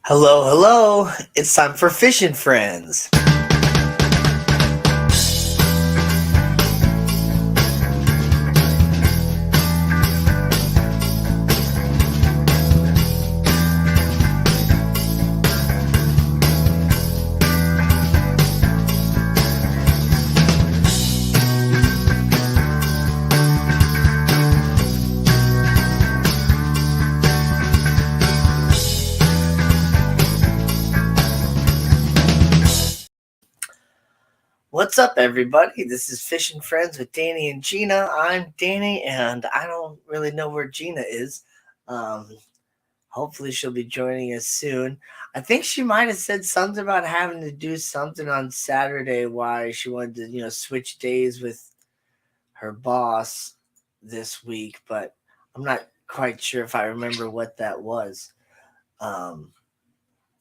Hello, hello. It's time for Fishing Friends. What's up, everybody? This is Fishing Friends with Danny and Gina. I'm Danny, and I don't really know where Gina is. Um, Hopefully, she'll be joining us soon. I think she might have said something about having to do something on Saturday, why she wanted to, switch days with her boss this week, but I'm not quite sure if I remember what that was. Um,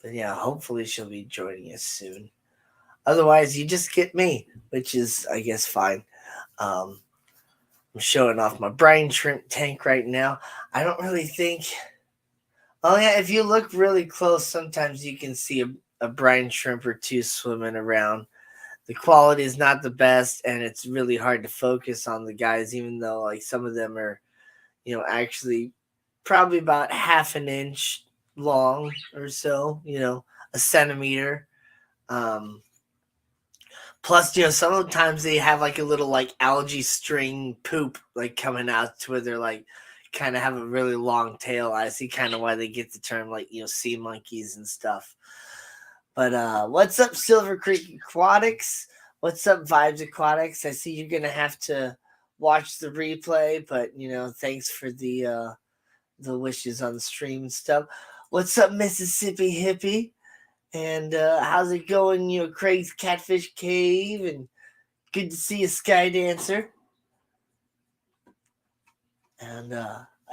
but yeah, hopefully, she'll be joining us soon. Otherwise, you just get me, which is, I guess, fine. Um, I'm showing off my brine shrimp tank right now. I don't really think. Oh, yeah, if you look really close, sometimes you can see a brine shrimp or two swimming around. The quality is not the best, and it's really hard to focus on the guys, even though, like, some of them are, actually probably about half an inch long or so, a centimeter. Um, Plus, sometimes they have like a little like algae string poop like coming out to where they're like kind of have a really long tail. I see kind of why they get the term like, sea monkeys and stuff. But what's up, Silver Creek Aquatics? What's up, Vibes Aquatics? I see you're gonna have to watch the replay, but thanks for the wishes on the stream and stuff. What's up, Mississippi Hippie? And how's it going? Craig's Catfish Cave, and good to see you, Sky Dancer. And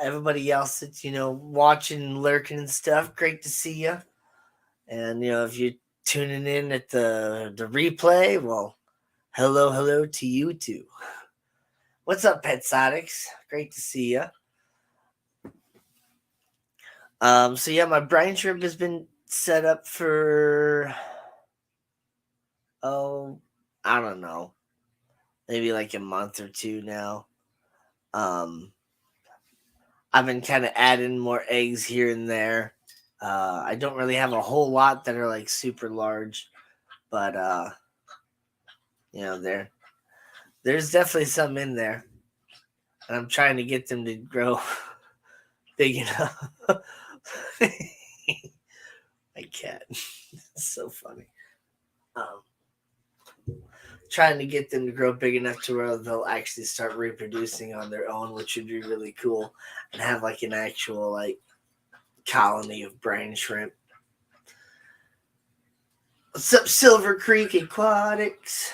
everybody else that's, watching, lurking and stuff. Great to see you. And, if you're tuning in at the replay, well, hello to you too. What's up, Pet Sonics? Great to see you. So yeah, my brine shrimp has been set up for, I don't know, maybe like a month or two now. I've been kind of adding more eggs here and there. I don't really have a whole lot that are like super large, but there's definitely some in there, and I'm trying to get them to grow big enough. My cat, it's so funny. Um, Trying to get them to grow big enough to where they'll actually start reproducing on their own, which would be really cool, and have like an actual like colony of brine shrimp. What's up, Silver Creek Aquatics?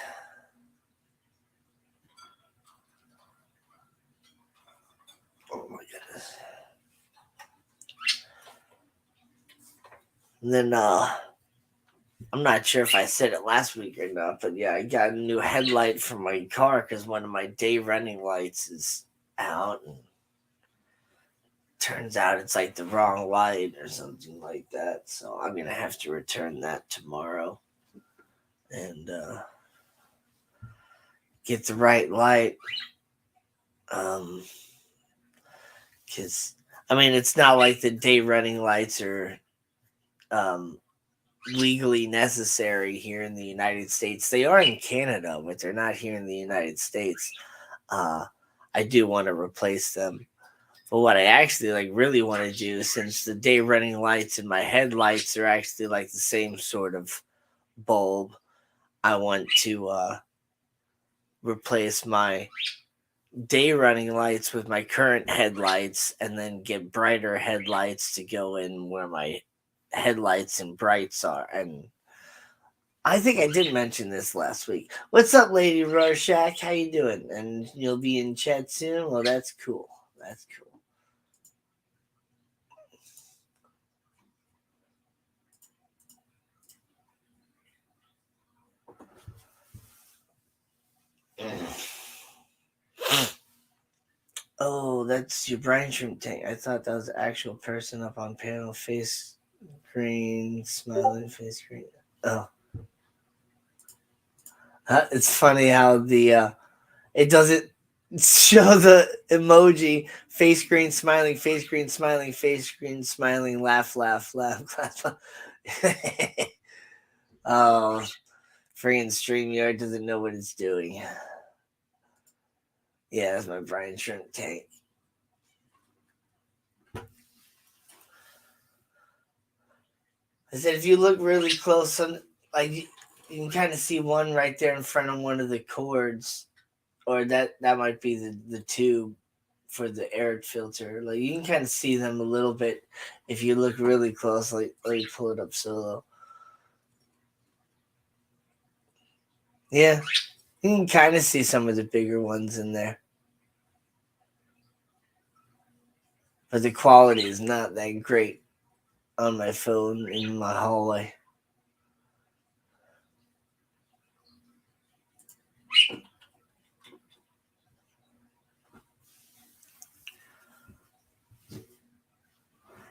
Oh my goodness. And then I'm not sure if I said it last week or not, but yeah, I got a new headlight for my car because one of my day running lights is out, and turns out it's like the wrong light or something like that. So I'm gonna have to return that tomorrow and get the right light. Because I mean, it's not like the day running lights are um legally necessary here in the United States. They are in Canada, but they're not here in the United States. Uh, I do want to replace them. But what I actually like really want to do, since the day running lights and my headlights are actually like the same sort of bulb, I want to replace my day running lights with my current headlights and then get brighter headlights to go in where my headlights and brights are. And I think I did mention this last week. What's up, Lady Rorschach? How you doing? And you'll be in chat soon? Well, that's cool. That's cool. Oh, that's your brine shrimp tank. I thought that was the actual person up on panel face Green, smiling face green. Oh, it's funny how it doesn't show the emoji face green, smiling, face green, smiling, laugh, laugh, laugh, laugh. Oh, freaking StreamYard doesn't know what it's doing. Yeah, that's my Brian Shrimp tank. I said if you look really close, like you can kind of see one right there in front of one of the cords, or that might be the tube for the air filter. Like you can kind of see them a little bit if you look really close. Like let me pull it up solo. Yeah, you can kind of see some of the bigger ones in there, but the quality is not that great on my phone in my hallway.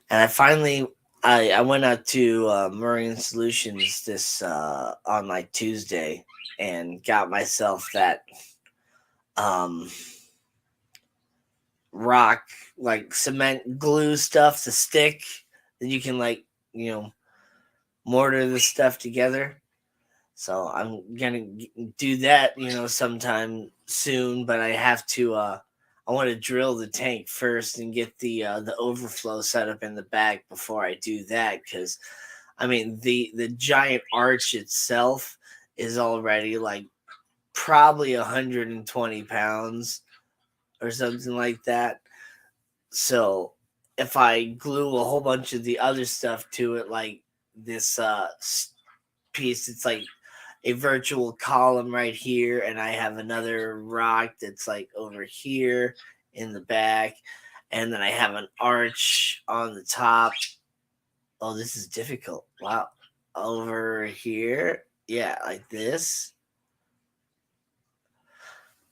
And I went out to Marine Solutions this on like Tuesday and got myself that um, rock like cement glue stuff to stick that you can like mortar the stuff together. So I'm gonna do that sometime soon, but I have to I want to drill the tank first and get the overflow set up in the back before I do that, because I mean the giant arch itself is already like probably 120 pounds or something like that. So if I glue a whole bunch of the other stuff to it, like this piece, it's like a virtual column right here, and I have another rock that's like over here in the back, and then I have an arch on the top. Oh, this is difficult. Wow. Over here. Yeah, like this.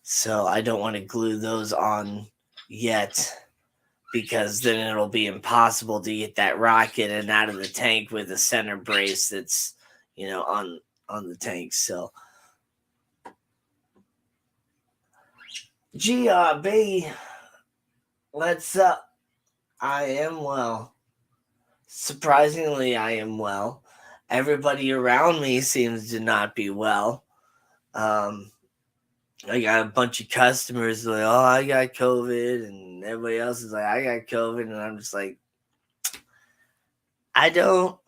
So I don't want to glue those on yet, because then it'll be impossible to get that rocket and out of the tank with a center brace that's on the tank. So GRB, what's up? I am well. Surprisingly, I am well. Everybody around me seems to not be well. Um, I got a bunch of customers like, oh, I got COVID, and everybody else is like, I got COVID, and I'm just like, I don't.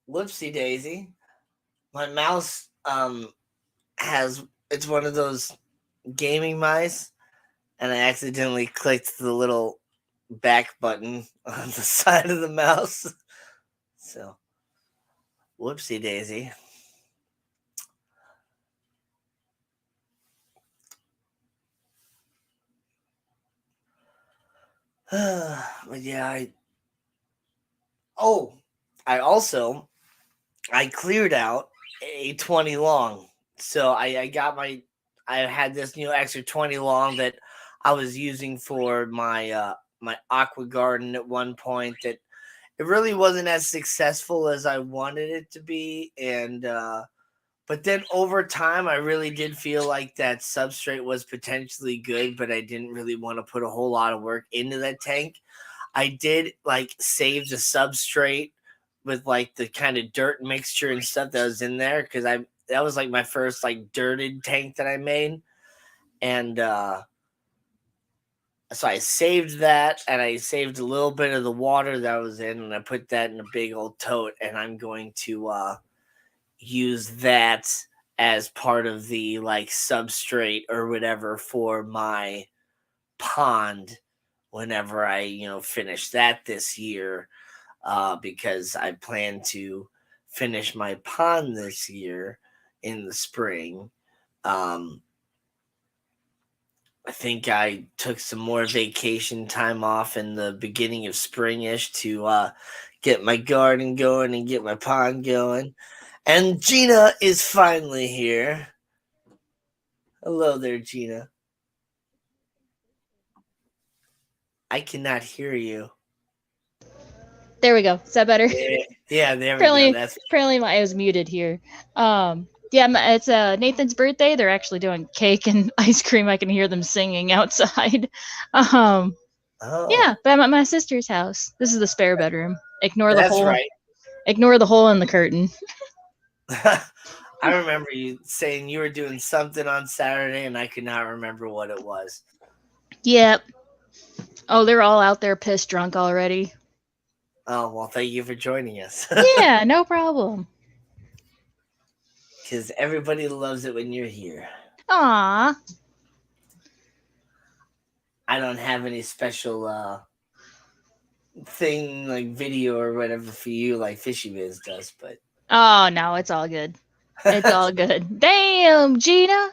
Whoopsie daisy. My mouse has it's one of those gaming mice, and I accidentally clicked the little back button on the side of the mouse. So whoopsie daisy. But yeah, oh, I also I cleared out a 20 long. So I had this extra 20 long that I was using for my aqua garden at one point, that it really wasn't as successful as I wanted it to be. And but then over time I really did feel like that substrate was potentially good, but I didn't really want to put a whole lot of work into that tank. I did like save the substrate with like the kind of dirt mixture and stuff that was in there, because I that was like my first like dirted tank that I made. And so I saved that, and I saved a little bit of the water that was in, and I put that in a big old tote, and I'm going to use that as part of the like substrate or whatever for my pond whenever I finish that this year, because I plan to finish my pond this year in the spring. Um, I think I took some more vacation time off in the beginning of springish to get my garden going and get my pond going. And Gina is finally here. Hello there, Gina. I cannot hear you. There we go. Is that better? Yeah, yeah, there we go. apparently, That's apparently, I was muted here. Yeah, it's Nathan's birthday. They're actually doing cake and ice cream. I can hear them singing outside. Um, oh, yeah, but I'm at my sister's house. This is the spare bedroom. Ignore the that's hole. right. Ignore the hole in the curtain. I remember you saying you were doing something on Saturday, and I could not remember what it was. Yep. Oh, they're all out there pissed drunk already. Oh well, thank you for joining us. Yeah, no problem. Because everybody loves it when you're here. Aw. I don't have any special thing like video or whatever for you like Fishy Biz does, but Oh no, it's all good. It's all good. Damn, Gina.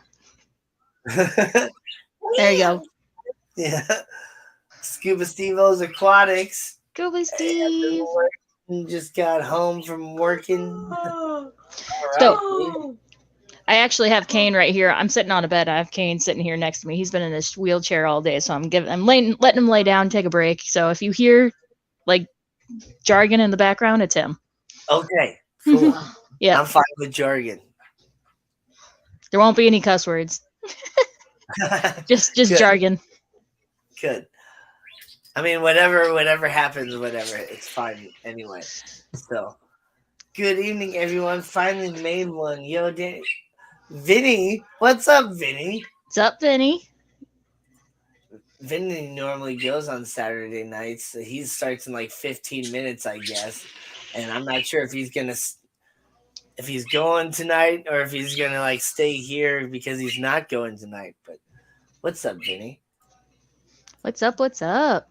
There you go. yeah, Scuba Stevo's Aquatics. Go be Hey, I've been Steve. working, just got home from working. All right, So Steve. I actually have Kane right here. I'm sitting on a bed. I have Kane sitting here next to me. He's been in this wheelchair all day, so letting him lay down, take a break. So if you hear like jargon in the background, it's him. Okay, cool. Yep. I'm fine with jargon. There won't be any cuss words. Just Good, jargon. good. I mean, whatever happens, whatever, it's fine anyway. So, good evening, everyone. Finally made one. Yo, Vinny, what's up, Vinny? What's up, Vinny? Vinny normally goes on Saturday nights. He starts in like 15 minutes, I guess. And I'm not sure if if he's going tonight or if he's gonna like stay here because he's not going tonight. But what's up, Vinny? What's up? What's up?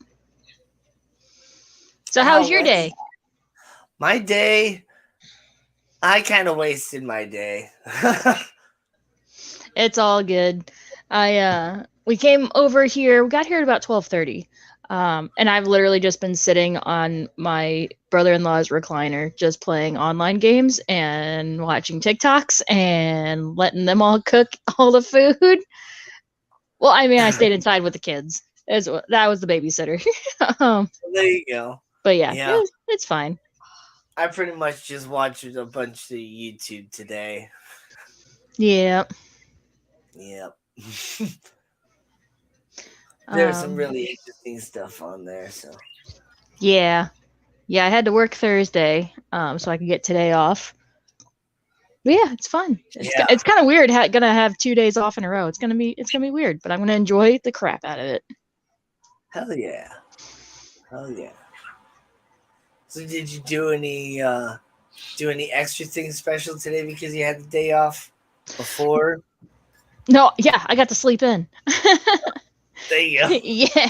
So How how's your was day? my day? I kind of wasted my day. It's all good. We came over here. We got here at about 12:30. And I've literally just been sitting on my brother-in-law's recliner, just playing online games and watching TikToks and letting them all cook all the food. Well, I mean, I stayed inside with the kids. That was the babysitter. um, There you go. but yeah, Yeah, it's fine. I pretty much just watched a bunch of YouTube today. Yeah. Yep. There's some Um, really interesting stuff on there. So yeah. Yeah, I had to work Thursday, so I could get today off. But yeah, it's fun. yeah, It's kind of weird gonna have 2 days off in a row. It's gonna be weird, but I'm gonna enjoy the crap out of it. hell yeah, hell yeah. So did you do any extra things special today because you had the day off before? No, yeah, I got to sleep in. There you go. Yeah,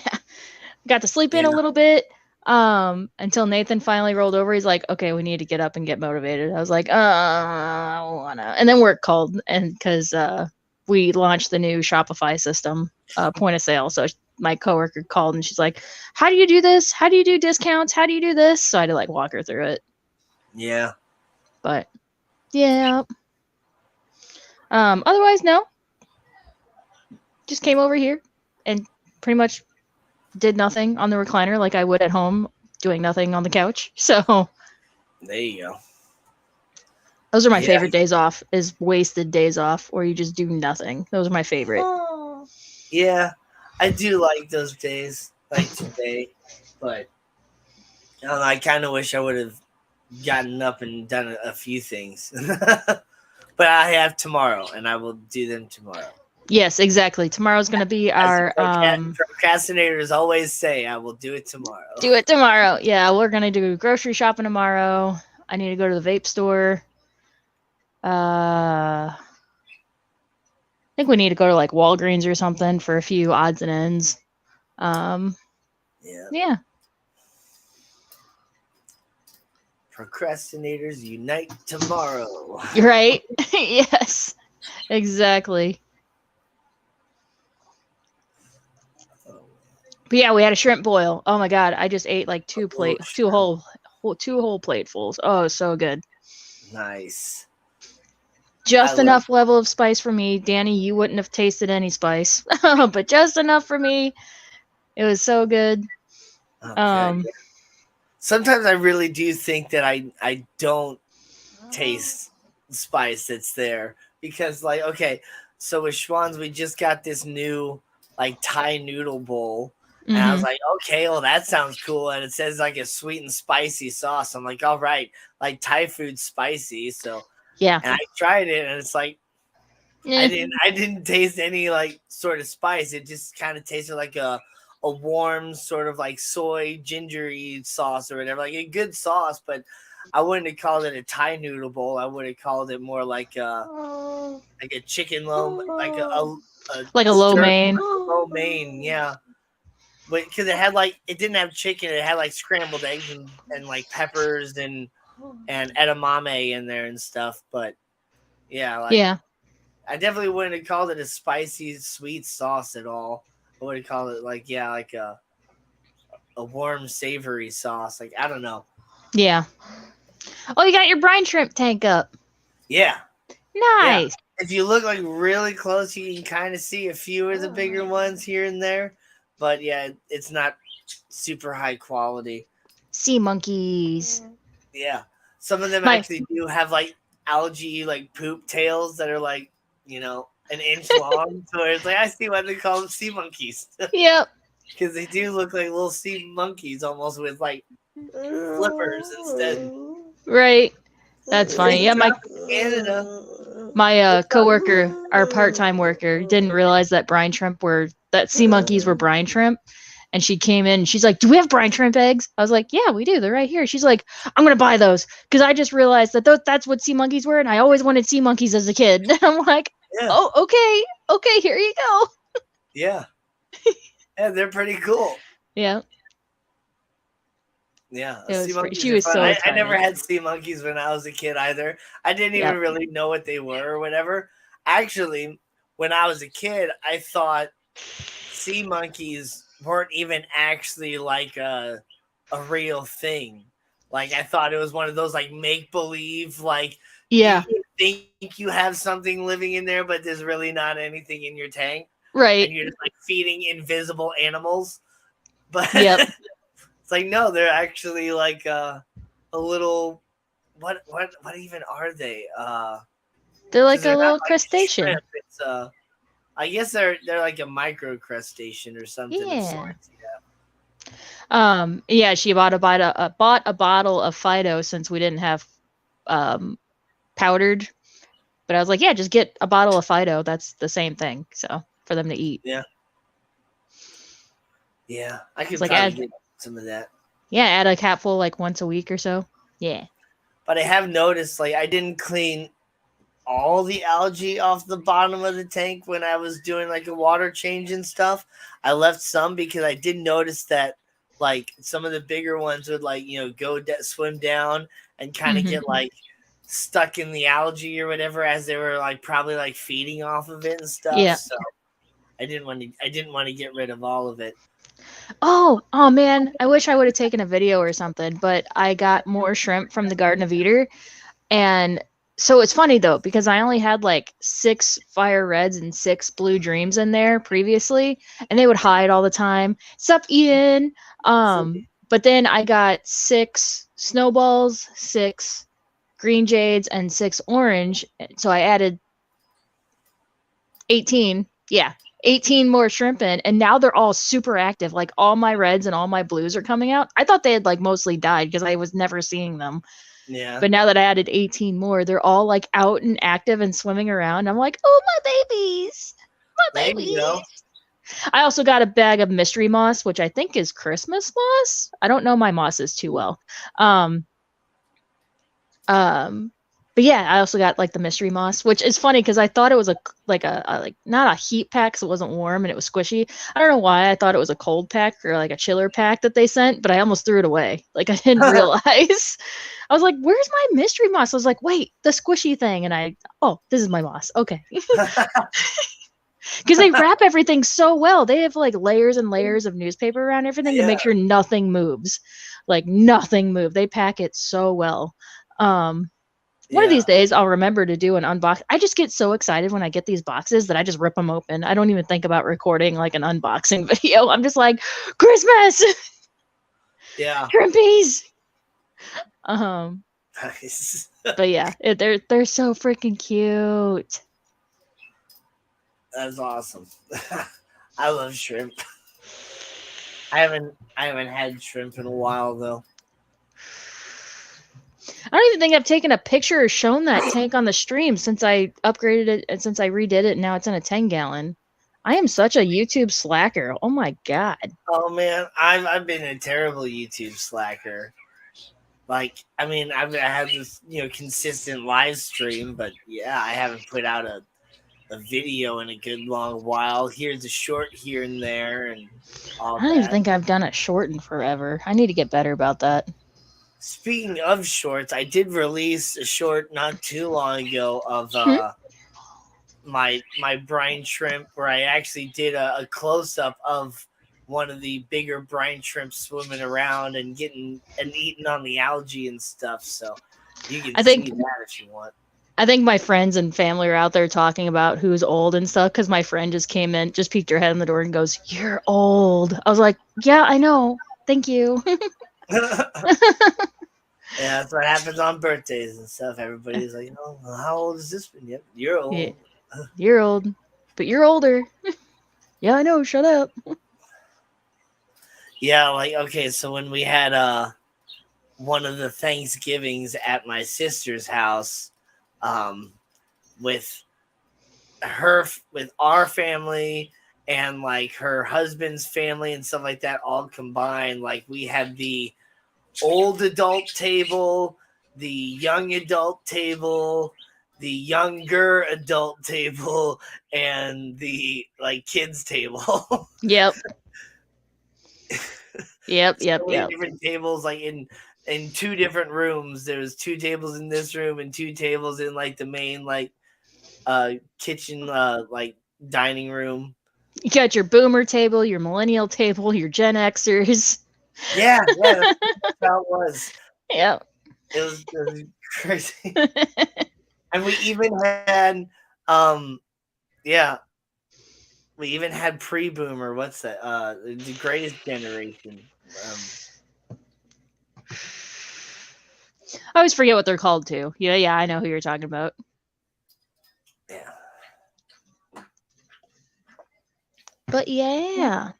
got to sleep in Yeah, a little bit. Until Nathan finally rolled over. He's like, "Okay, we need to get up and get motivated." I was like, I don't wanna." And then work called, and because we launched the new Shopify system, point of sale. So my coworker called and she's like, "How do you do this? How do you do discounts? How do you do this?" So I had to like walk her through it. yeah, But yeah. Otherwise, no. Just came over here and pretty much did nothing on the recliner like I would at home, doing nothing on the couch. So there you go. those are my Yeah, favorite days off. Is wasted days off where you just do nothing. Those are my favorite. yeah. I do like those days, like today, but I don't know. I kind of wish I would have gotten up and done a few things. But I have tomorrow, and I will do them tomorrow. Yes, exactly. Tomorrow's gonna be As the our procrastinators always say, I will do it tomorrow. do it tomorrow. Yeah, we're gonna do grocery shopping tomorrow. I need to go to the vape store. I think we need to go to like Walgreens or something for a few odds and ends. Um, Yeah. Yeah. Procrastinators unite tomorrow. Right. Yes. Exactly. Oh, But yeah, we had a shrimp boil. Oh my god, I just ate like oh, shrimp. two whole platefuls. Oh, so good. Nice. I Just love. enough level of spice for me. Danny, you wouldn't have tasted any spice, but just enough for me. It was so good. Okay. Um, Yeah. Sometimes I really do think that I don't taste the spice that's there because like okay, so with Schwann's we just got this new like Thai noodle bowl. And I was mhm. like, okay, well that sounds cool. And it says like a sweet and spicy sauce. I'm like, all right, like Thai food spicy. So Yeah. and I tried it and it's like Eh, I didn't taste any like sort of spice. It just kind of tasted like a warm sort of like soy gingery sauce or whatever, like a good sauce, but I wouldn't have called it a Thai noodle bowl. I would have called it more like a chicken lo like a like a lo stir mein. lo mein, yeah. But because it had like it didn't have chicken, it had like scrambled eggs and like peppers and edamame in there and stuff. But yeah, like Yeah. I definitely wouldn't have called it a spicy sweet sauce at all. I would have called it like yeah, like a warm savory sauce. Like I don't know. Yeah. Oh, you got your brine shrimp tank up. Yeah, yeah. Nice. If you look like really close, you can kind of see a few of the bigger ones here and there. But yeah, it's not super high quality. Sea monkeys. Yeah, some of them My actually do have like algae like poop tails that are like an inch long. So it's like I see why they call them sea monkeys Yep. because they do look like little sea monkeys almost with like flippers instead. Right. That's Hey, funny. Yeah, drop in Canada. my coworker, our part-time worker, didn't realize that brine shrimp were that sea monkeys were brine shrimp. And she came in and she's like, "Do we have brine shrimp eggs?" I was like, "Yeah, we do. They're right here." She's like, "I'm gonna buy those because I just realized that that's what sea monkeys were, and I always wanted sea monkeys as a kid." And I'm like, Yeah, "Oh, okay, here you go." yeah, yeah. They're pretty cool. Yeah, Yeah, it sea was pretty. monkeys She are was fun. so I never excited. had sea monkeys when I was a kid either. I didn't even Yep. really know what they were or whatever. Actually, when I was a kid, I thought sea monkeys weren't even actually like a real thing. Like I thought it was one of those like make believe like Yeah. you think you have something living in there, but there's really not anything in your tank, and Right. you're just like feeding invisible animals. But Yep. it's like no, they're actually like a little what even are they? They're Because like they're a not little like a crustacean. shrimp. It's I guess they're like a micro crustacean or something of Yeah. sorts. Yeah. She bought a bottle of Fido since we didn't have um powdered. But I was like, yeah, just get a bottle of Fido. That's the same thing. So for them to eat. Yeah, yeah. I It's could like probably add get some of that. yeah, add a capful like once a week or so. Yeah. But I have noticed like I didn't clean all the algae off the bottom of the tank when I was doing like a water change and stuff. I left some because I did notice that like some of the bigger ones would like swim down and kind of Hmm. get like stuck in the algae or whatever as they were like probably like feeding off of it and stuff. Yeah. So I didn't want to get rid of all of it. Oh man, I wish I would have taken a video or something, but I got more shrimp from the Garden of Eater. And so it's funny though, because I only had like 6 fire reds and 6 blue dreams in there previously, and they would hide all the time. Sup, Ian? But then I got 6 snowballs, 6 green jades, and 6 orange. So I added 18. Yeah. 18 more shrimp in, and now they're all super active. Like all my reds and all my blues are coming out. I thought they had like mostly died because I was never seeing them. Yeah. But now that I added 18 more, they're all like out and active and swimming around. I'm like, oh, my babies, my There you go. babies. I also got a bag of mystery moss, which I think is Christmas moss. I don't know my mosses too well. Um, um, But yeah, I also got like the mystery moss, which is funny because I thought it was a like not a heat pack, so it wasn't warm and it was squishy. I don't know why I thought it was a cold pack or like a chiller pack that they sent, but I almost threw it away. Like I didn't realize. I was like, "Where's my mystery moss?" I was like, "Wait, the squishy thing," and oh, this is my moss. Okay, because they wrap everything so well. They have like layers and layers of newspaper around everything to Yeah, make sure nothing moves. Like nothing moved. They pack it so well. Um, One of these yeah, days, I'll remember to do an unbox. I just get so excited when I get these boxes that I just rip them open. I don't even think about recording like an unboxing video. I'm just like, Christmas, yeah. Shrimpies. Um, Nice. but yeah, they're so freaking cute. That's awesome. I love shrimp. I haven't had shrimp in a while though. I don't even think I've taken a picture or shown that tank on the stream since I upgraded it and since I redid it. And now it's in a 10-gallon. I am such a YouTube slacker. Oh my god. Oh man, I've been a terrible YouTube slacker. Like, I mean, I had this consistent live stream, but yeah, I haven't put out a video in a good long while. Here's a short here and there, and all I don't even that. think I've done a short in forever. I need to get better about that. Speaking of shorts, I did release a short not too long ago of Hmm? my brine shrimp, where I actually did a close up of one of the bigger brine shrimp swimming around and getting and eating on the algae and stuff. So you can I think see that if you want. I think my friends and family are out there talking about who's old and stuff because my friend just came in, just peeked her head in the door and goes, "You're old." I was like, "Yeah, I know. Thank you." Yeah, that's what happens on birthdays and stuff. Everybody's like, "Oh, how old has this been?" Yep, you're Yeah, old. you're old, but you're older. Yeah, I know. Shut up. Yeah, like okay, so when we had one of the Thanksgivings at my sister's house, um, with with our family and like her husband's family and stuff like that all combined, like we had the old adult table, the young adult table, the younger adult table, and the like kids table. Yep. Yep. Yep. So many Yep. different tables, like in two different rooms. There was two tables in this room and two tables in like the main like kitchen like dining room. You got your boomer table, your millennial table, your Gen Xers. Yeah, yeah, that's how it was. Yep. It was crazy. And we even had yeah, we even had pre-boomer. What's that? The greatest generation. Um, I always forget what they're called too. Yeah, yeah, I know who you're talking about. yeah. But yeah.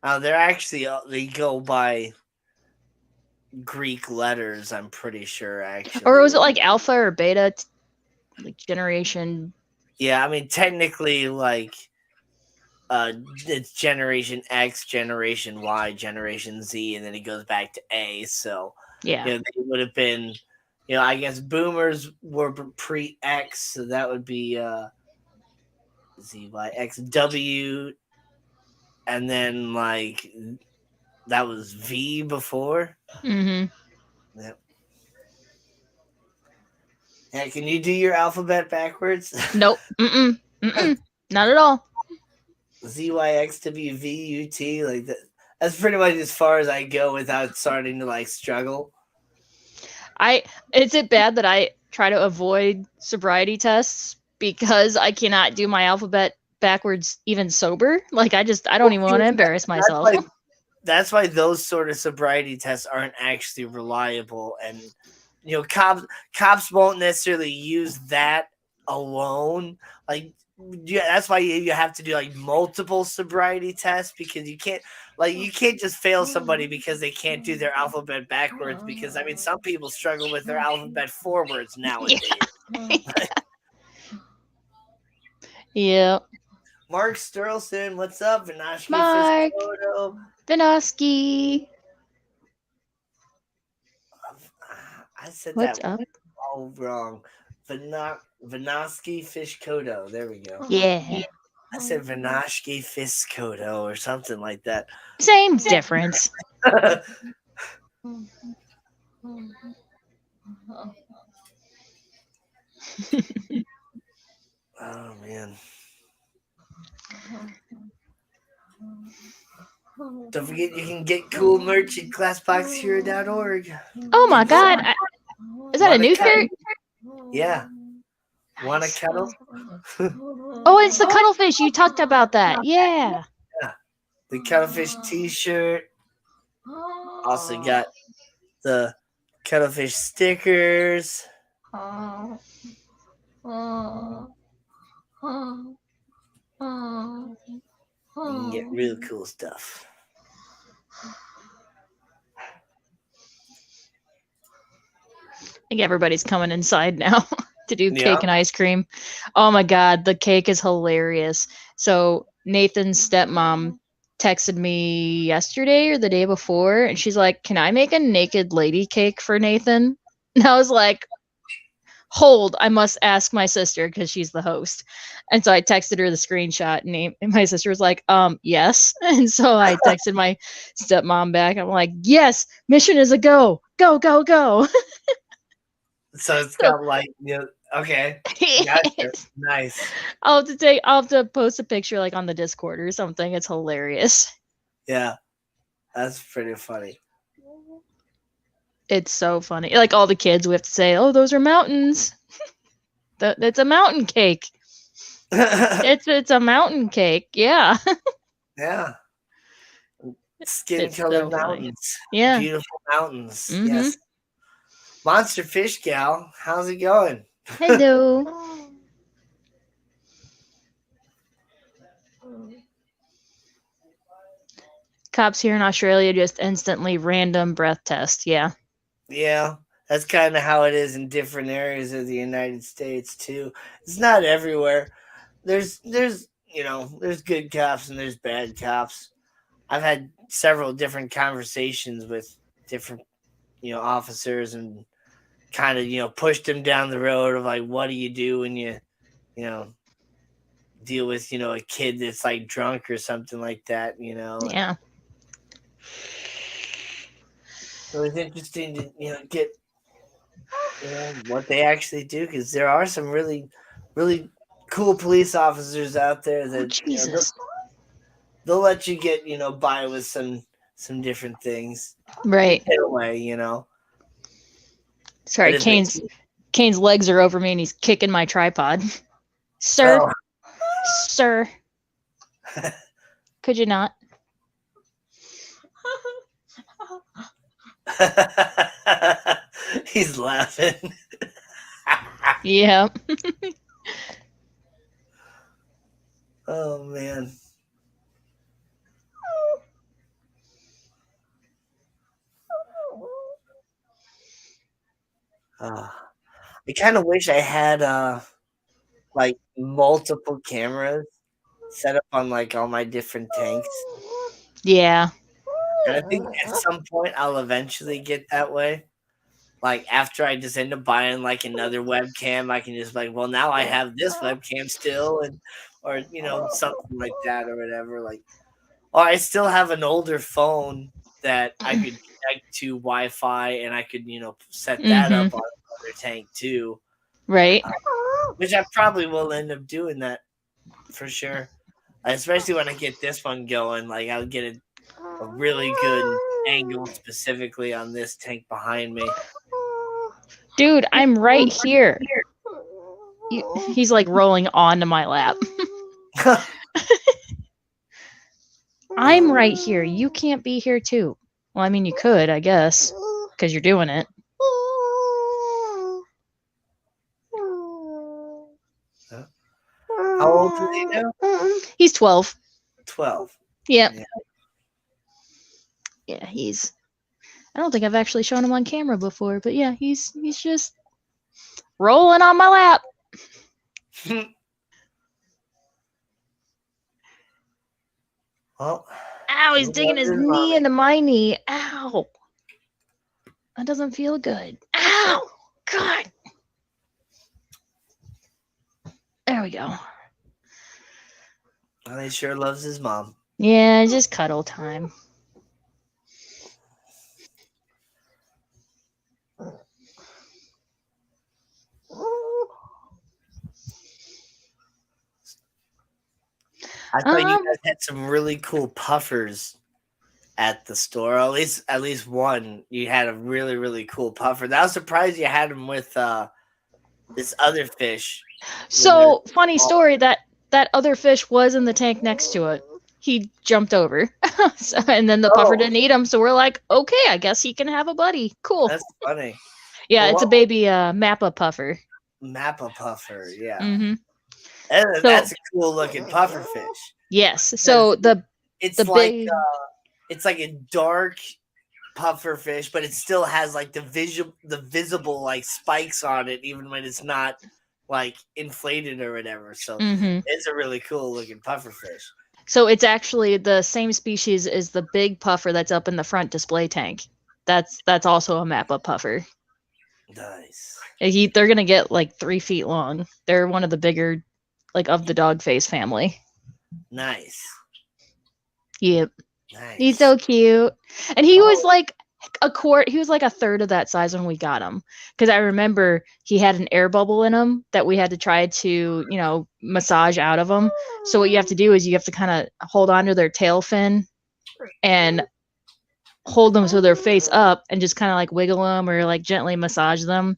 They're actually they go by Greek letters. I'm pretty sure Or actually. was it like alpha or beta, like generation? Yeah, I mean technically like it's generation X, generation Y, generation Z, and then it goes back to A. So Yeah. they would have been, I guess boomers were pre X, so that would be Z Y X W, and then like that was V before. Mm-hmm. Yep. Yeah, can you do your alphabet backwards? Nope. Mm-mm. Mm-mm. Not at all. Z Y X W V U T, like that. That's pretty much as far as I go without starting to like struggle. Is it bad that I try to avoid sobriety tests because I cannot do my alphabet backwards even sober? Like I don't Well, even see, want to embarrass that's myself. why that's why those sort of sobriety tests aren't actually reliable, and cops won't necessarily use that alone. Like, yeah, that's why you have to do like multiple sobriety tests, because you can't just fail somebody because they can't do their alphabet backwards, because I mean some people struggle with their alphabet forwards Yeah. nowadays. Yeah. Mark Sterlson, what's up? Vinashki Mark Fiskoto. Vinoski. I said What's that up? all wrong. Vinoski Fish Kodo. There we go. Yeah. I said Vinoshki Fish Kodo or something like that. Same difference. Oh man. Don't forget you can get cool merch at glassboxhero.org. Oh my Get some. god. Is that a Want a new kettle? shirt? Yeah. Want a Nice. kettle? Oh, it's the cuttlefish. You talked about that. Yeah. Yeah. The Cuttlefish t-shirt. Also got the Cuttlefish stickers. You can get real cool stuff. I think everybody's coming inside now to do Yeah. cake and ice cream. Oh my god, the cake is hilarious. So Nathan's stepmom texted me yesterday or the day before, and she's like, "Can I make a naked lady cake for Nathan?" And I was like, "Hold, I must ask my sister because she's the host." And so I texted her the screenshot, and my sister was like, yes." And so I texted my stepmom back. I'm like, "Yes, mission is a go, go, go, go." So it's So got like okay. Gotcha. Nice. I'll have to post a picture like on the Discord or something. It's hilarious. Yeah. That's pretty funny. It's so funny. Like all the kids, we have to say, "Oh, those are mountains. That's a mountain cake. It's a mountain cake." Yeah, Yeah. Skin it's colored so funny. mountains. Yeah. Beautiful mountains. Mhm. Yes. Monster Fish Gal, how's it going? Hello. Cops here in Australia just instantly random breath test. Yeah. Yeah, that's kind of how it is in different areas of the United States too. It's not everywhere. There's good cops and there's bad cops. I've had several different conversations with different officers and kind of pushed them down the road of like what do you do when you know deal with a kid that's like drunk or something like that, and Yeah. so it's interesting to get what they actually do because there are some really really cool police officers out there Oh that Jesus. they'll let you get by with some different things Right. get away. But Sorry, if they Kane's legs are over me and he's kicking my tripod. Sir, oh sir, could you not? he's laughing. Yeah. Oh man. uh, I kind of wish I had like multiple cameras set up on like all my different tanks. Yeah. And I think at some point I'll eventually get that way. Like after I just end up buying like another webcam, I can just like, well, now I have this webcam still, and or something like that or whatever. Like, or I still have an older phone that I could connect to Wi-Fi, and I could set that Mhm. up on another tank too. Right. Which I probably will end up doing that for sure. Especially when I get this one going, like I'll get a really good angle specifically on this tank behind me. Dude, I'm right here. He's like rolling onto my lap. I'm right here. You can't be here too. Well, I mean, you could, I guess, because you're doing it. How old is he now? He's 12. 12. Yep. Yeah. Yeah, he's. I don't think I've actually shown him on camera before, but yeah, he's just rolling on my lap. Well, Ow, he he's digging loves his his knee mommy. into my knee. Ow. That doesn't feel good. Ow! God. There we go. Well, he sure loves his mom. Yeah, just cuddle time. I thought you Um, guys had some really cool puffers at the store. At least one. You had a really cool puffer. I was surprised you had him with this other fish when they're so funny small. story that other fish was in the tank next to it. He jumped over, so, and then the puffer Oh, didn't eat him. So we're like, okay, I guess he can have a buddy. Cool. that's funny. Yeah, Well, it's a what baby Mappa puffer. Mappa puffer? Yeah, Mm-hmm. So that's a cool looking puffer fish yes, because so the it's like big it's like a dark puffer fish, but it still has like the visible like spikes on it, even when it's not like inflated or whatever. So mm-hmm. it's a really cool looking puffer fish. So it's actually the same species as the big puffer that's up in the front display tank. That's also a Mappa puffer. Nice, They're gonna get like 3 feet long. They're one of the bigger, like of the dog face family. nice, Yep, he's nice. so cute, and he was Oh, like a quart. He was like a third of that size when we got him. Because I remember he had an air bubble in him that we had to try to massage out of him. So what you have to do is you have to kind of hold onto their tail fin and hold them so their face up and just kind of like wiggle them or like gently massage them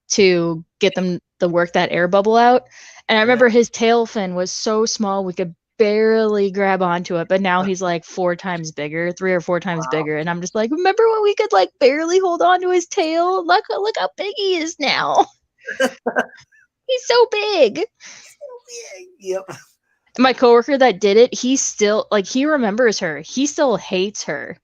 to get them to work that air bubble out. And I yeah. remember his tail fin was so small we could barely grab onto it, but now he's like 4 times bigger, 3 or 4 times Wow. bigger. And I'm just like, remember when we could like barely hold on to his tail? Look how big he is now. He's so big. Yep. My coworker that did it, he still like he remembers her. He still hates her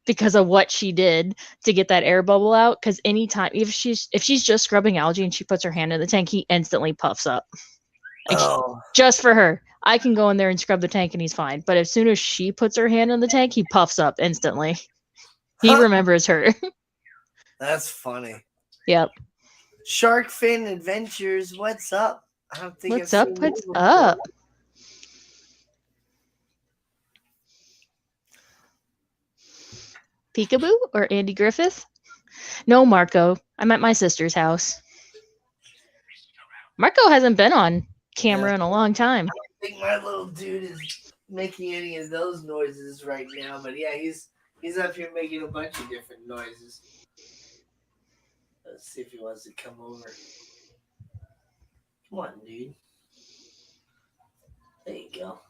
because of what she did to get that air bubble out, because anytime if she's just scrubbing algae and she puts her hand in the tank, he instantly puffs up, like Oh, just for her. I can go in there and scrub the tank and he's fine, but as soon as she puts her hand in the tank, he puffs up instantly. He huh. remembers her. That's funny. Yep. Shark Fin Adventures. What's up? I don't think I've What's up? seen you What's before. up? Peekaboo or Andy Griffith? No, Marco. I'm at my sister's house. Marco hasn't been on Yeah. camera in a long time. I think my little dude is making any of those noises right now, but yeah, he's up here making a bunch of different noises. Let's see if he wants to come over. Come on, dude. There you go.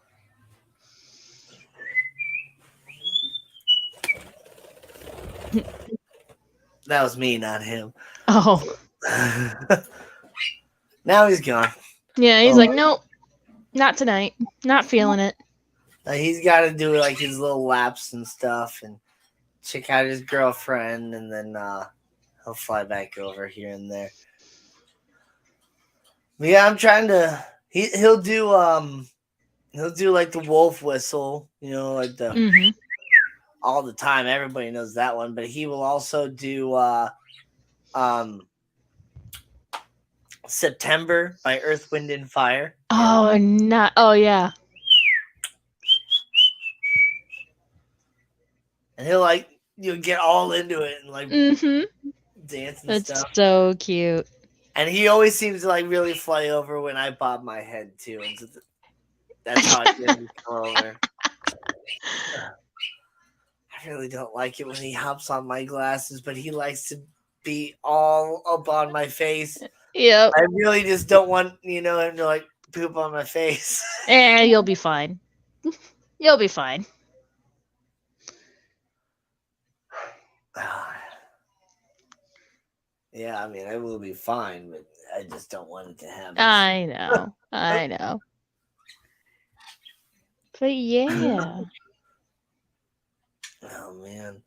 That was me, not him. Oh, Now he's gone. yeah. He's Oh, like, nope, not tonight. Not feeling it. he's got to do like his little laps and stuff, and check out his girlfriend, and then he'll fly back over here and there. But yeah, I'm trying to. He'll do like the wolf whistle, like the Mm-hmm. all the time. Everybody knows that one, but he will also do um September by Earth, Wind and Fire. Oh, not. Oh, yeah. And he'll like get all into it and like Mm-hmm. dance and That's stuff. so cute. And he always seems to like really fly over when I bob my head too. And so that's how I get him to come over. I really don't like it when he hops on my glasses, but he likes to be all up on my face. Yep. I really just don't want, him to like poop on my face. You'll be fine. You'll be fine. Yeah, I mean, I will be fine, but I just don't want it to happen. I know. I know. But yeah. Oh man,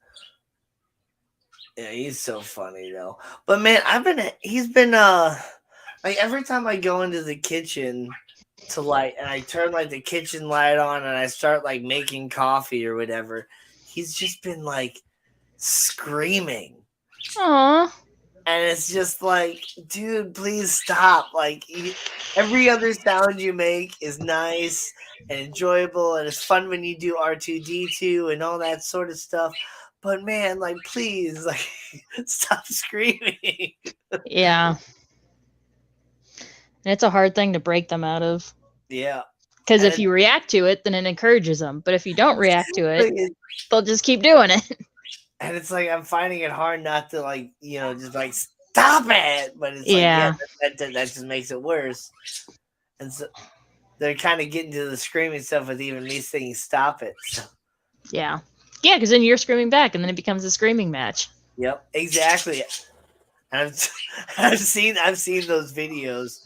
yeah, he's so funny though. But man, he's been like every time I go into the kitchen to like, and I turn like the kitchen light on and I start like making coffee or whatever, he's just been like screaming. Aw. And it's just like, dude, please stop. Like, every other sound you make is nice and enjoyable, and it's fun when you do R2D2 and all that sort of stuff. But man, like, please, like, stop screaming. Yeah. And it's a hard thing to break them out of. Yeah, Because and if you react to it, then it encourages them. But if you don't react to it, it's they'll just keep doing it. and it's like I'm finding it hard not to, like, just like stop it. But it's like, yeah, Yeah. that just makes it worse. And so they're kind of getting to the screaming stuff with even me saying stop it. So, Yeah. Yeah, because then you're screaming back, and then it becomes a screaming match. yep, exactly. And I've seen those videos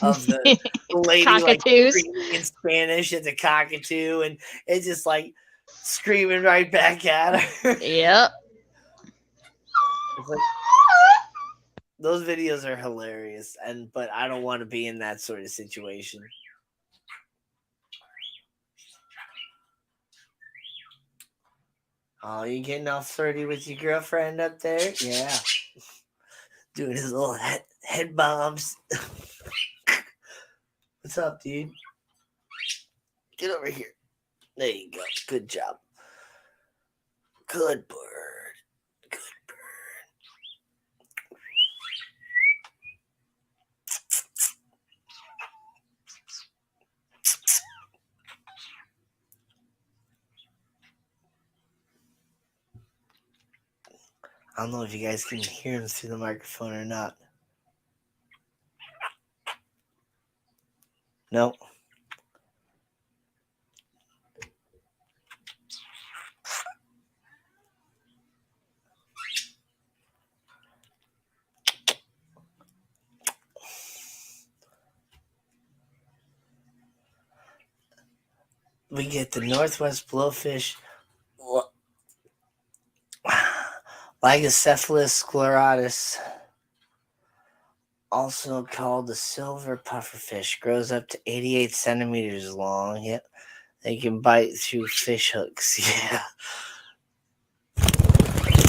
of the lady like Cockatoos. screaming in Spanish at the cockatoo, and it's just like screaming right back at her. Yep. It's like those videos are hilarious, but I don't want to be in that sort of situation. Oh, you getting all flirty with your girlfriend up there? Yeah, doing his little head bombs. What's up, dude? Get over here. There you go. Good job. Good bird. Good bird. I don't know if you guys can hear him through the microphone or not. No. We get the northwest blowfish, Lygocephalus scleratus, also called the silver pufferfish, grows up to 88 centimeters long. Yep. They can bite through fish hooks. Yeah.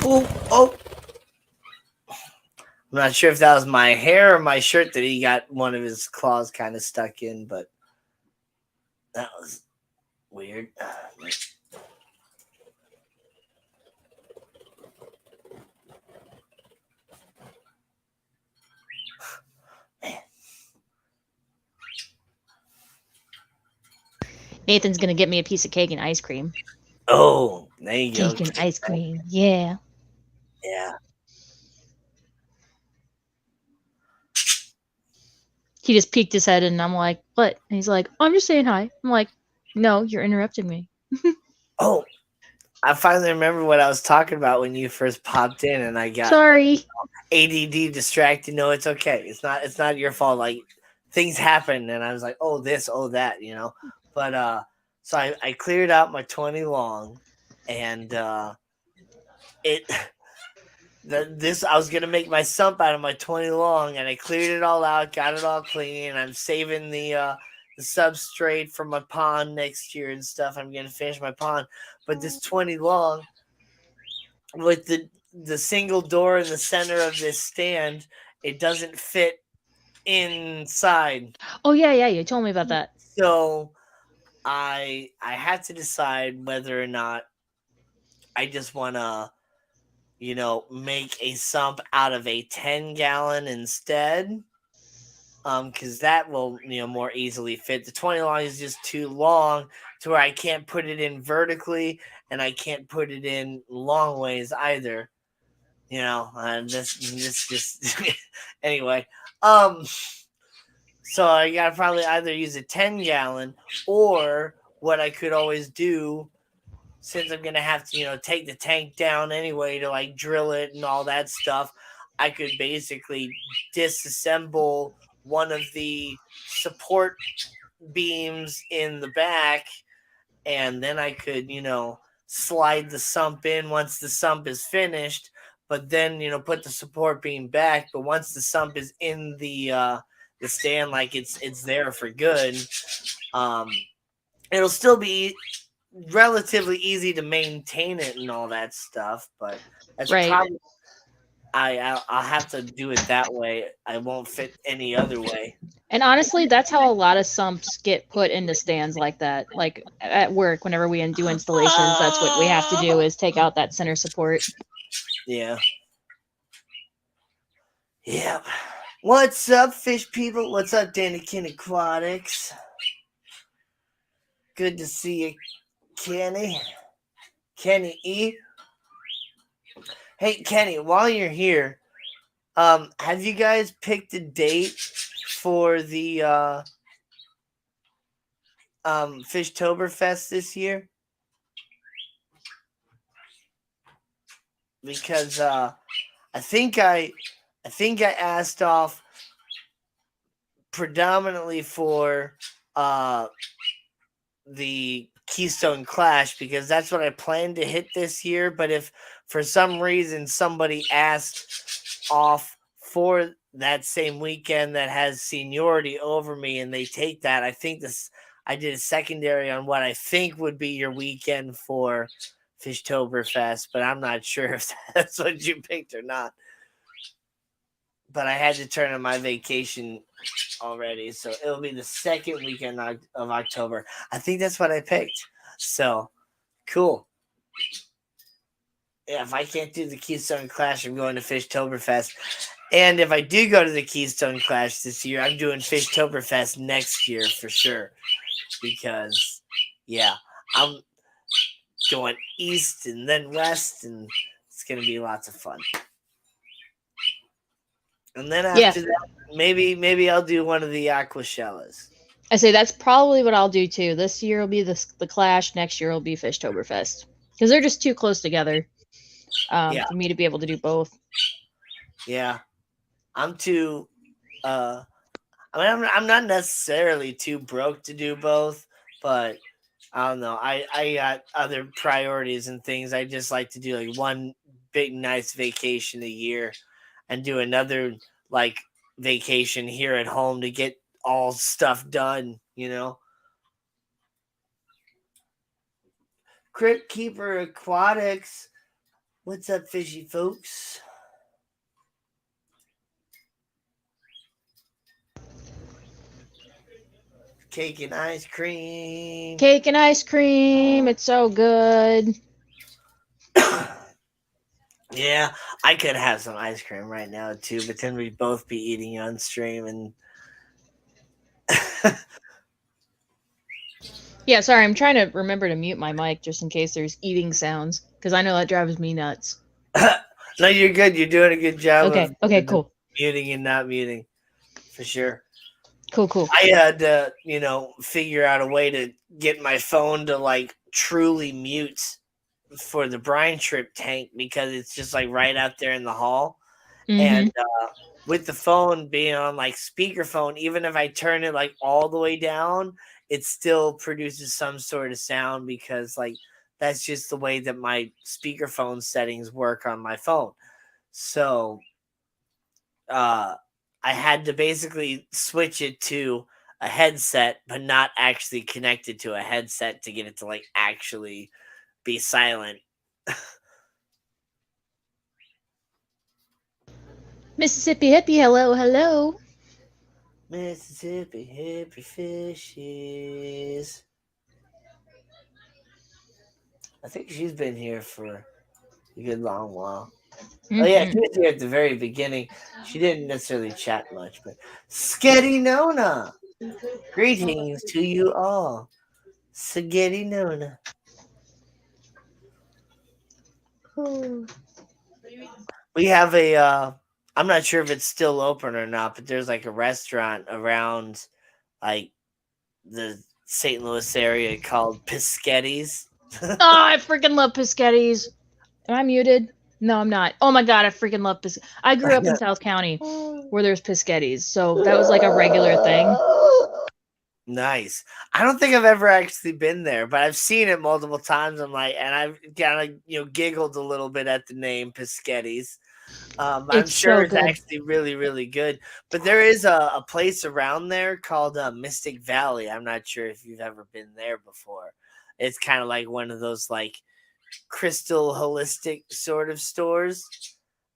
Oh, oh. I'm not sure if that was my hair or my shirt that he got one of his claws kind of stuck in, but that was weird. Man. Nathan's gonna get me a piece of cake and ice cream. Oh, there you go. Cake and ice cream. Yeah. Yeah. He just peeked his head and I'm like, what? And he's like, I'm just saying hi. I'm like, no, you're interrupting me. Oh, I finally remember what I was talking about when you first popped in, and I got Sorry. ADD distracted. No, it's okay. It's not your fault. Like, things happen, and I was like, oh this, oh that. But so I cleared out my 20 long, and it this I was gonna make my sump out of my 20 long, and I cleared it all out, got it all clean, and I'm saving the substrate for my pond next year and stuff. I'm gonna finish my pond, but this 20 long with the single door in the center of this stand, it doesn't fit inside. Oh yeah, yeah, you told me about that. So I had to decide whether or not I just want to make a sump out of a 10-gallon instead, because that will more easily fit. The 20 long is just too long to where I can't put it in vertically, and I can't put it in long ways either. This just anyway. So I gotta probably either use a 10-gallon, or what I could always do, since I'm gonna have to take the tank down anyway to like drill it and all that stuff. I could basically disassemble one of the support beams in the back, and then I could slide the sump in once the sump is finished, but then put the support beam back. But once the sump is in the stand, like it's there for good, um it'll still be relatively easy to maintain it and all that stuff. But that's Right. probably I'll have to do it that way. I won't fit any other way. And honestly, that's how a lot of sumps get put into stands like that. Like at work, whenever we do installations, that's what we have to do is take out that center support. Yeah. Yeah. What's up, fish people? What's up, Danny King Aquatics? Good to see you, Kenny. Kenny E. Hey, Kenny, while you're here, have you guys picked a date for the Fishtoberfest this year? Because I think I asked off predominantly for uh the Keystone Clash because that's what I planned to hit this year. But if for some reason somebody asked off for that same weekend that has seniority over me and they take that, I think this I did a secondary on what I think would be your weekend for Fishtoberfest, but I'm not sure if that's what you picked or not. But I had to turn in my vacation already, so it'll be the second weekend of October. I think that's what I picked. So cool. Yeah, if I can't do the Keystone Clash, I'm going to Fishtoberfest. And if I do go to the Keystone Clash this year, I'm doing Fishtoberfest next year for sure. Because, yeah, I'm going east and then west, and it's going to be lots of fun. And then Yeah, after that, maybe I'll do one of the Aquashellas. I say that's probably what I'll do too. This year will be the Clash. Next year will be Fishtoberfest because they're just too close together Yeah, for me to be able to do both. yeah. I'm too. I mean, I'm not necessarily too broke to do both, but I don't know. I got other priorities and things. I just like to do like one big nice vacation a year, and do another like vacation here at home to get all stuff done. You know, Crypt Keeper Aquatics. What's up, fishy folks? Cake and ice cream. Cake and ice cream. It's so good. Yeah, I could have some ice cream right now too, but then we'd both be eating on stream and Yeah, sorry, I'm trying to remember to mute my mic just in case there's eating sounds because I know that drives me nuts. no, you're good. You're doing a good job of Okay, okay, the cool. muting and not muting for sure. Cool, cool. I had to, figure out a way to get my phone to like truly mute for the brine trip tank because it's just like right out there in the hall. And Mm-hmm. with the phone being on like speakerphone, even if I turn it like all the way down, it still produces some sort of sound because like that's just the way that my speakerphone settings work on my phone. So uh I had to basically switch it to a headset, but not actually connected to a headset to get it to like actually be silent. Mississippi hippie, hello, hello. Mississippi hippie fishes. I think she's been here for a good long while. Oh yeah, Mm-hmm. she was here at the very beginning. She didn't necessarily chat much, but Sketty Nona. Greetings to you all. Spaghetti Nona. We have a I'm not sure if it's still open or not, but there's like a restaurant around like the St. Louis area called Piscetti's. Oh, I freaking love Piscetti's. Am I muted? No, I'm not. Oh my god, I freaking love Pisc. I grew up in South County where there's Piscetti's, so that was like a regular thing. Nice. I don't think I've ever actually been there, but I've seen it multiple times. I'm like, and I've kind of giggled a little bit at the name Piscetti's. I'm It's sure so it's good. actually really, really good. But there is a place around there called Mystic Valley. I'm not sure if you've ever been there before. It's kind of like one of those like crystal holistic sort of stores.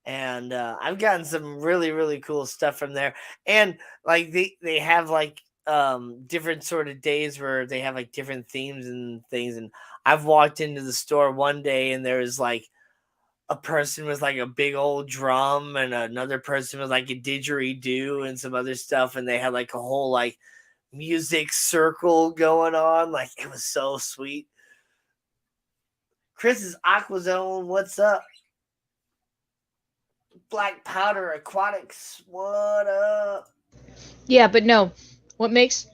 and I've gotten some really cool stuff from there. And like they have like different sort of days where they have like different themes and things. And I've walked into the store one day and there was like a person with like a big old drum and another person with like a didgeridoo and some other stuff, and they had like a whole like music circle going on. Like it was so sweet. Chris is Aquazone. What's up? Black Powder Aquatics. What up? Yeah, but no. What makes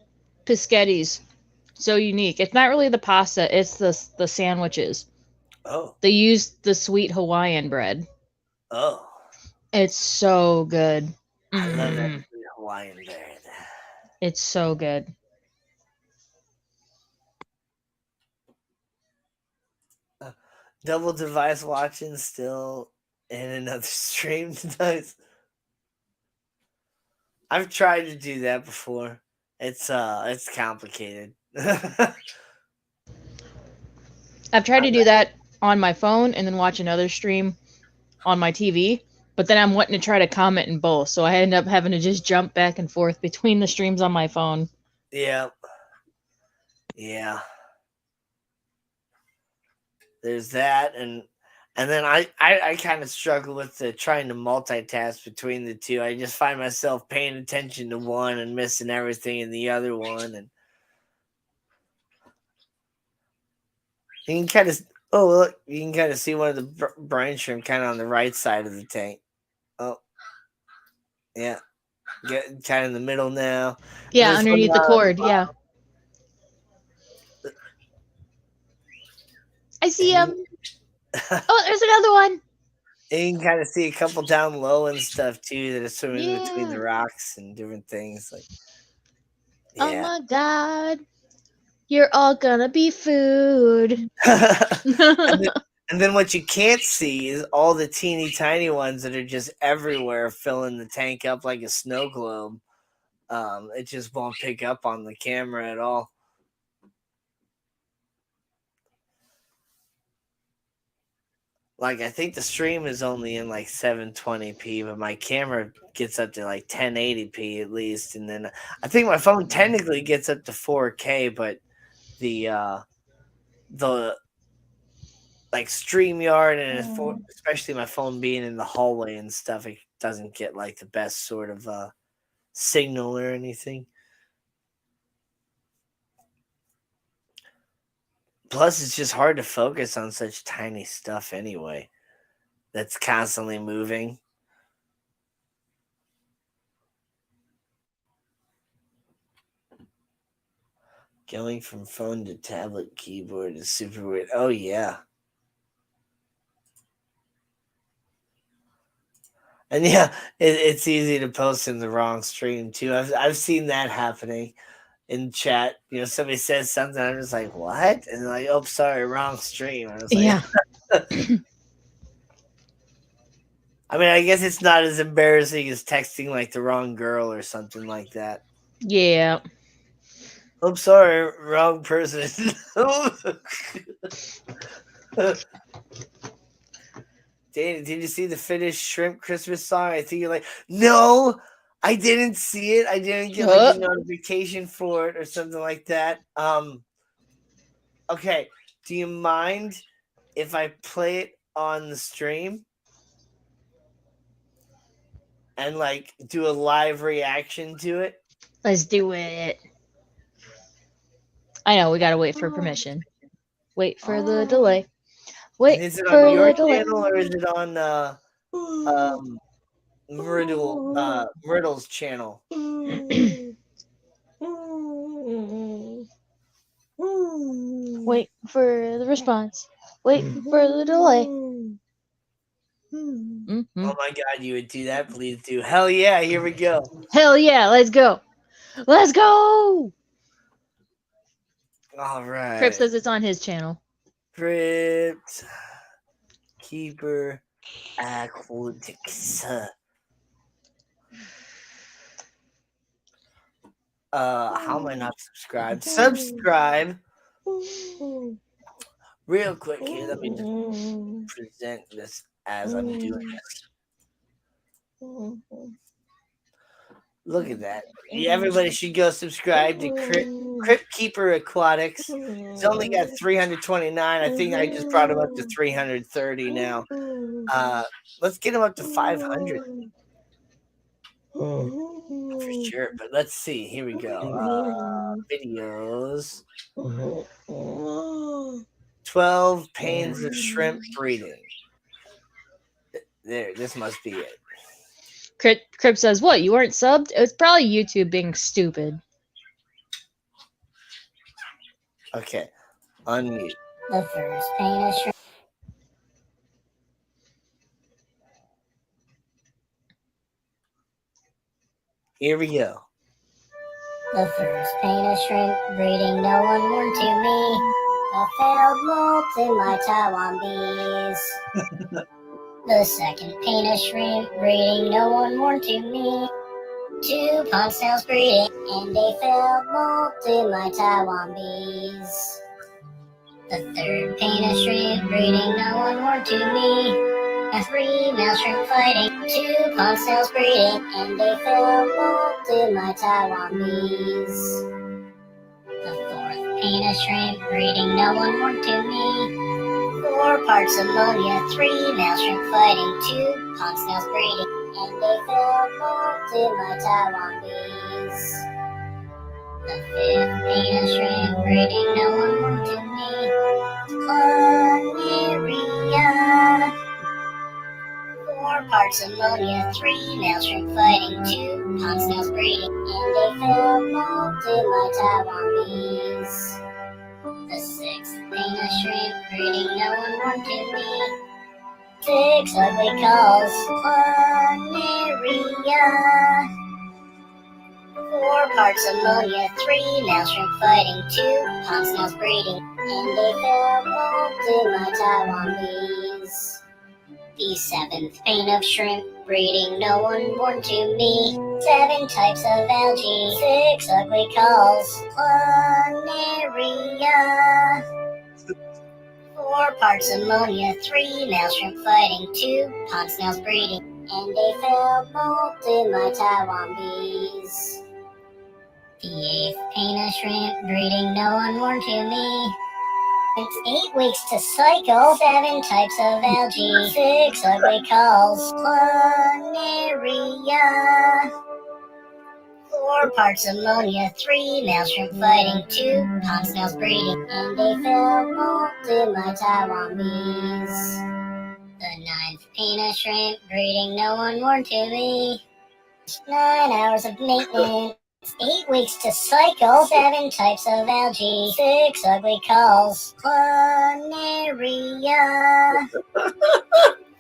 Piscetti's so unique? It's not really the pasta; it's the sandwiches. Oh, They use the sweet Hawaiian bread. oh. It's so good. I love that Mm, sweet Hawaiian bread. it's so good. Uh, Double device watching still in another stream. Nice. I've tried to do that before. It's complicated. I've tried to do that on my phone and then watch another stream on my TV, but then I'm wanting to try to comment in both, so I end up having to just jump back and forth between the streams on my phone. Yeah, yeah. There's that, and then I kind of struggle with the trying to multitask between the two. I just find myself paying attention to one and missing everything in the other one, and you can kind of look, you can kind of see one of the brine shrimp kind of on the right side of the tank. Oh yeah, get kind of in the middle now. And Yeah, there's one underneath the cord. Yeah, I see and him. Oh, there's another one. you can kind of see a couple down low and stuff too that are swimming between Yeah. the rocks and different things. Like Oh yeah. my god. You're all gonna be food. and then, and then what you can't see is all the teeny tiny ones that are just everywhere, filling the tank up like a snow globe. It just won't pick up on the camera at all. Like I think the stream is only in like 720p, but my camera gets up to like 1080p at least, and then I think my phone technically gets up to 4K, but the the like StreamYard and especially my phone being in the hallway and stuff, it doesn't get like the best sort of signal or anything. Plus, it's just hard to focus on such tiny stuff anyway. That's constantly moving. Going from phone to tablet keyboard is super weird. Oh yeah, and yeah, it's easy to post in the wrong stream too. I've seen that happening in chat. You know, somebody says something, I'm just like, what? And they're like, oh, sorry, wrong stream. I was like, Yeah. I mean, I guess it's not as embarrassing as texting like the wrong girl or something like that. Yeah. I'm sorry, wrong person. Dana, did you see the Finnish shrimp Christmas song? I think you're like, no, I didn't see it. I didn't get like Uh, a notification for it or something like that. Okay. Do you mind if I play it on the stream and like do a live reaction to it? let's do it. I know we gotta wait for permission. Wait for the delay. And Wait is it on for your the delay. channel or is it on Myrtle's channel? Wait for the response. Wait for the delay. Oh Hmm. my god, you would do that? Please do. Hell yeah, here we go. Hell yeah, let's go. Let's go. All Crip right. says it's on his channel. Crypt Keeper Aquatics. How am I not subscribed? Subscribe real quick here. Let me just present this as I'm doing this. Look at that. Everybody should go subscribe to Crypt Keeper Aquatics. He's only got 329. I think I just brought him up to 330 now. Let's get him up to 500 for sure. But let's see. Here we go. Videos. 12 panes of shrimp breeding. There, this must be it. Crip says, "What? You weren't subbed? It's probably YouTube being stupid." Okay, unmute. The first pane of shrimp. Here we go. The first pane of shrimp breeding no one warned to me. A failed molt in my Taiwan bees. The second pane of shrimp breeding no one warned to me. 2 pond snails breeding and a failed molt in my Taiwan bees. The third pane of shrimp breeding no one warned to me. A 3 male shrimp fighting, 2 pond snails breeding, and a failed molt in my Taiwan bees. The fourth pane of shrimp breeding no one warned to me. 4 parts ammonia, 3 male shrimp fighting, 2 pond snails breeding, and a failed molt in my Taiwan bees. The fifth pane of shrimp breeding no one warned to me. Planaria. 4 parts ammonia, 3 male shrimp fighting, 2 pond snails breeding, and a failed molt in my Taiwan bees. The sixth pane of shrimp breeding no one warned to me. 6 ugly calls, planaria. 4 parts ammonia, 3 male shrimp fighting, 2 pond snails breeding, and a failed molt in my Taiwan bees. The seventh pane of shrimp breeding no one warned to me. 7 types of algae, 6 ugly calls, planaria. 4 parts ammonia, 3 male shrimp fighting, 2 pond snails breeding, and a failed molt in my Taiwan bees. The eighth pane of shrimp breeding no one warned to me. It's 8 weeks to cycle, 7 types of algae, 6 ugly calls, planaria. 4 parts ammonia, 3 male shrimp fighting, 2 pond snails breeding, and a failed molt in my Taiwan bees. The ninth pane of shrimp breeding no one warned to me. 9 hours of maintenance, 8 weeks to cycle, 7 types of algae, 6 ugly calls, planaria.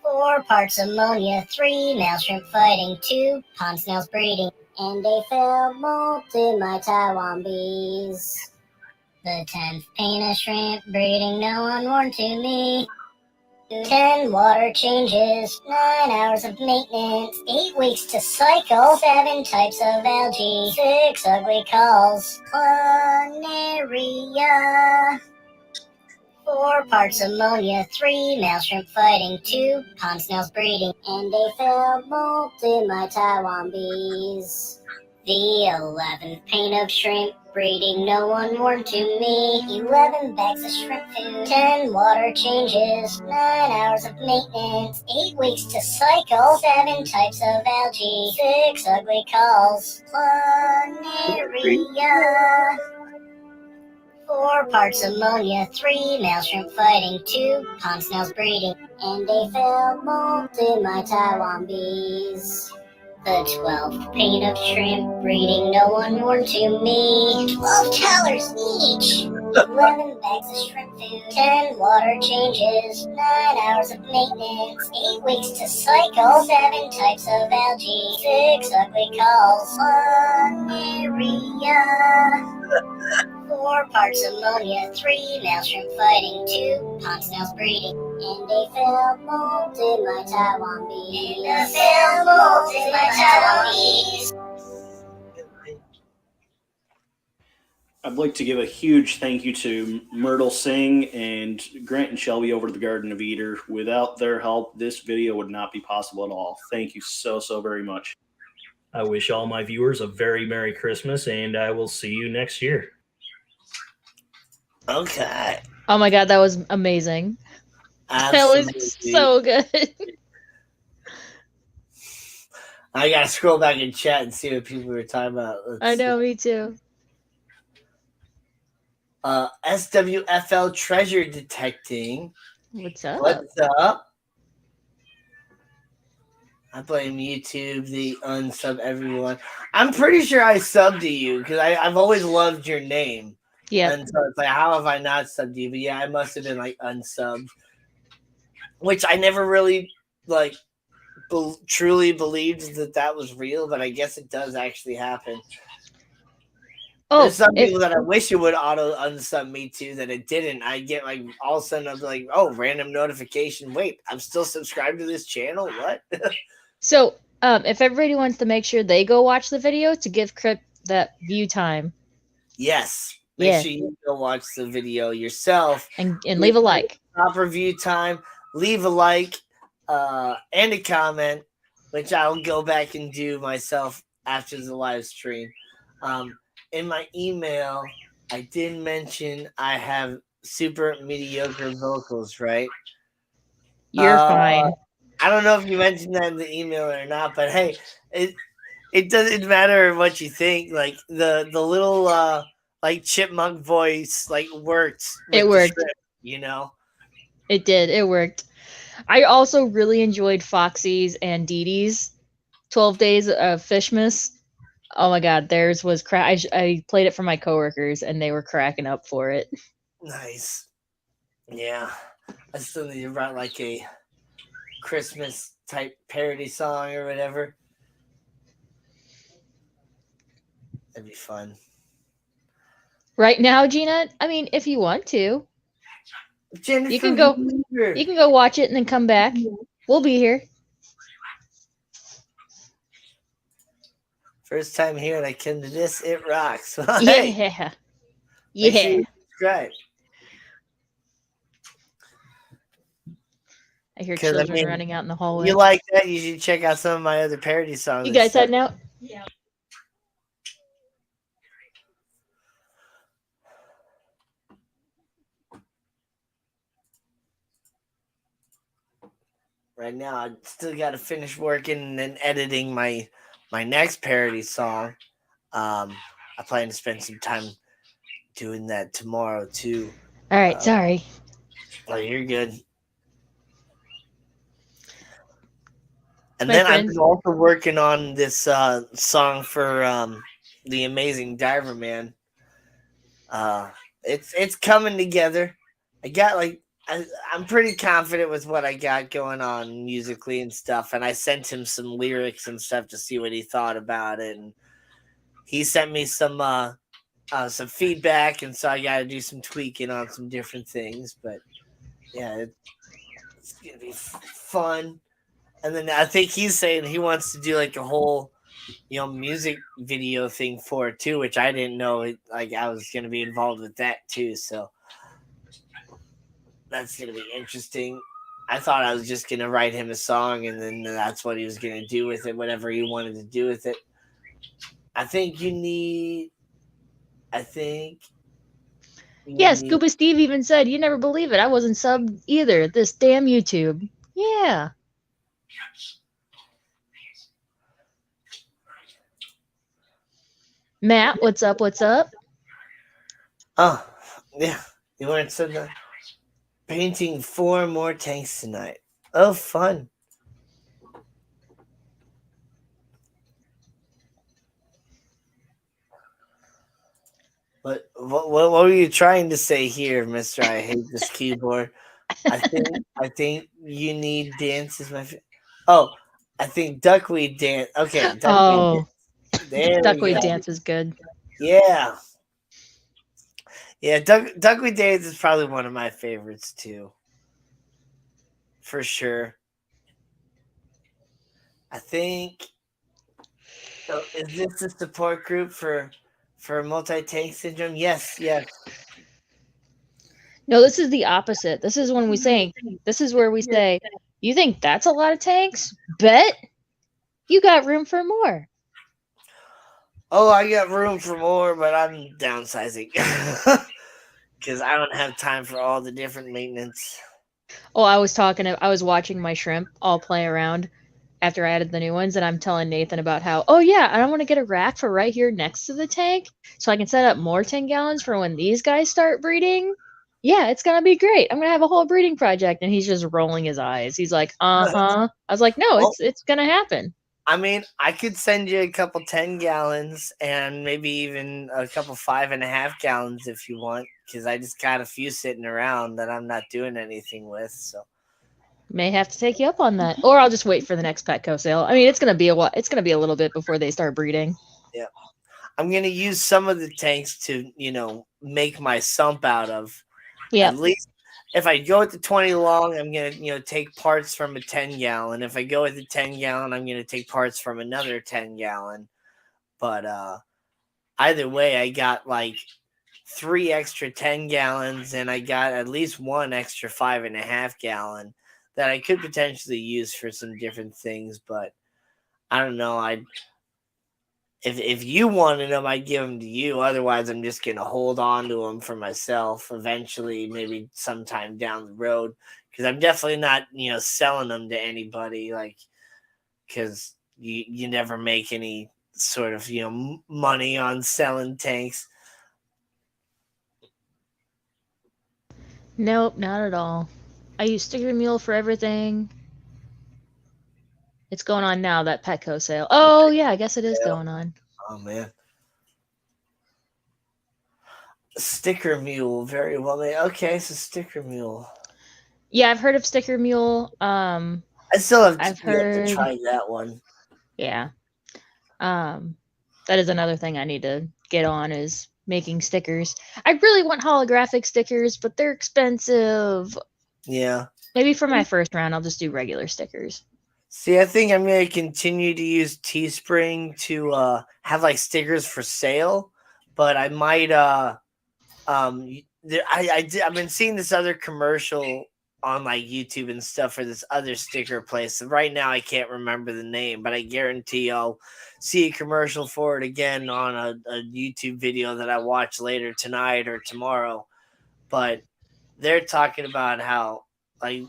4 parts ammonia, 3 male shrimp fighting, 2 pond snails breeding, and a failed molt in my Taiwan bees. The 10th pane of shrimp breeding no one warned to me. 10 water changes, 9 hours of maintenance, 8 weeks to cycle, 7 types of algae, 6 ugly calls, planaria. 4 parts ammonia, 3 male shrimp fighting, 2 pond snails breeding, and a failed molt in my Taiwan bees. The 11th pane of shrimp breeding no one warned to me. 11 bags of shrimp food, 10 water changes, 9 hours of maintenance, 8 weeks to cycle, 7 types of algae, 6 ugly calls, planaria. 4 parts ammonia, 3 male shrimp fighting, 2 pond snails breeding, and a failed molt in my Taiwan bees. The 12th pane of shrimp breeding no one warned to me. $12 each. 11 bags of shrimp food, 10 water changes, 9 hours of maintenance, 8 weeks to cycle, 7 types of algae, 6 ugly calls, planaria. 4 parts ammonia, 3 male shrimp fighting, 2 pond snails breeding, and a failed molt in my Taiwan bees. And a failed molt in my Taiwan bees. I'd like to give a huge thank you to Myrtle Singh and Grant and Shelby over at the Garden of Eder. Without their help, this video would not be possible at all. Thank you so very much. I wish all my viewers a very Merry Christmas, and I will see you next year. Okay. Oh my god, that was amazing. Absolutely. That was so good. I gotta scroll back in chat and see what people were talking about. I know, me too. SWFL Treasure Detecting. What's up? What's up? I blame YouTube, the unsub everyone. I'm pretty sure I subbed to you because I've always loved your name. Yeah. And so it's like, how have I not subbed you? But yeah, I must have been like unsubbed, which I never really like truly believed that was real. But I guess it does actually happen. Oh, there's some people that I wish it would auto unsub me too that it didn't. I get like all of a sudden I'm like, oh, random notification. Wait, I'm still subscribed to this channel. What? So, if everybody wants to make sure they go watch the video to give Crypt that view time. Yes. Make sure you go watch the video yourself. And leave a like. Proper view time. Leave a like and a comment, which I'll go back and do myself after the live stream. In my email, I did mention I have super mediocre vocals, right? You're fine. I don't know if you mentioned that in the email or not, but hey, it doesn't matter what you think. Like the little like chipmunk voice like worked. It worked. Script, you know? It did. It worked. I also really enjoyed Foxy's and Dee Dee's 12 Days of Fishmas. Oh my god, theirs was I played it for my coworkers and they were cracking up for it. Nice. Yeah. I still need to write like a Christmas type parody song or whatever. That'd be fun. Right now, Gina, I mean, if you want to, Jennifer, you can go watch it and then come back. We'll be here. First time here and I came to this, it rocks. Well, Yeah. hey, Yeah. sure you subscribe. I hear children running out in the hallway. You like that? You should check out some of my other parody songs. You guys heading out? Yeah. Right now, I still got to finish working and editing my next parody song. I plan to spend some time doing that tomorrow too. All right, sorry. Oh, you're good. And then I'm also working on this song for the Amazing Diver Man. It's coming together. I got I'm pretty confident with what I got going on musically and stuff. And I sent him some lyrics and stuff to see what he thought about it. And he sent me some feedback, and so I got to do some tweaking on some different things. But yeah, it's gonna be fun. And then I think he's saying he wants to do like a whole, music video thing for it too, which I didn't know. I was gonna be involved with that too. So that's gonna be interesting. I thought I was just gonna write him a song, and then that's what he was gonna do with it, whatever he wanted to do with it. I think you need. Yeah, Scuba Steve even said, "You never believe it. I wasn't subbed either. This damn YouTube." Yeah. Matt, what's up? What's up? Oh, yeah. You want to send that? Painting 4 more tanks tonight. Oh, fun. What were you trying to say here, Mister? I hate this keyboard. I think you need dance is my. Oh, I think duckweed dance. Okay, duckweed dance. Duckweed dance is good. Yeah, yeah. Duckweed dance is probably one of my favorites too, for sure. I think. So is this the support group for For multi-tank syndrome, yes, yes. No, this is the opposite. This is when we say, this is where we say, you think that's a lot of tanks? Bet you got room for more. Oh, I got room for more, but I'm downsizing because I don't have time for all the different maintenance. Oh, I was watching my shrimp all play around after I added the new ones, and I'm telling Nathan about how, oh yeah, and I want to get a rack for right here next to the tank so I can set up more 10 gallons for when these guys start breeding. Yeah, it's gonna be great. I'm gonna have a whole breeding project, and he's just rolling his eyes. He's like, uh-huh. I was like, no, Well, it's gonna happen. I mean, I could send you a couple 10 gallons and maybe even a couple 5.5 gallons if you want, because I just got a few sitting around that I'm not doing anything with. So May have to take you up on that, or I'll just wait for the next Petco sale. I mean, it's gonna be a while. It's gonna be a little bit before they start breeding. yeah, I'm gonna use some of the tanks to make my sump out of. Yeah. At least if I go with the 20 long, I'm gonna take parts from a 10 gallon. If I go with the 10 gallon, I'm gonna take parts from another 10 gallon. But either way, I got like 3 extra 10 gallons, and I got at least 1 extra 5.5 gallon that I could potentially use for some different things. But I don't know. If you wanted them, I'd give them to you. Otherwise, I'm just gonna hold on to them for myself. Eventually, maybe sometime down the road, because I'm definitely not selling them to anybody. Like, because you never make any sort of money on selling tanks. Nope, not at all. I use Sticker Mule for everything. It's going on now, that Petco sale. Oh yeah, I guess it is going on. Oh man. Sticker Mule, very well made. Okay, so Sticker Mule. Yeah, I've heard of Sticker Mule. I still have I've to heard. try that one. Yeah. That is another thing I need to get on is making stickers. I really want holographic stickers, but they're expensive. Yeah. Maybe for my first round, I'll just do regular stickers. See, I think I'm going to continue to use Teespring to have like stickers for sale, but I might I've been seeing this other commercial on like YouTube and stuff for this other sticker place. Right now I can't remember the name, but I guarantee I'll see a commercial for it again on a YouTube video that I watch later tonight or tomorrow. But they're talking about how like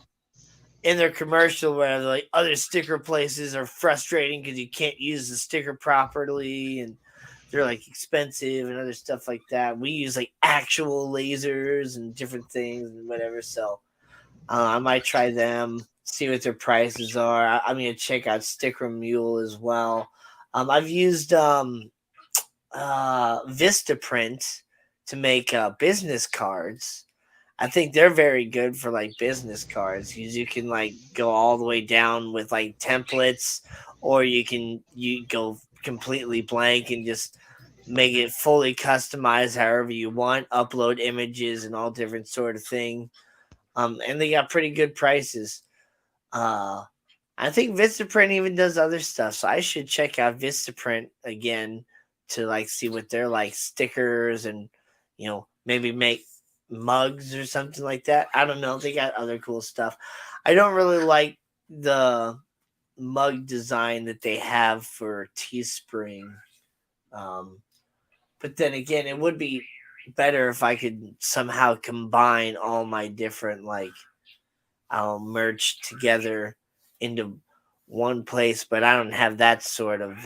in their commercial where like other sticker places are frustrating because you can't use the sticker properly and they're like expensive and other stuff like that. We use like actual lasers and different things and whatever. So I might try them, see what their prices are. I'm gonna check out Sticker Mule as well. I've used Vistaprint to make business cards. I think they're very good for like business cards because you can like go all the way down with like templates, or you go completely blank and just make it fully customized however you want, upload images and all different sort of thing. And they got pretty good prices. I think Vistaprint even does other stuff, so I should check out Vistaprint again to like see what they're like stickers and maybe make mugs or something like that. I don't know. They got other cool stuff. I don't really like the mug design that they have for Teespring. But then again, it would be better if I could somehow combine all my different like I'll merge together into one place, but I don't have that sort of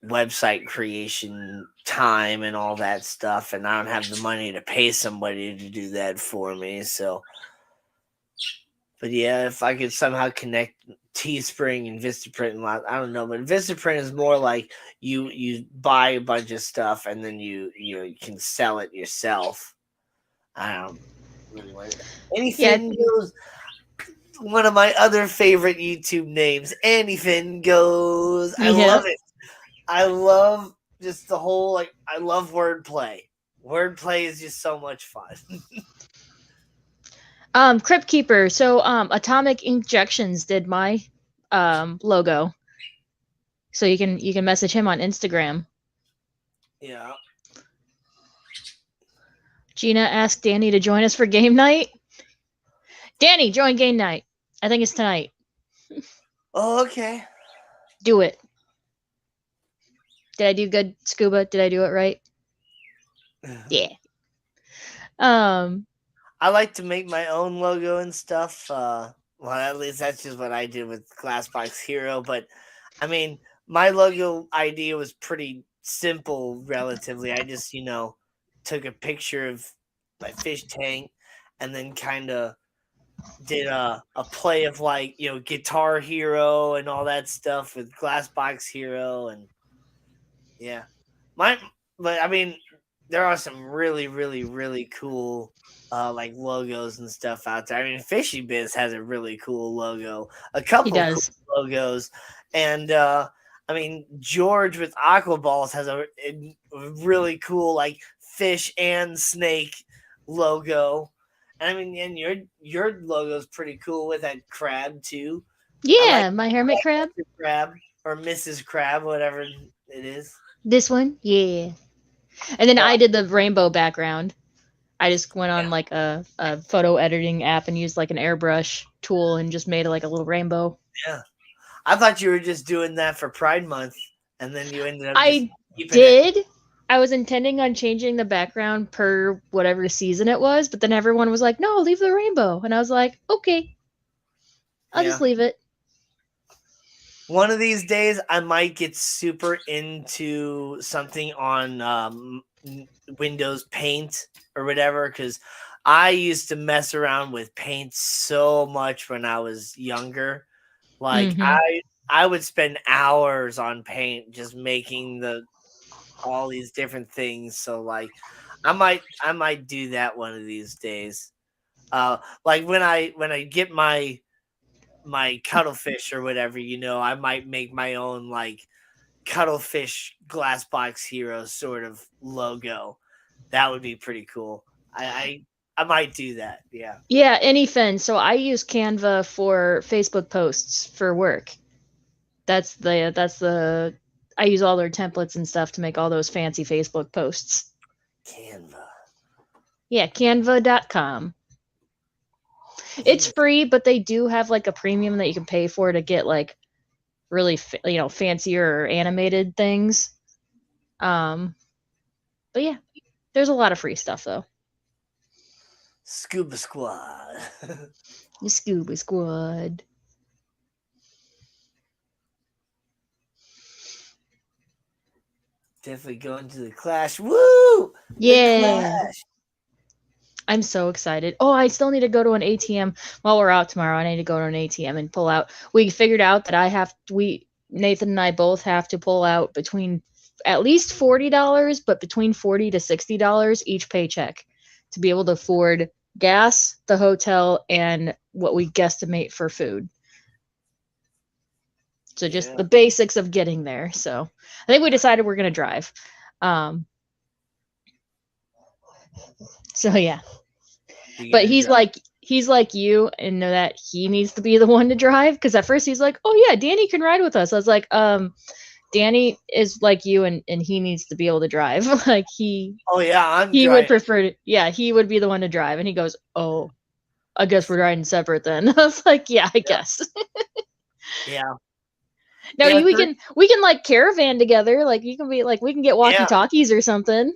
website creation time and all that stuff, and I don't have the money to pay somebody to do that for me. So but yeah, if I could somehow connect Teespring and Vistaprint and I don't know, but Vistaprint is more like you buy a bunch of stuff and then you can sell it yourself. I don't really want it. Anything goes. One of my other favorite YouTube names, Anything Goes. I love it. I love just the whole I love wordplay. Wordplay is just so much fun. Crypt Keeper. So Atomic Injections did my logo. So you can message him on Instagram. Yeah. Gina asked Danny to join us for game night. Danny, join game night. I think it's tonight. Oh, okay. Do it. Did I do good, Scuba? Did I do it right? Yeah. I like to make my own logo and stuff. Well, at least that's just what I did with Glassbox Hero. But I mean, my logo idea was pretty simple, relatively. I just, took a picture of my fish tank and then kind of did a play of like, Guitar Hero and all that stuff with Glassbox Hero. And yeah, my, but I mean, there are some really, really, really cool like logos and stuff out there. I mean, Fishy Biz has a really cool logo, a He couple cool does. logos, and I mean George with Aqua Balls has a really cool like fish and snake logo. And I mean, and your logo's pretty cool with that crab too. I like Yeah, my hermit crab. Mr. Crab or Mrs. Crab, whatever it is. This one? Yeah. And then Oh, I did the rainbow background. I just went yeah. on like a photo editing app and used like an airbrush tool and just made like a little rainbow. Yeah. I thought you were just doing that for Pride Month, and then you ended up just I keeping it. did. I was intending on changing the background per whatever season it was, but then everyone was like, "No, leave the rainbow." And I was like, "Okay, I'll just Yeah. leave it." One of these days, I might get super into something on Windows Paint or whatever, because I used to mess around with paint so much when I was younger. Like Mhm. I would spend hours on paint just making all these different things. So like I might do that one of these days. Like when I get my cuttlefish or whatever, I might make my own like cuttlefish glass box hero sort of logo. That would be pretty cool. I might do that. Yeah. Yeah, anything. So I use Canva for Facebook posts for work. That's the I use all their templates and stuff to make all those fancy Facebook posts. Canva. Yeah, canva.com. It's Canva. free, but they do have like a premium that you can pay for to get like really fancier or animated things. Um but yeah, there's a lot of free stuff though. Scuba Squad. The Scuba Squad. Definitely going to the Clash. Woo! The Yeah. Clash. I'm so excited. Oh, I still need to go to an ATM while we're out tomorrow. I need to go to an ATM and pull out. We figured out that Nathan and I both have to pull out between at least $40, but between $40 to $60 each paycheck to be able to afford gas, the hotel, and what we guesstimate for food. So just Yeah. the basics of getting there. So I think we decided we're gonna drive. Um, so yeah. You But gonna drive? he's like you and know that he needs to be the one to drive because at first he's like, "Oh yeah, Danny can ride with us." I was like, Danny is like you and he needs to be able to drive." Like Oh yeah, I'm he would driving. prefer to, yeah, he would be the one to drive and he goes, "Oh, I guess we're riding separate then." I was like, "Yeah, I guess." Yeah. No, Yeah. we can like caravan together. Like you can be like we can get walkie Yeah. talkies or something.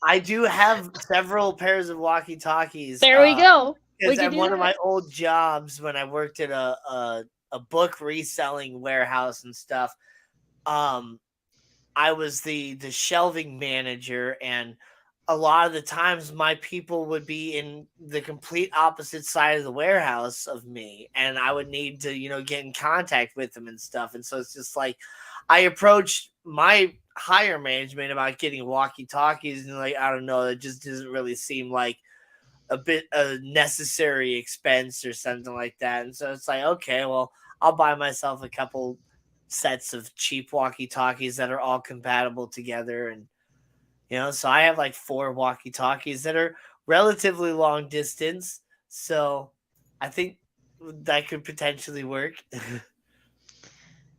I do have several pairs of walkie talkies. There we go. We Because can at do one of my that. old jobs, when I worked at a book reselling warehouse and stuff, um, I was the shelving manager, and a lot of the times my people would be in the complete opposite side of the warehouse of me, and I would need to get in contact with them and stuff. And so it's just like I approached my higher management about getting walkie talkies, and like I don't know, it just doesn't really seem like a necessary expense or something like that. And so it's like, okay, well, I'll buy myself a couple sets of cheap walkie talkies that are all compatible together. And, so I have like 4 walkie talkies that are relatively long distance. So I think that could potentially work.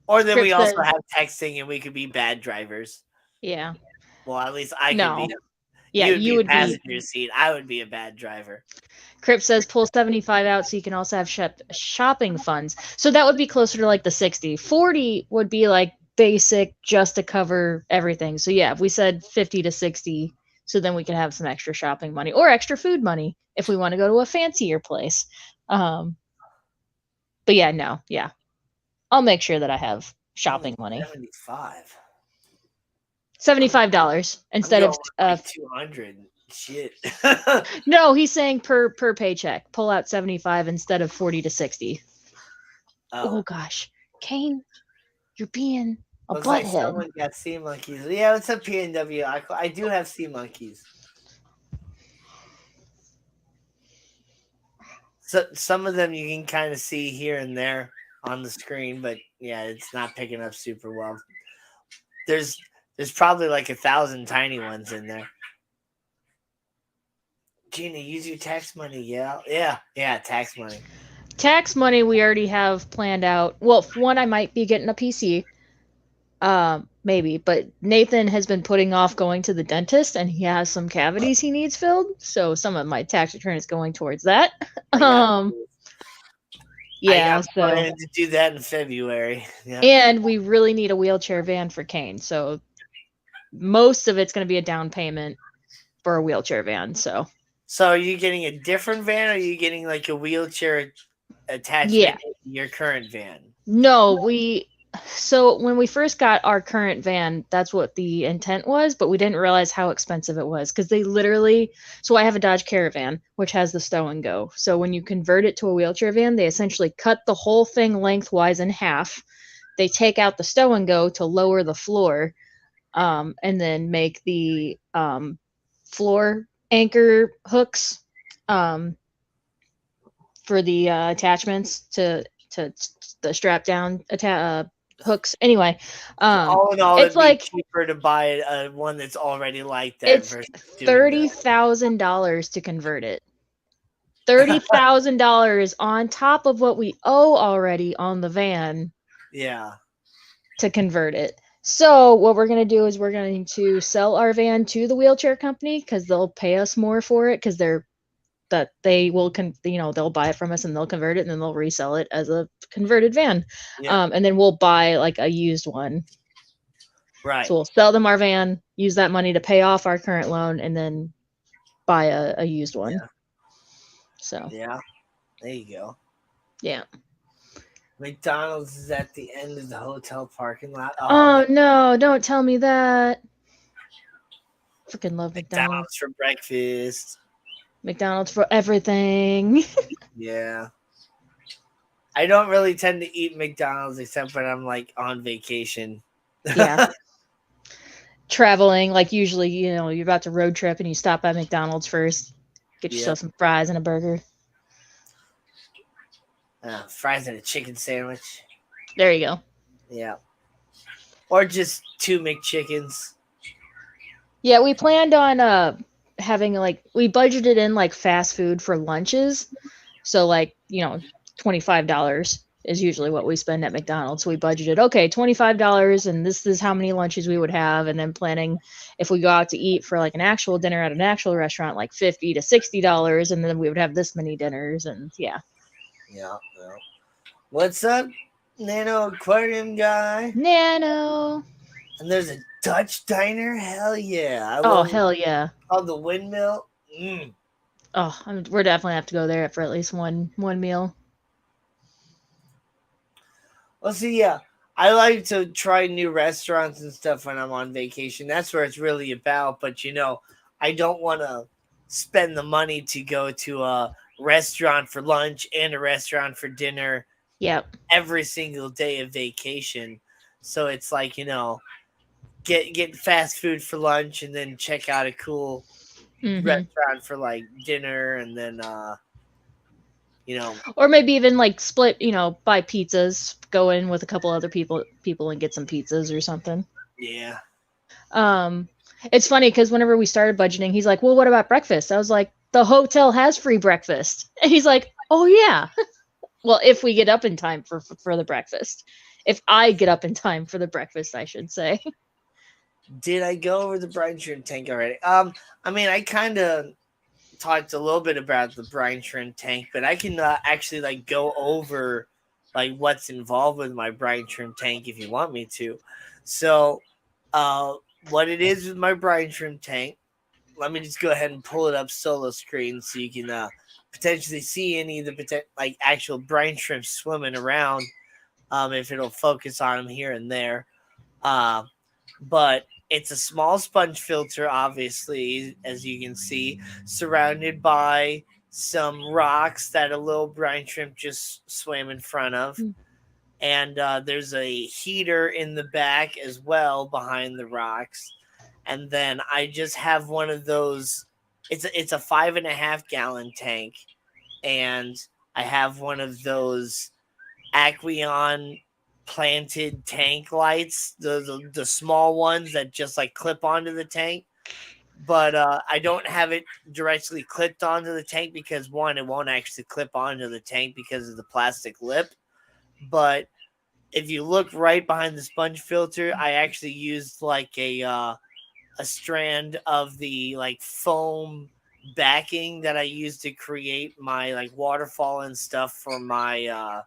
Or then Crip we also says, have texting and we could be bad drivers. yeah. Well, at least I could No. be. Yeah, You would you be would be. passenger seat. I would be a bad driver. Crip says pull 75 out so you can also have shopping funds. So that would be closer to like the 60. 40 would be like basic just to cover everything. So yeah, if we said 50 to 60, so then we can have some extra shopping money or extra food money if we want to go to a fancier place. Um, but yeah, no, yeah. I'll make sure that I have Only shopping money. 75. $75 I'm instead going of with like 200. Shit. no, he's saying per paycheck. Pull out 75 instead of 40 to 60. Oh gosh. Kane, you're being a Looks like butthead. someone got sea monkeys. Yeah, what's up, PNW? I do have sea monkeys. So some of them you can kind of see here and there on the screen, but yeah, it's not picking up super well. There's probably like 1,000 tiny ones in there. Gina, use your tax money. Yeah, tax money. Tax money we already have planned out. Well, one, I might be getting a PC. Maybe, but Nathan has been putting off going to the dentist and he has some cavities he needs filled. So some of my tax return is going towards that. I Yeah, got so planned to do that in February. Yeah. and we really need a wheelchair van for Kane. So most of it's going to be a down payment for a wheelchair van. So are you getting a different van or are you getting like a wheelchair attachment yeah. to your current van? No, so when we first got our current van, that's what the intent was, but we didn't realize how expensive it was because they literally, so I have a Dodge Caravan, which has the stow and go. So when you convert it to a wheelchair van, they essentially cut the whole thing lengthwise in half. They take out the stow and go to lower the floor, and then make the floor anchor hooks for the attachments to the strap down hooks. Anyway, All in all, it's it'd be like cheaper to buy one that's already like that it's versus doing that. $30,000 to convert it. $30,000 on top of what we owe already on the van. Yeah. To convert it. So what we're going to do is we're going to sell our van to the wheelchair company because they'll pay us more for it because they will they'll buy it from us and they'll convert it and then they'll resell it as a converted van. Yeah. And then we'll buy like a used one. Right. So we'll sell them our van, use that money to pay off our current loan, and then buy a used one. Yeah. So yeah, there you go. Yeah. McDonald's is at the end of the hotel parking lot. Oh no, don't tell me that. Freaking love McDonald's for breakfast. McDonald's for everything. Yeah. I don't really tend to eat McDonald's except when I'm like on vacation. Yeah. Traveling, like usually, you're about to road trip and you stop by McDonald's first. Get yourself some fries and a burger. Fries and a chicken sandwich. There you go. Yeah. Or just 2 McChickens. Yeah, we planned on having we budgeted in like fast food for lunches. So like, $25 is usually what we spend at McDonald's. So we budgeted, okay, $25 and this is how many lunches we would have, and then planning if we go out to eat for like an actual dinner at an actual restaurant, like $50 to $60, and then we would have this many dinners, and yeah. Yeah. What's up, Nano Aquarium guy? Nano. And there's a Dutch diner? Hell yeah. Hell yeah. Called the Windmill. Oh, we're definitely have to go there for at least one meal. Well, see, yeah, I like to try new restaurants and stuff when I'm on vacation. That's where it's really about. But, I don't want to spend the money to go to a restaurant for lunch and a restaurant for dinner. Yep. Every single day of vacation. So it's like, get fast food for lunch and then check out a cool restaurant for like dinner, and then or maybe even like split, buy pizzas, go in with a couple other people and get some pizzas or something. Yeah. It's funny because whenever we started budgeting, he's like, well, what about breakfast? I was like, the hotel has free breakfast. And he's like, oh yeah. Well, if we get up in time for the breakfast. If I get up in time for the breakfast, I should say. Did I go over the brine shrimp tank already? I mean, I kind of talked a little bit about the brine shrimp tank, but I can actually like go over like what's involved with my brine shrimp tank if you want me to. So, what it is with my brine shrimp tank, let me just go ahead and pull it up solo screen so you can potentially see any of the like actual brine shrimp swimming around. If it'll focus on them here and there, but it's a small sponge filter, obviously, as you can see, surrounded by some rocks that a little brine shrimp just swam in front of. And there's a heater in the back as well behind the rocks. And then I just have one of those. It's a 5.5 gallon tank, and I have one of those Aqueon planted tank lights, the small ones that just like clip onto the tank. But I don't have it directly clipped onto the tank because one, it won't actually clip onto the tank because of the plastic lip. But if you look right behind the sponge filter, I actually used like a strand of the like foam backing that I used to create my like waterfall and stuff for my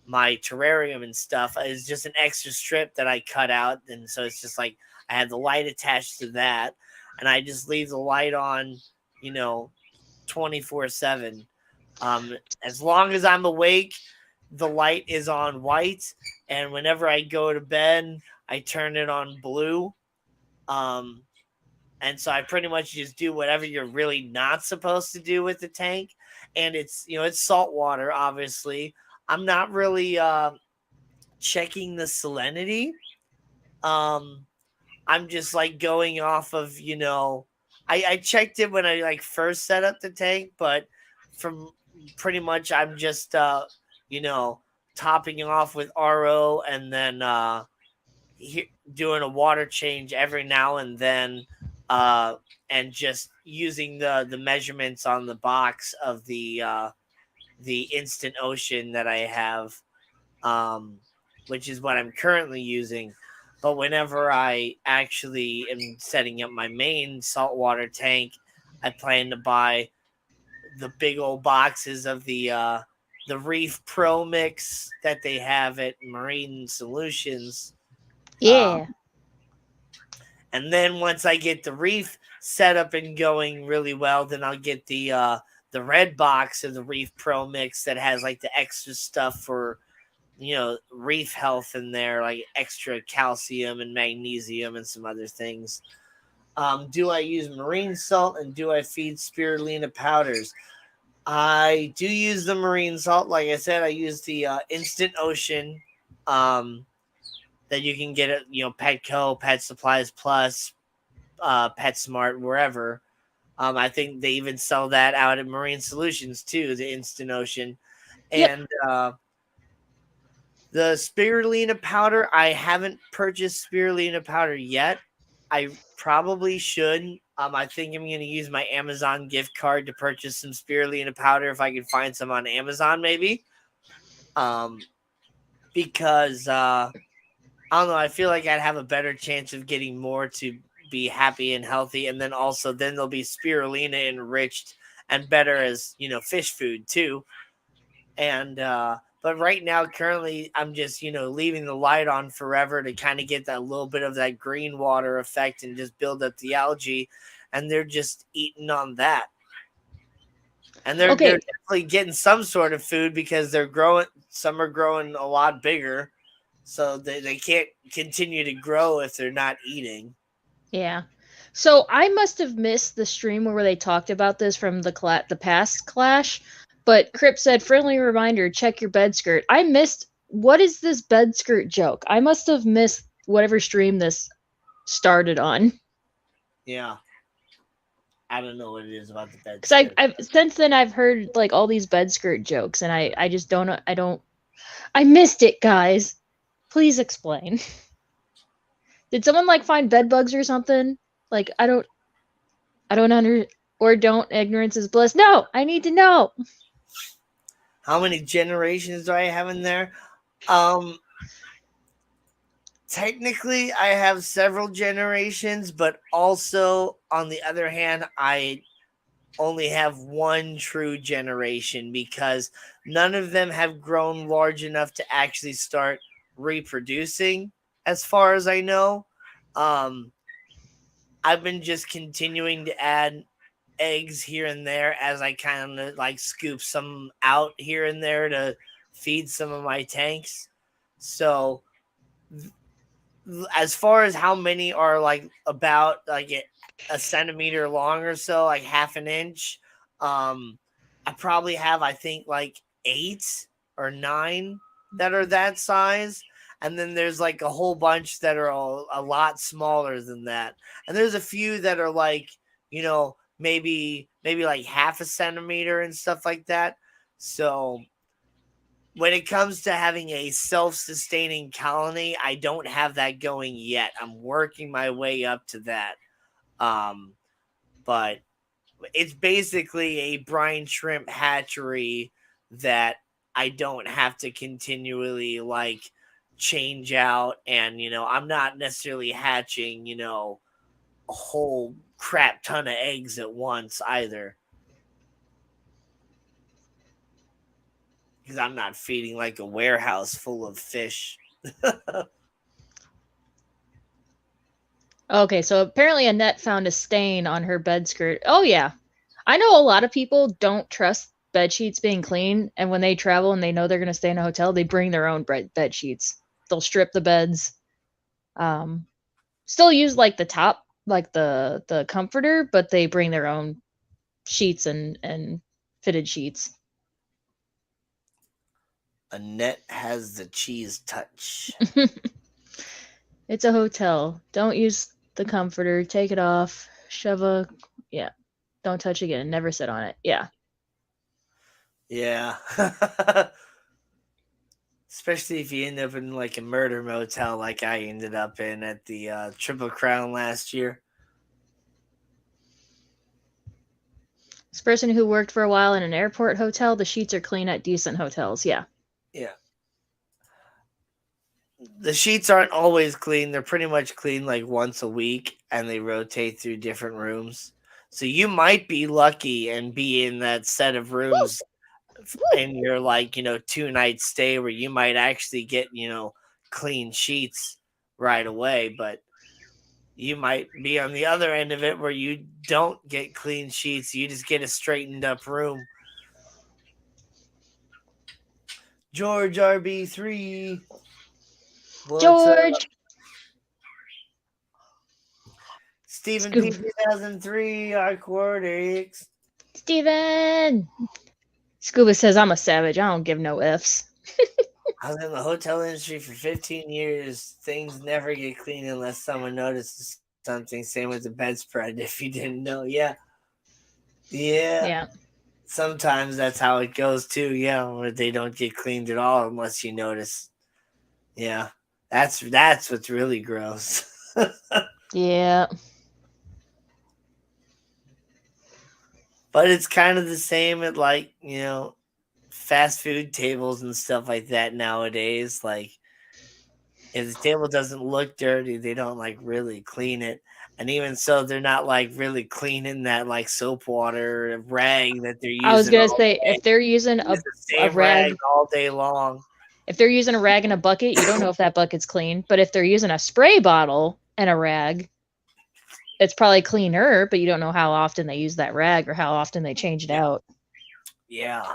terrarium and stuff. Is just an extra strip that I cut out, and so it's just like I have the light attached to that, and I just leave the light on, 24/7. As long as I'm awake, the light is on white, and whenever I go to bed, I turn it on blue. Um, and so I pretty much just do whatever you're really not supposed to do with the tank. And it's salt water, obviously. I'm not really checking the salinity. I'm just like going off of, I checked it when I like first set up the tank, but from pretty much I'm just, topping off with RO and then doing a water change every now and then, and just using the measurements on the box of the instant ocean that I have, which is what I'm currently using. But whenever I actually am setting up my main saltwater tank, I plan to buy the big old boxes of the Reef Pro Mix that they have at Marine Solutions. Yeah. And then once I get the Reef set up and going really well, then I'll get the red box of the Reef Pro Mix that has like the extra stuff for reef health in there, like extra calcium and magnesium and some other things. Do I use marine salt and do I feed spirulina powders? I do use the marine salt. Like I said, I use the Instant Ocean that you can get at Petco, Pet Supplies Plus, PetSmart, wherever. I think they even sell that out at Marine Solutions too, the Instant Ocean. And the spirulina powder, I haven't purchased spirulina powder yet. I probably should. I think I'm going to use my Amazon gift card to purchase some spirulina powder if I can find some on Amazon, maybe. Because I don't know. I feel like I'd have a better chance of getting more to be happy and healthy, and then also then there'll be spirulina enriched and better as fish food too. And but right now, currently, I'm just leaving the light on forever to kind of get that little bit of that green water effect and just build up the algae, and they're just eating on that. And they're definitely getting some sort of food because they're growing. Some are growing a lot bigger, so they can't continue to grow if they're not eating. Yeah. So I must have missed the stream where they talked about this from the past clash, but Crip said, friendly reminder, check your bed skirt. I missed, what is this bed skirt joke? I must have missed whatever stream this started on. Yeah. I don't know what it is about the bed skirt. Because I've since then I've heard like all these bed skirt jokes, and I just don't, I missed it, guys. Please explain. Did someone like find bed bugs or something? Like, I don't ignorance is bliss. No, I need to know. How many generations do I have in there? Technically, I have several generations, but also on the other hand, I only have one true generation because none of them have grown large enough to actually start reproducing, as far as I know. Um, I've been just continuing to add eggs here and there as I kind of like scoop some out here and there to feed some of my tanks. So as far as how many are like about like a centimeter long or so, like half an inch, I probably have I think like 8 or 9 that are that size. And then there's like a whole bunch that are a lot smaller than that. And there's a few that are like, maybe like half a centimeter and stuff like that. So when it comes to having a self-sustaining colony, I don't have that going yet. I'm working my way up to that. Um, but it's basically a brine shrimp hatchery that I don't have to continually like change out. And, I'm not necessarily hatching, a whole crap ton of eggs at once either. Because I'm not feeding like a warehouse full of fish. Okay, so apparently Annette found a stain on her bed skirt. Oh yeah. I know a lot of people don't trust bed sheets being clean, and when they travel and they know they're going to stay in a hotel, they bring their own bed sheets. They'll strip the beds. Um, Still use like the top, like the comforter, but they bring their own sheets and fitted sheets. Annette has the cheese touch. It's a hotel. Don't use the comforter. Take it off. Yeah. Don't touch again. Never sit on it. Yeah. Yeah. Especially if you end up in like a murder motel like I ended up in at the Triple Crown last year. This person who worked for a while in an airport hotel, the sheets are clean at decent hotels. Yeah. Yeah. The sheets aren't always clean. They're pretty much clean like once a week and they rotate through different rooms. So you might be lucky and be in that set of rooms in your like, 2-night stay where you might actually get, clean sheets right away. But you might be on the other end of it where you don't get clean sheets. You just get a straightened up room. George RB3. What's George. up? Stephen P 2003 Aquatics. Steven. Scuba says I'm a savage. I don't give no ifs. I was in the hotel industry for 15 years. Things never get clean unless someone notices something. Same with the bedspread, if you didn't know. Yeah. Yeah. Sometimes that's how it goes too. Yeah, where they don't get cleaned at all unless you notice. Yeah, that's what's really gross. Yeah. But it's kind of the same at like fast food tables and stuff like that nowadays. Like if the table doesn't look dirty, they don't like really clean it. And even so, they're not like really cleaning that like soap water rag that they're using. I was gonna say day. if they're using the same rag all day long. If they're using a rag and a bucket, you don't know if that bucket's clean. But if they're using a spray bottle and a rag, it's probably cleaner, but you don't know how often they use that rag or how often they change it out. Yeah.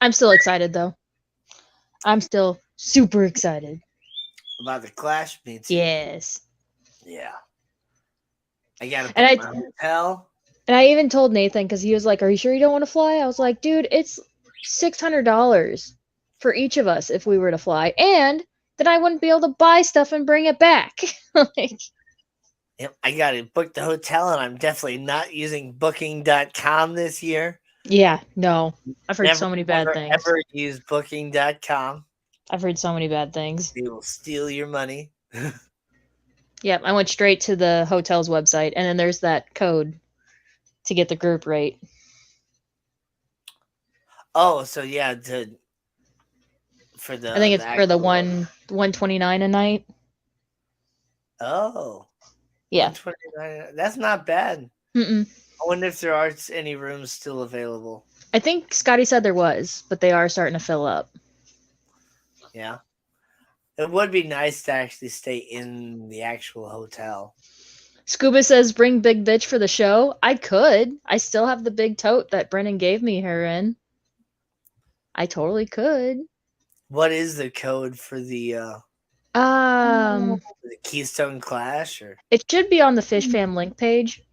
I'm still excited though. I'm still super excited. About the Clash? Me too. Yes. Yeah. I gotta book my hotel. And I even told Nathan because he was like, "Are you sure you don't want to fly?" I was like, "Dude, it's $600 for each of us if we were to fly, and then I wouldn't be able to buy stuff and bring it back." Like, yep, I gotta book the hotel, and I'm definitely not using Booking.com this year. Yeah, no, I've heard so many bad things. Ever use Booking.com? I've heard so many bad things. They will steal your money. Yep, I went straight to the hotel's website, and then there's that code to get the group rate. Oh, so yeah, for I think the it's for the actual. 129 a night. Oh, Yeah. 129. That's not bad. Mm-mm. I wonder if there are any rooms still available. I think Scotty said there was, but they are starting to fill up. Yeah. It would be nice to actually stay in the actual hotel. Scuba says, bring Big Bitch for the show. I could. I still have the big tote that Brennan gave me her in. I totally could. What is the code for the Keystone Clash? Or It should be on the Fish Fam link page.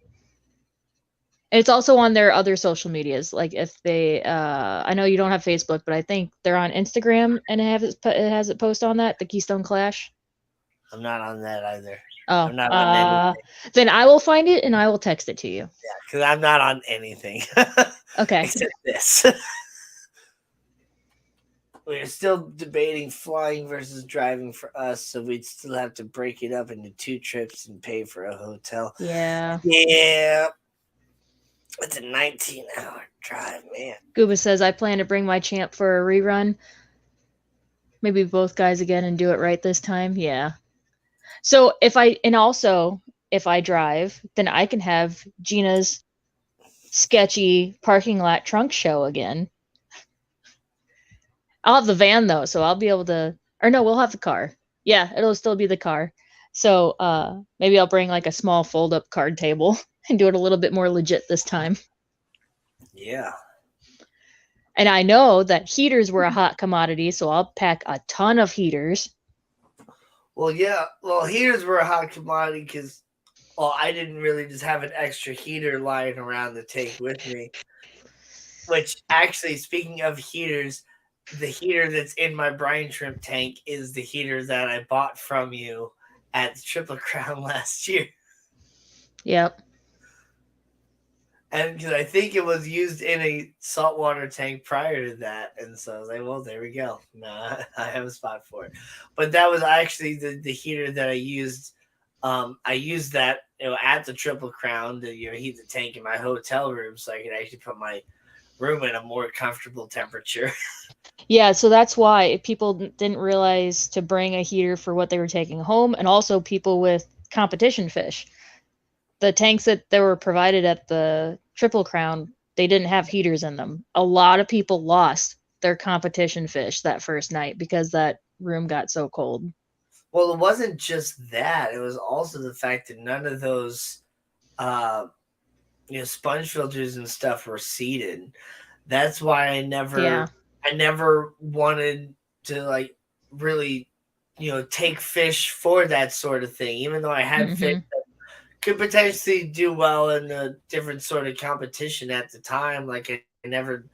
It's also on their other social medias. Like if they, I know you don't have Facebook, but I think they're on Instagram and it has it post on that, the Keystone Clash. I'm not on that either. Oh, I'm not on anything. then I will find it and I will text it to you. Yeah, because I'm not on anything. Okay. Except this. We're still debating flying versus driving for us, so we'd still have to break it up into 2 trips and pay for a hotel. Yeah. Yeah. It's a 19-hour drive, man. Gooba says, I plan to bring my champ for a rerun. Maybe both guys again and do it right this time. Yeah. So if I drive, then I can have Gina's sketchy parking lot trunk show again. I'll have the van though, so I'll be able to, or no, we'll have the car. Yeah, it'll still be the car. So maybe I'll bring like a small fold up card table and do it a little bit more legit this time. Yeah. And I know that heaters were a hot commodity, so I'll pack a ton of heaters. Well, yeah. Well, heaters were a hot commodity because, well, I didn't really just have an extra heater lying around to take with me. Which, actually, speaking of heaters, the heater that's in my brine shrimp tank is the heater that I bought from you at the Triple Crown last year. Yep. And because I think it was used in a saltwater tank prior to that. And so I was like, well, there we go. No, I have a spot for it. But that was actually the heater that I used. I used that at the Triple Crown to heat the tank in my hotel room so I could actually put my room in a more comfortable temperature. Yeah, so that's why people didn't realize to bring a heater for what they were taking home, and also people with competition fish. The tanks that were provided at the Triple Crown, they didn't have heaters in them. A lot of people lost their competition fish that first night because that room got so cold. Well, it wasn't just that. It was also the fact that none of those sponge filters and stuff were seated. That's why I never wanted to really take fish for that sort of thing, even though I had fish that could potentially do well in a different sort of competition at the time. Like I never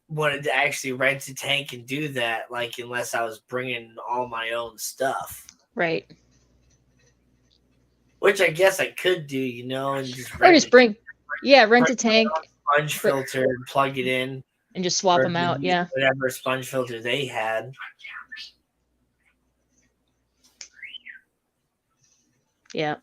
wanted to actually rent a tank and do that, unless I was bringing all my own stuff. Right. Which I guess I could do, and just rent a tank, sponge filter, and plug it in, and just swap them out. Yeah. Whatever sponge filter they had. Yeah.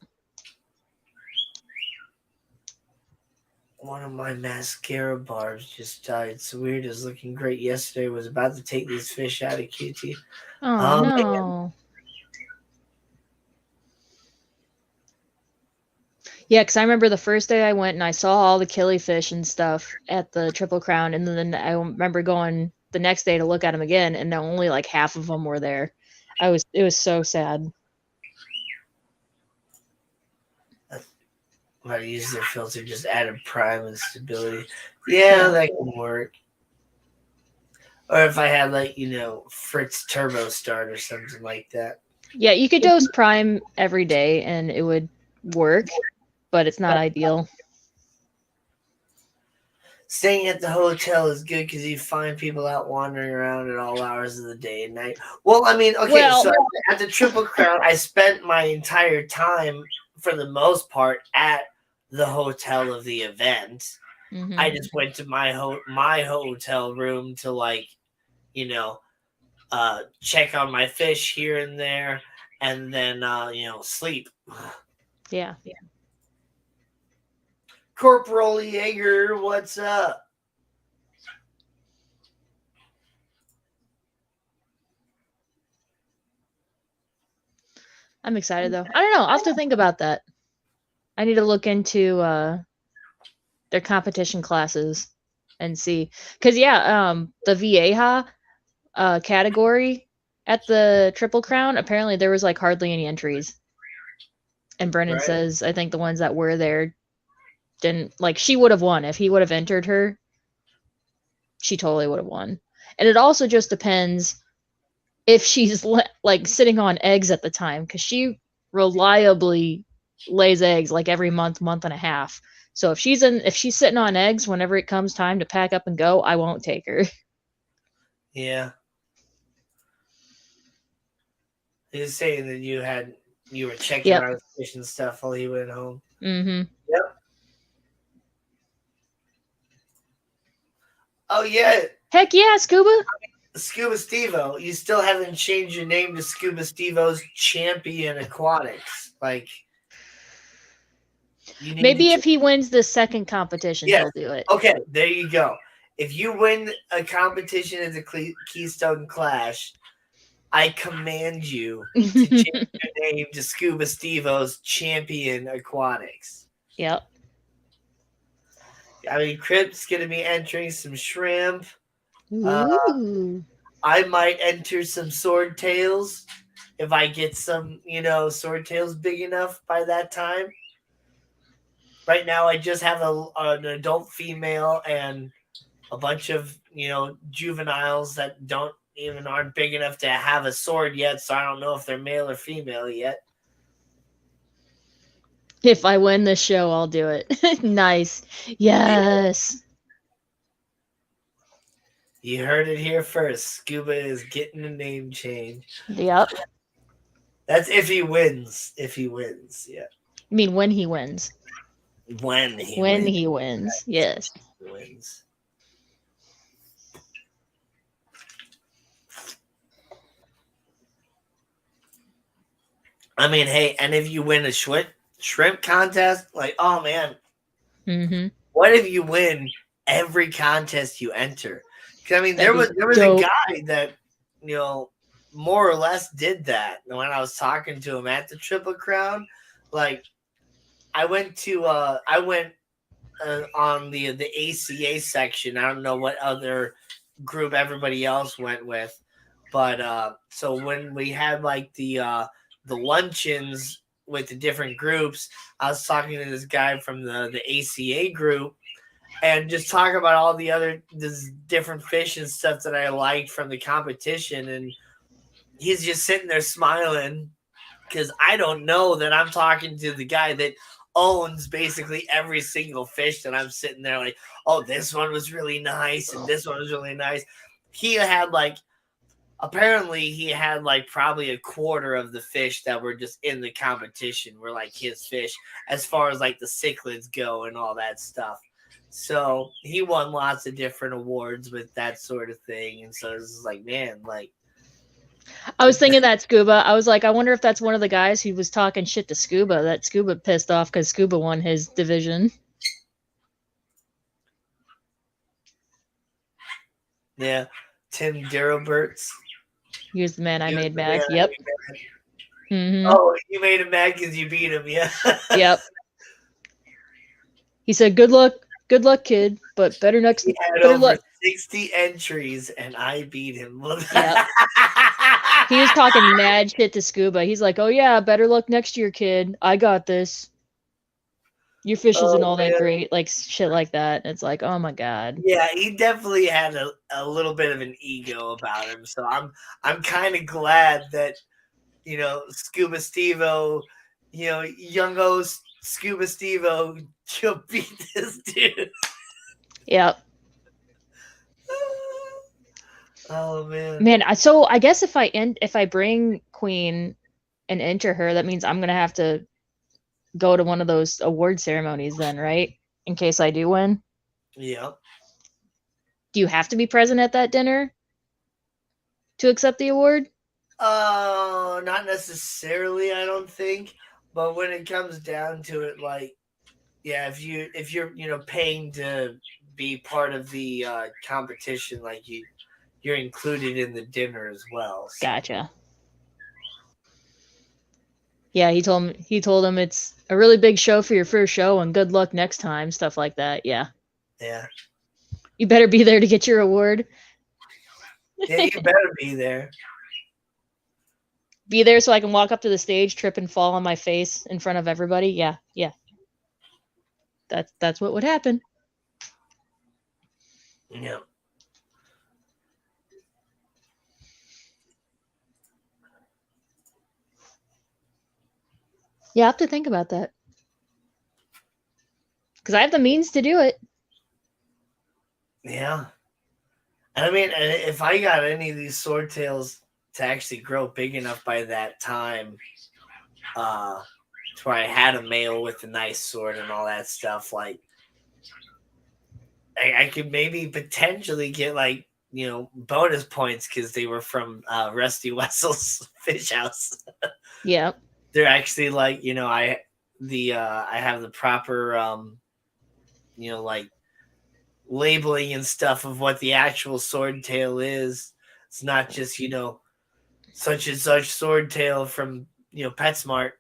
One of my mascara barbs just died. It's weird. It was looking great yesterday. Was about to take these fish out of QT. Oh no. Man. Yeah, because I remember the first day I went and I saw all the killifish and stuff at the Triple Crown, and then I remember going the next day to look at them again, and only like half of them were there. It was so sad. Might use their filter, just added prime and stability. Yeah, that can work. Or if I had Fritz Turbo Start or something like that. Yeah, you could dose prime every day and it would work, but it's not ideal. Staying at the hotel is good because you find people out wandering around at all hours of the day and night. Well, I mean, so at the Triple Crown, I spent my entire time, for the most part, at the hotel of the event. Mm-hmm. I just went to my hotel room to check on my fish here and there, and then sleep. Yeah. Corporal Jaeger, what's up? I'm excited though. I don't know. I'll have to think about that. I need to look into their competition classes and see. Cause the Vieja category at the Triple Crown, apparently there was like hardly any entries. And Brennan Right. says I think the ones that were there didn't, like, she would have won if he would have entered her. She totally would have won. And it also just depends if she's like sitting on eggs at the time, because she reliably lays eggs like every month and a half. So if she's sitting on eggs whenever it comes time to pack up and go, I won't take her. Yeah. He was saying that you were checking Yep. out his fish and stuff while he went home. Mm-hmm. Yep. Oh yeah, Heck yeah, Scuba. Scuba Stevo. You still haven't changed your name to Scuba Stevo's Champion Aquatics. Like, you need Maybe to if he wins the second competition, Yes. he'll do it. Okay, there you go. If you win a competition as a Keystone Clash, I command you to change your name to Scuba Stevo's Champion Aquatics. Yep. I mean, Crip's going to be entering some shrimp. Ooh. I might enter some swordtails if I get some, swordtails big enough by that time. Right now, I just have an adult female and a bunch of, juveniles that aren't big enough to have a sword yet, so I don't know if they're male or female yet. If I win this show, I'll do it. Nice. Yes. You heard it here first. Scuba is getting a name change. Yep. That's if he wins. If he wins, yeah. I mean, when he wins. When he wins. Yes. He wins. I mean, hey, and if you win a shrimp contest, like, oh man, Mm-hmm. what if you win every contest you enter? Because I mean, there was dope. a guy that more or less did that. And when I was talking to him at the Triple Crown, like I went on the ACA section. I don't know what other group everybody else went with, but so when we had like the luncheons with the different groups, I was talking to this guy from the ACA group and just talk about all this different fish and stuff that I liked from the competition. And he's just sitting there smiling because I don't know that I'm talking to the guy that owns basically every single fish that I'm sitting there like, oh, this one was really nice and this one was really nice. Apparently he had like probably a quarter of the fish that were just in the competition were like his fish as far as like the cichlids go and all that stuff. So he won lots of different awards with that sort of thing. And so it's like, man, like, I was thinking that Scuba. I was like, I wonder if that's one of the guys who was talking shit to Scuba, that Scuba pissed off because Scuba won his division. Yeah. Tim Duraberts. He was the man I made mad. Yep. Mm-hmm. Oh, you made him mad because you beat him, yeah. Yep. He said, good luck, kid, but better next He had better over luck. 60 entries and I beat him. Yep. He was talking mad shit to Scuba. He's like, oh yeah, better luck next year, kid. I got this. Your fish isn't all that great. Like shit like that. It's like, oh my God. Yeah, he definitely had a little bit of an ego about him. So I'm kind of glad that, Scuba Stevo, young Scuba Stevo beat this dude. Yep. Oh man. Man, so I guess if I bring Queen and enter her, that means I'm gonna have to go to one of those award ceremonies then, right? In case I do win. Yeah. Do you have to be present at that dinner to accept the award? Not necessarily, I don't think. But when it comes down to it, like, yeah, if you're paying to be part of the competition, like you're included in the dinner as well. So Gotcha. Yeah, he told him it's a really big show for your first show and good luck next time, stuff like that. Yeah. yeah, You better be there to get your award. yeah, you better be there. Be there so I can walk up to the stage, trip and fall on my face in front of everybody. Yeah, yeah. That's what would happen. Yeah. Yeah, I have to think about that. Because I have the means to do it. Yeah. I mean, if I got any of these sword tails to actually grow big enough by that time, to where I had a male with a nice sword and all that stuff, like I could maybe potentially get like bonus points because they were from Rusty Wessel's fish house. Yeah. They're actually like I have the proper like labeling and stuff of what the actual sword tail is. It's not just such and such sword tail from PetSmart.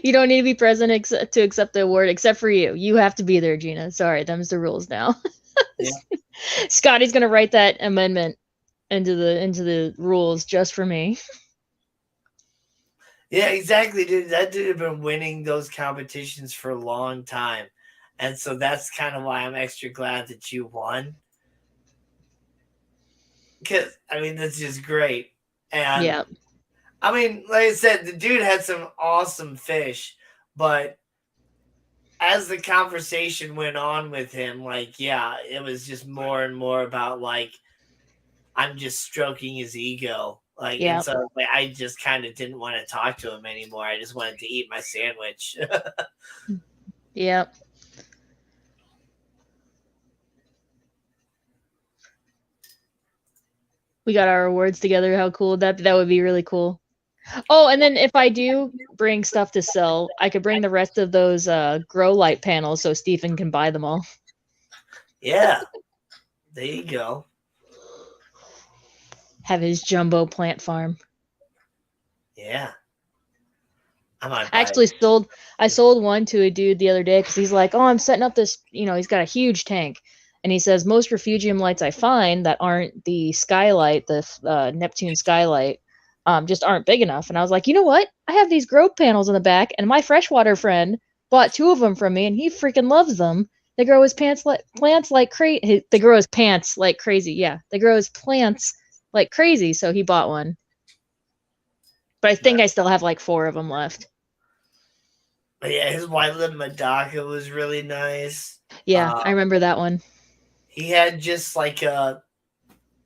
You don't need to be present to accept the award, except for you. You have to be there, Gina. Sorry, them's the rules now. Yeah. Scotty's gonna write that amendment into the rules just for me. Yeah, exactly, dude. That dude had been winning those competitions for a long time. And so that's kind of why I'm extra glad that you won. Because, I mean, that's just great. And, Yeah. I mean, like I said, the dude had some awesome fish. But as the conversation went on with him, like, yeah, it was just more and more about, like, I'm just stroking his ego. Like, and Yeah. so like, I just kind of didn't want to talk to him anymore. I just wanted to eat my sandwich. Yeah. We got our awards together. How cool would that be? That would be really cool. Oh, and then if I do bring stuff to sell, I could bring the rest of those grow light panels so Stephen can buy them all. Yeah, there you go. Have his jumbo plant farm. Yeah, I might I buy actually it. sold one to a dude the other day because he's like, oh, I'm setting up this, he's got a huge tank. And he says, most refugium lights I find that aren't the skylight, the Neptune skylight, just aren't big enough. And I was like, you know what? I have these grow panels in the back, and my freshwater friend bought 2 of them from me, and he freaking loves them. They grow his plants like crazy. They grow his pants like crazy. Yeah, they grow his plants like crazy. So he bought one. But I think I still have like 4 of them left. But yeah, his White-lipped Medaka was really nice. Yeah, I remember that one. He had just like a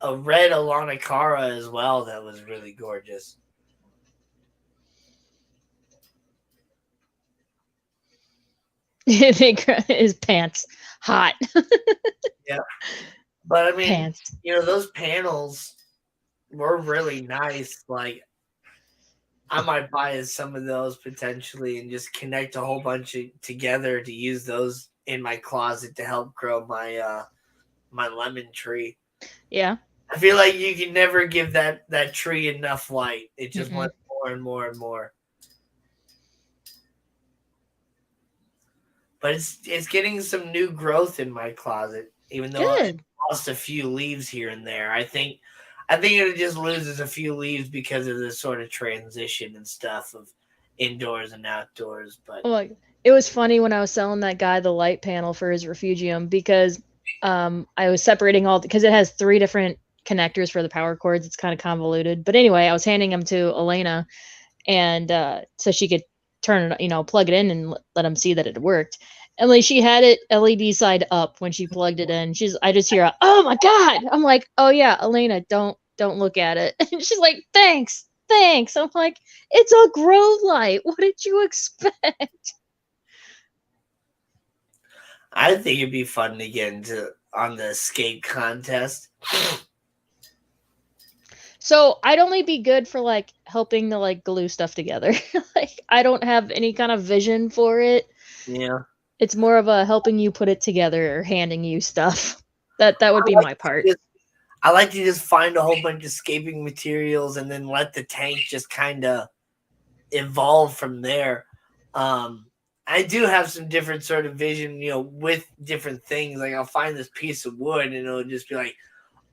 red Alanacara as well that was really gorgeous. His pants hot. Yeah, but I mean, Pants. those panels were really nice. Like, I might buy some of those potentially and just connect a whole bunch together to use those in my closet to help grow my my lemon tree. Yeah. I feel like you can never give that tree enough light. It just Mm-mm. wants more and more and more. But it's getting some new growth in my closet, even though I Good. lost a few leaves here and there. I think it just loses a few leaves because of the sort of transition and stuff of indoors and outdoors. But Oh, it was funny when I was selling that guy the light panel for his refugium because I was separating all because it has 3 different connectors for the power cords. It's kind of convoluted. But anyway, I was handing them to Elena and so she could turn it, plug it in and let him see that it worked. And like she had it LED side up when she plugged it in. I just hear, "Oh my god!" I'm like, "Oh yeah, Elena, don't look at it." And she's like, "Thanks, thanks." I'm like, "It's a grow light. What did you expect?" I think it'd be fun to get into on the escape contest. So I'd only be good for like helping to like glue stuff together. Like I don't have any kind of vision for it. Yeah. It's more of a helping you put it together or handing you stuff. That would I be like my to part. just I like to just find a whole bunch of scaping materials and then let the tank just kind of evolve from there. Um, I do have some different sort of vision, with different things. Like I'll find this piece of wood and it'll just be like,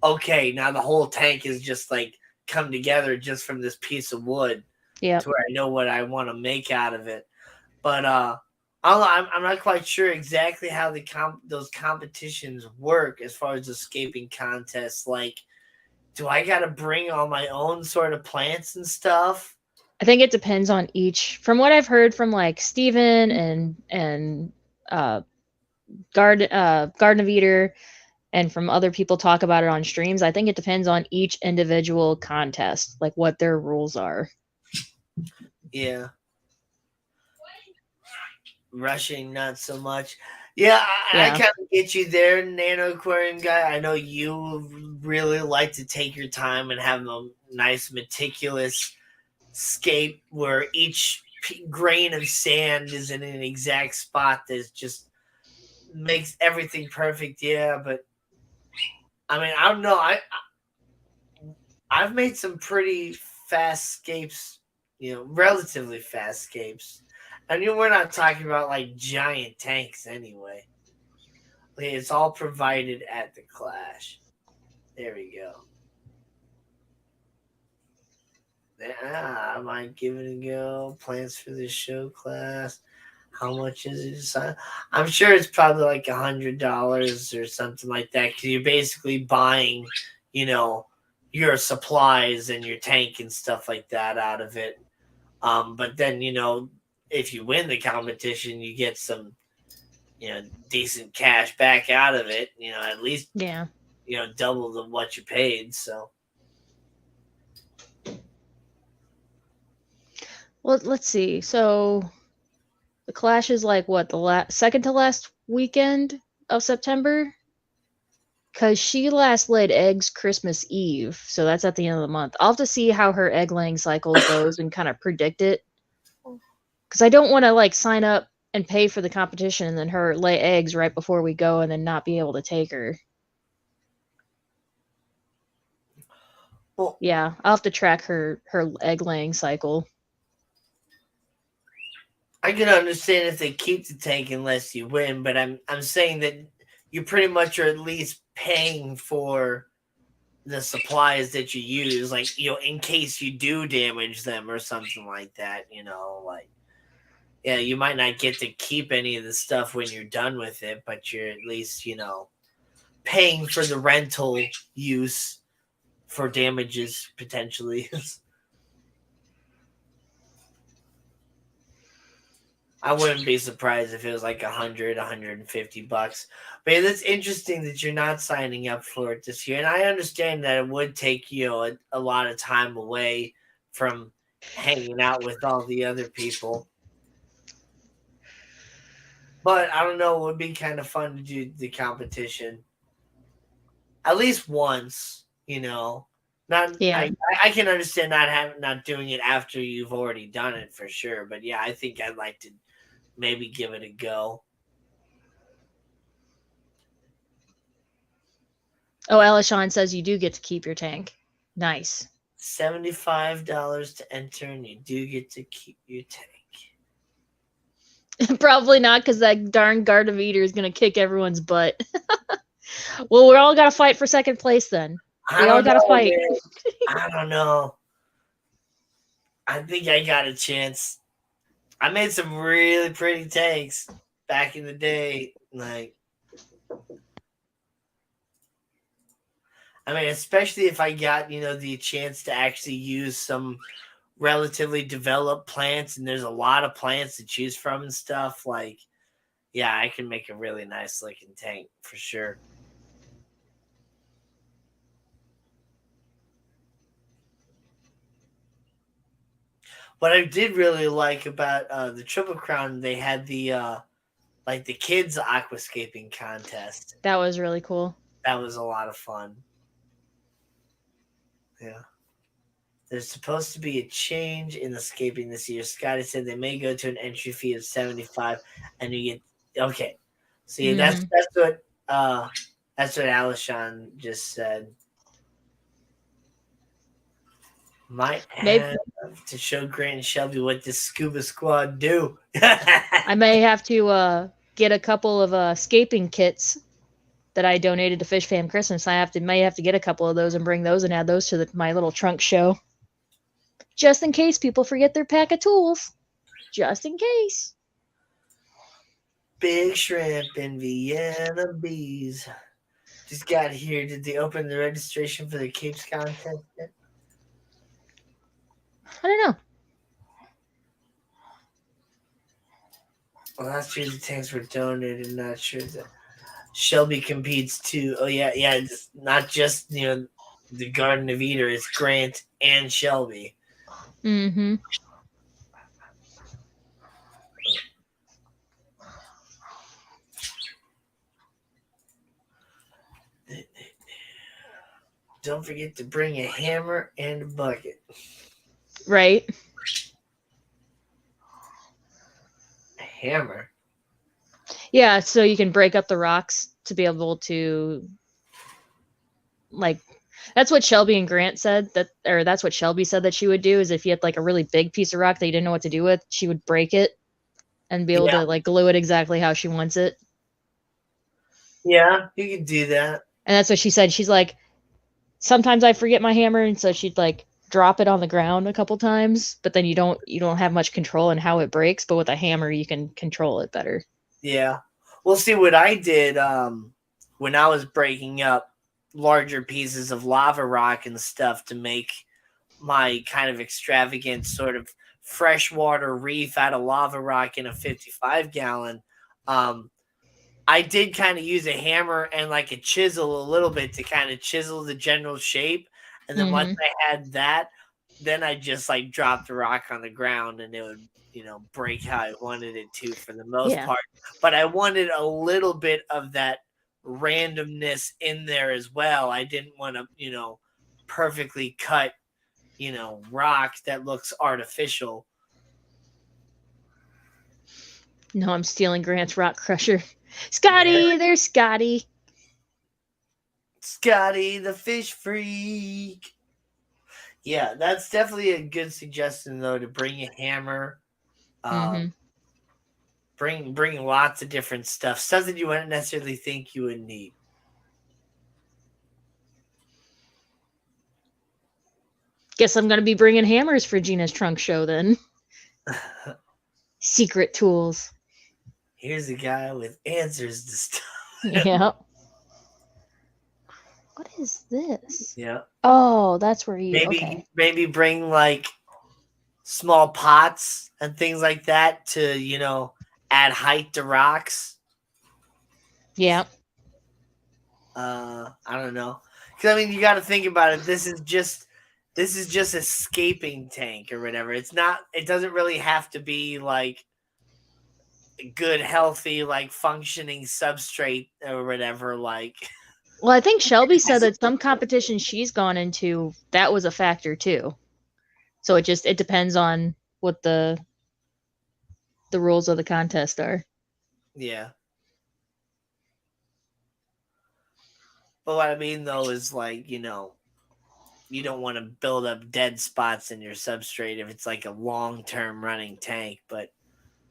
okay, now the whole tank is just like come together just from this piece of wood Yeah. to where I know what I want to make out of it. But I'm not quite sure exactly how those competitions work as far as escaping contests. Like, do I got to bring all my own sort of plants and stuff? I think it depends on each. From what I've heard from like Steven and uh Garden of Eater and from other people talk about it on streams, I think it depends on each individual contest, like what their rules are. Yeah, rushing not so much. Yeah, I Yeah. kind of get you there, Nano Aquarium guy. I know you really like to take your time and have a nice, meticulous scape where each grain of sand is in an exact spot that just makes everything perfect. Yeah, but I mean, I don't know. I've made some pretty fast scapes, relatively fast scapes. And we're not talking about like giant tanks anyway. Okay, it's all provided at the Clash. There we go. I might give it a go. Plans for the show class. How much is it to sign? I'm sure it's probably like $100 or something like that. Because you're basically buying, you know, your supplies and your tank and stuff like that out of it. But then if you win the competition, you get some decent cash back out of it. At least Yeah. double what you paid. So Well, let's see. So the Clash is like what, the second to last weekend of September? Because she last laid eggs Christmas Eve, so that's at the end of the month. I'll have to see how her egg laying cycle goes and kind of predict it. Because I don't want to like sign up and pay for the competition and then her lay eggs right before we go and then not be able to take her. well, Yeah, I'll have to track her egg laying cycle. I can understand if they keep the tank unless you win, but I'm saying that you pretty much are at least paying for the supplies that you use, like in case you do damage them or something like that. Like yeah, you might not get to keep any of the stuff when you're done with it, but you're at least paying for the rental use for damages potentially. I wouldn't be surprised if it was like 150 bucks. But yeah, that's interesting that you're not signing up for it this year. And I understand that it would take a lot of time away from hanging out with all the other people. But I don't know, it would be kind of fun to do the competition at least once. Not Yeah. I can understand not doing it after you've already done it for sure. But yeah, I think I'd like to maybe give it a go. Oh, Elishon says you do get to keep your tank. Nice. $75 to enter, and you do get to keep your tank. Probably not, because that darn Garden of Eater is going to kick everyone's butt. Well, we're all got to fight for second place then. I We all don't got to know, fight. man. I don't know. I think I got a chance. I made some really pretty tanks back in the day. Like, I mean, especially if I got, the chance to actually use some relatively developed plants, and there's a lot of plants to choose from and stuff. Like, yeah, I can make a really nice looking tank for sure. What I did really like about the Triple Crown, they had the like the kids aquascaping contest. That was really cool. That was a lot of fun. Yeah. There's supposed to be a change in escaping this year. Scotty said they may go to an entry fee of 75, and you get okay. So yeah, that's what Alishon just said. Might Maybe have to show Grant and Shelby what this scuba squad do. I may have to get a couple of escaping kits that I donated to Fish Fam Christmas. May have to get a couple of those and bring those and add those to my little trunk show, just in case people forget their pack of tools. Just in case. Big shrimp and Vienna bees. Just got here. Did they open the registration for the Capes contest yet? I don't know. Well, last year the tanks were donated. Not sure that Shelby competes too. Oh yeah. It's not just the Garden of Eden. It's Grant and Shelby. Mm-hmm. Don't forget to bring a hammer and a bucket. Right. A hammer? Yeah, so you can break up the rocks to be able to, like, that's what Shelby and Grant said that's what Shelby said that she would do, is if you had like a really big piece of rock that you didn't know what to do with, she would break it and be able to like glue it exactly how she wants it. Yeah, you can do that. And that's what she said. She's like, sometimes I forget my hammer, and so she'd like drop it on the ground a couple times, but then you don't have much control in how it breaks, but with a hammer you can control it better. Yeah. Well, see what I did when I was breaking up larger pieces of lava rock and stuff to make my kind of extravagant sort of freshwater reef out of lava rock in a 55-gallon. I did kind of use a hammer and like a chisel a little bit to kind of chisel the general shape. And then once I had that, then I just like dropped the rock on the ground and it would, break how I wanted it to for the most part. But I wanted a little bit of that randomness in there as well. I didn't want to, perfectly cut, rock that looks artificial. No, I'm stealing Grant's rock crusher. Scotty, there's Scotty. Scotty the fish freak. Yeah, that's definitely a good suggestion though, to bring a hammer. Bring lots of different stuff that you wouldn't necessarily think you would need. Guess I'm gonna be bringing hammers for Gina's trunk show then. Secret tools. Here's a guy with answers to stuff. Yeah. What is this? Yeah. Oh, that's where you maybe bring like small pots and things like that to add height to rocks. Yeah. I don't know, because you got to think about it. This is just escaping tank or whatever. It doesn't really have to be like good, healthy, like functioning substrate or whatever. Like, well, I think Shelby said that some competition she's gone into, that was a factor too. So it depends on what the rules of the contest are. Yeah. But what I mean though is like, you don't want to build up dead spots in your substrate if it's like a long-term running tank, but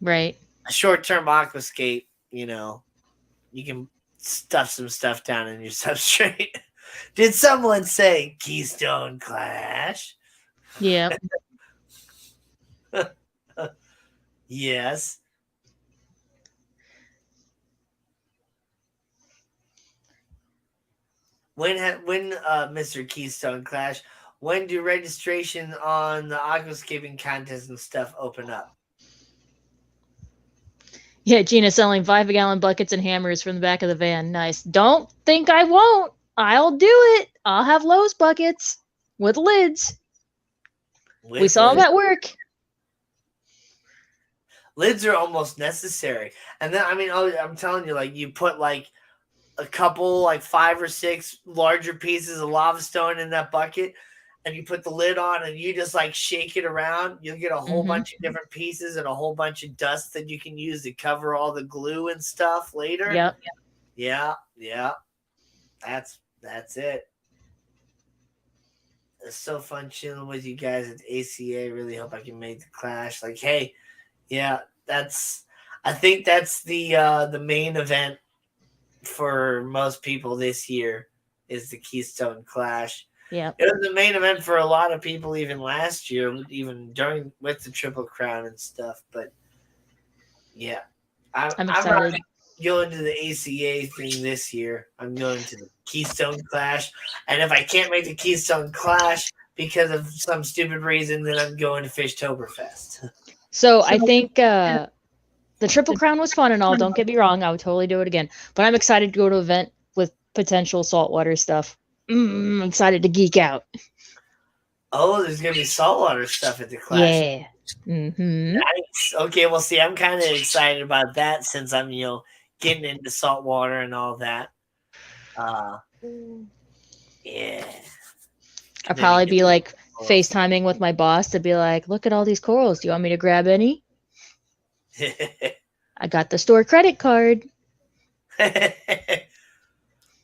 right. A short-term aquascape, you can stuff some stuff down in your substrate. Did someone say Keystone Clash? Yeah. Yes. When Mr. Keystone Clash, when do registration on the aquascaping contest and stuff open up? Yeah, Gina selling 5-gallon buckets and hammers from the back of the van. Nice. Don't think I won't. I'll do it. I'll have Lowe's buckets with lids. We saw them at work. Lids are almost necessary. And then, I'm telling you, like, you put, like, a couple, like, 5 or 6 larger pieces of lava stone in that bucket, and you put the lid on and you just like shake it around, you'll get a whole bunch of different pieces and a whole bunch of dust that you can use to cover all the glue and stuff later. Yep. Yeah. That's it. It's so fun chilling with you guys at ACA. Really hope I can make the Clash. Like, hey, yeah, I think that's the main event for most people this year is the Keystone Clash. Yep. It was the main event for a lot of people even last year, even during with the Triple Crown and stuff. But yeah, I'm I'm not excited. going to the ACA thing this year. I'm going to the Keystone Clash, and if I can't make the Keystone Clash because of some stupid reason, then I'm going to Fishtoberfest. So I think the Triple Crown was fun and all. Don't get me wrong. I would totally do it again. But I'm excited to go to an event with potential saltwater stuff. I'm excited to geek out. Oh, there's gonna be saltwater stuff at the Clash. Yeah. Mm-hmm. Nice. Okay, well, see, I'm kind of excited about that since I'm, getting into saltwater and all that. Yeah. I'll probably be like FaceTiming with my boss to be like, look at all these corals. Do you want me to grab any? I got the store credit card.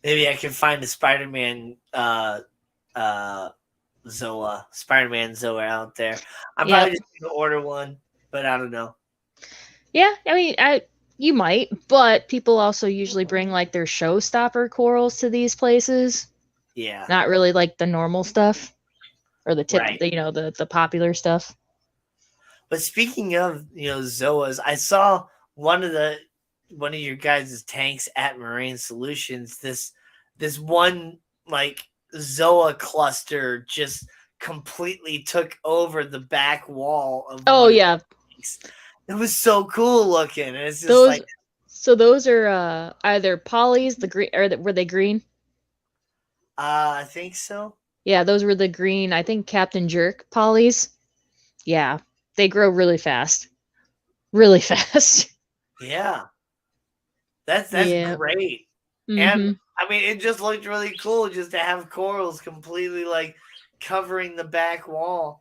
Maybe I can find a Spider-Man Zoa out there. I'm probably just gonna order one, but I don't know. Yeah, I mean, you might, but people also usually bring like their showstopper corals to these places. Yeah. Not really like the normal stuff or the tip, Right. the popular stuff. But speaking of, Zoas, I saw one of your guys' tanks at Marine Solutions. This one like Zoa cluster just completely took over the back wall of yeah. It was so cool looking. And it's just those are either polys, the green, or were they green? I think so. Yeah, those were the green, I think Captain Jerk polys. Yeah. They grow really fast. Really fast. Yeah. That's great. Mm-hmm. And I mean, it just looked really cool just to have corals completely like covering the back wall.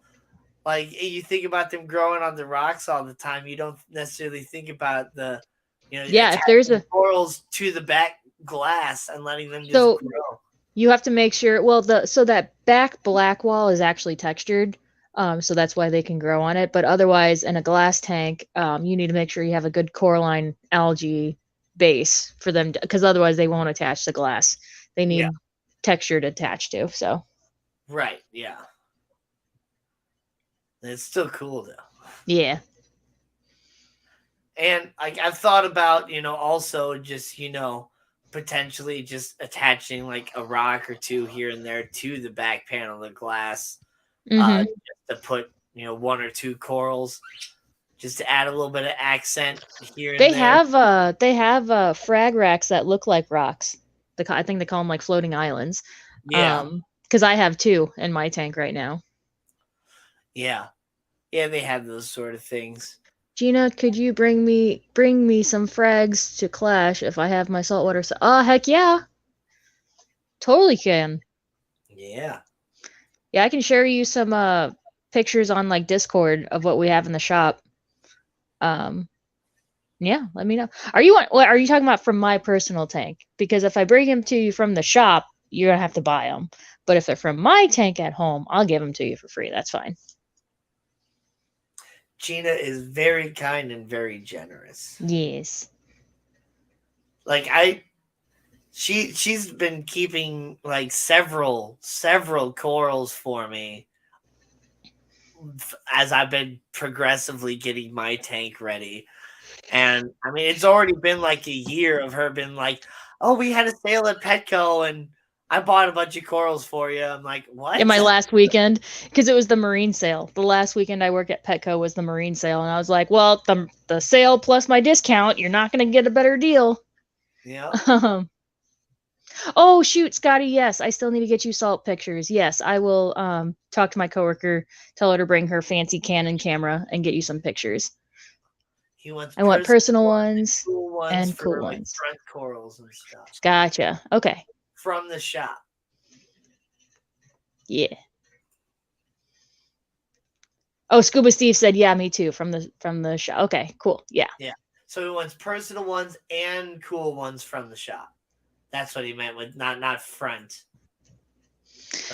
Like you think about them growing on the rocks all the time, you don't necessarily think about the, if there's corals to the back glass and letting them just grow. You have to make sure. Well, so that back black wall is actually textured, so that's why they can grow on it. But otherwise, in a glass tank, you need to make sure you have a good coralline algae base for them, because otherwise they won't attach to glass. They need texture to attach to. So. Right. Yeah. It's still cool though. Yeah. And I've thought about, also just, potentially just attaching like a rock or two here and there to the back panel of glass, just to put, one or two corals, just to add a little bit of accent here and there. They have frag racks that look like rocks. I think they call them like floating islands. Yeah. Because I have 2 in my tank right now. Yeah. Yeah, they have those sort of things. Gina, could you bring me some frags to Clash if I have my saltwater? Oh, heck yeah. Totally can. Yeah. Yeah, I can share you some pictures on like Discord of what we have in the shop. Yeah, let me know. Are you talking about from my personal tank? Because if I bring them to you from the shop, you're going to have to buy them. But if they're from my tank at home, I'll give them to you for free. That's fine. Gina is very kind and very generous. Yes. Like she's been keeping like several corals for me as I've been progressively getting my tank ready. And I mean, it's already been like a year of her being like, "Oh, we had a sale at Petco and I bought a bunch of corals for you." I'm like, "What?" In my last weekend, because it was the marine sale. The last weekend I worked at Petco was the marine sale, and I was like, "Well, the sale plus my discount, you're not going to get a better deal." Yeah. Oh shoot, Scotty! Yes, I still need to get you salt pictures. Yes, I will talk to my coworker, tell her to bring her fancy Canon camera, and get you some pictures. I want personal ones, cool ones and for cool like ones. front corals and stuff. Gotcha. Okay. From the shop. Yeah. Oh, Scuba Steve said, "Yeah, me too." From the shop. Okay, cool. Yeah. Yeah. So he wants personal ones and cool ones from the shop. That's what he meant with not front.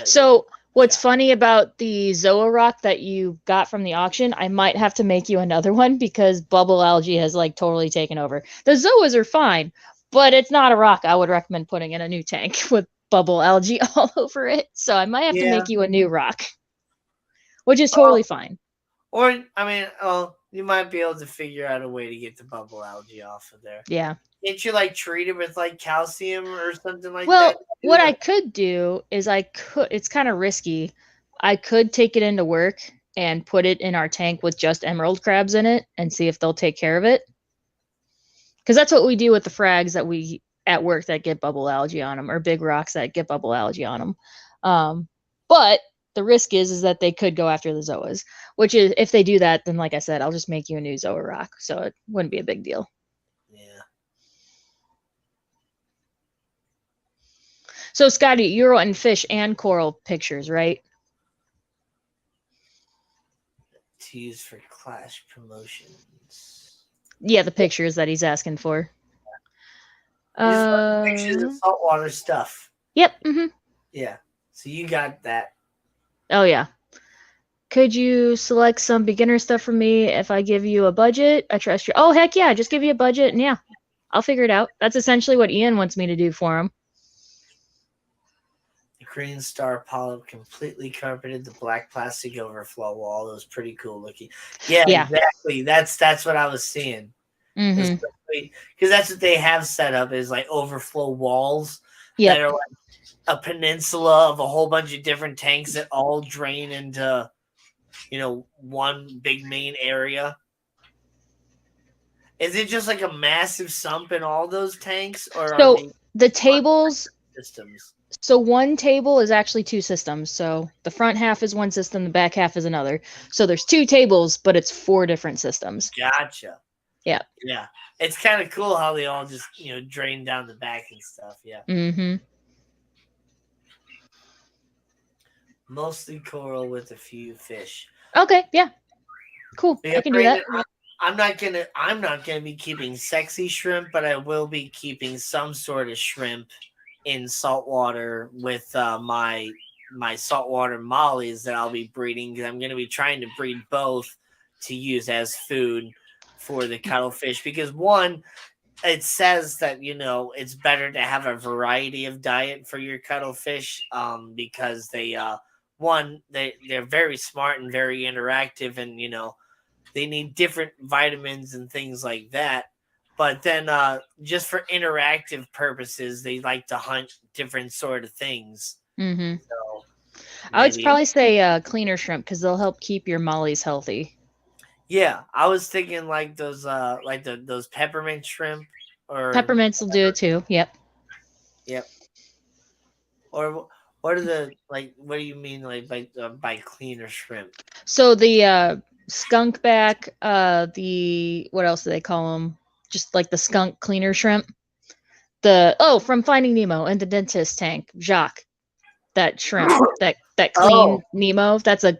So what's shop. funny about the Zoa rock that you got from the auction, I might have to make you another one because bubble algae has like totally taken over. The Zoas are fine, but it's not a rock I would recommend putting in a new tank with bubble algae all over it. So I might have to make you a new rock, which is totally fine. Or I mean, you might be able to figure out a way to get the bubble algae off of there. Yeah. Can't you like treat it with like calcium or something like Well, that? what I could do is it's kind of risky. I could take it into work and put it in our tank with just emerald crabs in it and see if they'll take care of it. Because that's what we do with the frags that we at work that get bubble algae on them, or big rocks that get bubble algae on them. But the risk is that they could go after the zoas, which is if they do that, then like I said, I'll just make you a new zoa rock, so it wouldn't be a big deal. Yeah. So Scotty, you're wanting fish and coral pictures, right? To use for clash promotions. Yeah, the pictures that he's asking for. Pictures of saltwater stuff. Yep. Mm-hmm. Yeah. So you got that. Oh yeah. Could you select some beginner stuff for me if I give you a budget? I trust you. Oh heck yeah, just give you a budget and yeah, I'll figure it out. That's essentially what Ian wants me to do for him. The green star polyp completely carpeted the black plastic overflow wall. That was pretty cool looking. Yeah. Exactly. That's what I was seeing. Mm-hmm. Because that's what they have set up is like overflow walls that are like a peninsula of a whole bunch of different tanks that all drain into, one big main area. Is it just like a massive sump in all those tanks, or so are they the tables systems? So one table is actually two systems. So the front half is one system, the back half is another. So there's two tables, but it's 4 different systems. Gotcha. Yeah. Yeah. It's kind of cool how they all just, drain down the back and stuff. Yeah. Mm-hmm. Mostly coral with a few fish. Okay. Yeah. Cool. I can do that. I'm not gonna be keeping sexy shrimp, but I will be keeping some sort of shrimp in saltwater with my saltwater mollies that I'll be breeding, because I'm going to be trying to breed both to use as food for the cuttlefish, because one, it says that it's better to have a variety of diet for your cuttlefish, because they're very smart and very interactive, and they need different vitamins and things like that. But then just for interactive purposes, they like to hunt different sort of things. Mm-hmm. So I would probably say cleaner shrimp because they'll help keep your mollies healthy. Yeah, I was thinking like those those peppermint shrimp, or peppermints will do it too. Yep. Or what are the what do you mean by cleaner shrimp? So the skunk back, the what else do they call them? Just like the skunk cleaner shrimp. From Finding Nemo and the dentist tank, Jacques. That shrimp, that clean Nemo. That's a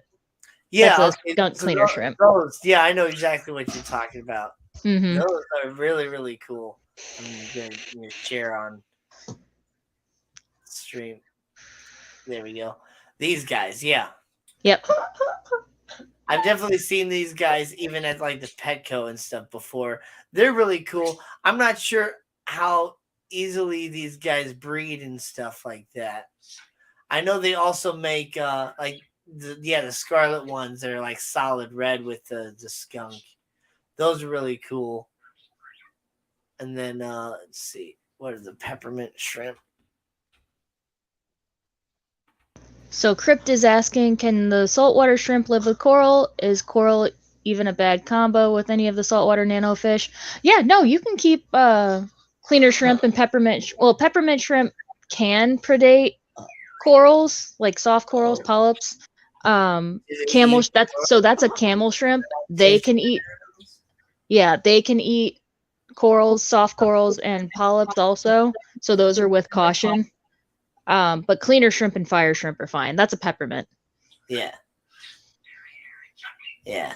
skunk cleaner shrimp. Yeah, I know exactly what you're talking about. Mm-hmm. Those are really, really cool. I'm gonna share on stream. There we go. These guys, yeah. Yep. I've definitely seen these guys even at like the Petco and stuff before. They're really cool. I'm not sure how easily these guys breed and stuff like that. I know they also make the scarlet ones that are like solid red with the skunk. Those are really cool. And then let's see, what are the peppermint shrimp? So Crypt is asking, can the saltwater shrimp live with coral? Is coral even a bad combo with any of the saltwater nanofish? Yeah, no, you can keep cleaner shrimp and peppermint. Well, peppermint shrimp can predate corals, like soft corals, polyps. Camel. That's a camel shrimp. They can eat. Yeah, they can eat corals, soft corals, and polyps also. So those are with caution. But cleaner shrimp and fire shrimp are fine. That's a peppermint. Yeah. Yeah,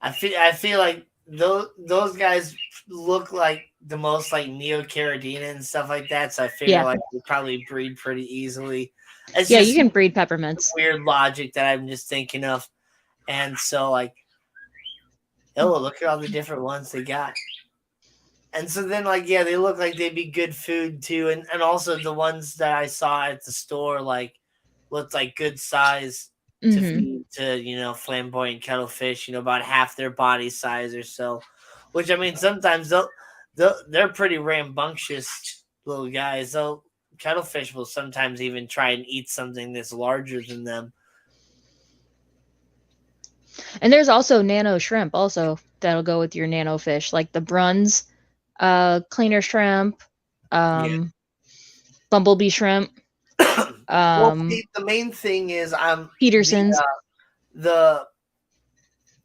I feel like those guys look like the most like Neocaridina and stuff like that. So I figure Yeah. like they probably breed pretty easily. It's Yeah, you just can breed peppermints. weird logic that I'm just thinking of. And so like, oh, look at all the different ones they got. And so then like yeah, they look like they'd be good food too. And also the ones that I saw at the store like looked like good size to Hmm. feed to, flamboyant cuttlefish, about half their body size or so. Which I mean sometimes they're pretty rambunctious little guys. Cuttlefish will sometimes even try and eat something that's larger than them. And there's also nano shrimp also that'll go with your nano fish, like the bruns, cleaner shrimp, Yeah. um, bumblebee shrimp, Well, um, see, the main thing is Peterson's. the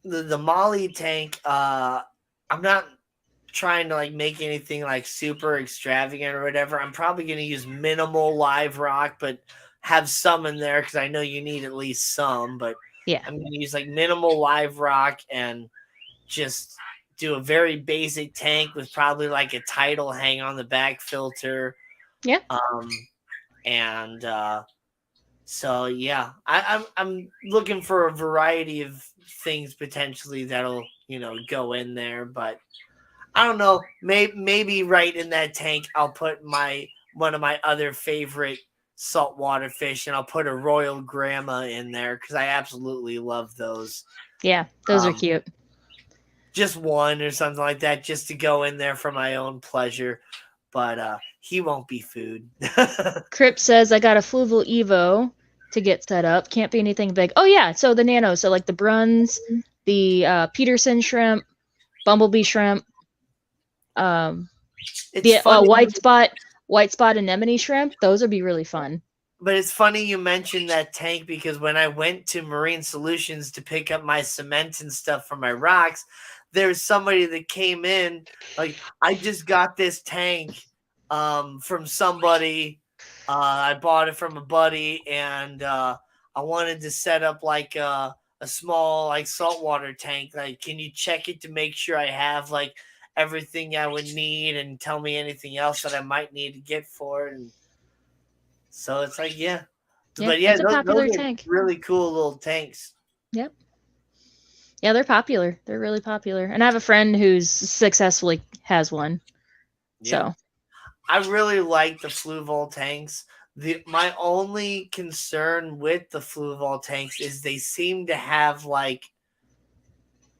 the Molly tank. I'm not trying to like make anything like super extravagant or whatever. I'm probably going to use minimal live rock, but have some in there because I know you need at least some. But Yeah. I'm going to use like minimal live rock and just do a very basic tank with probably like a tidal hang on the back filter. Yeah. Um, and so yeah, I'm looking for a variety of things potentially that'll go in there, but I don't know. Maybe right in that tank, I'll put my one of my other favorite saltwater fish, and I'll put a royal grandma in there because I absolutely love those. Yeah. Those are Um, cute. just one or something like that, just to go in there for my own pleasure. But he won't be food. Crip says I got a fluval Evo to get set up. Can't be anything big. Oh yeah, so the nano, so like the bruns, the Peterson shrimp, bumblebee shrimp, um, It's the funny, white spot anemone shrimp. Those would be really fun. but it's funny you mentioned that tank because when I went to Marine Solutions to pick up my cement and stuff for my rocks, there's somebody that came in like, I just got this tank from somebody. I bought it from a buddy, and I wanted to set up like a small like saltwater tank. Like, can you check it to make sure I have like everything I would need and tell me anything else that I might need to get for it? And so it's like, yeah. Yeah, But yeah, it's a those popular are tank. really cool little tanks. Yep. Yeah, they're popular. They're really popular. And I have a friend who's successfully has one. Yeah. So I really like the Fluval tanks. My only concern with the Fluval tanks is they seem to have like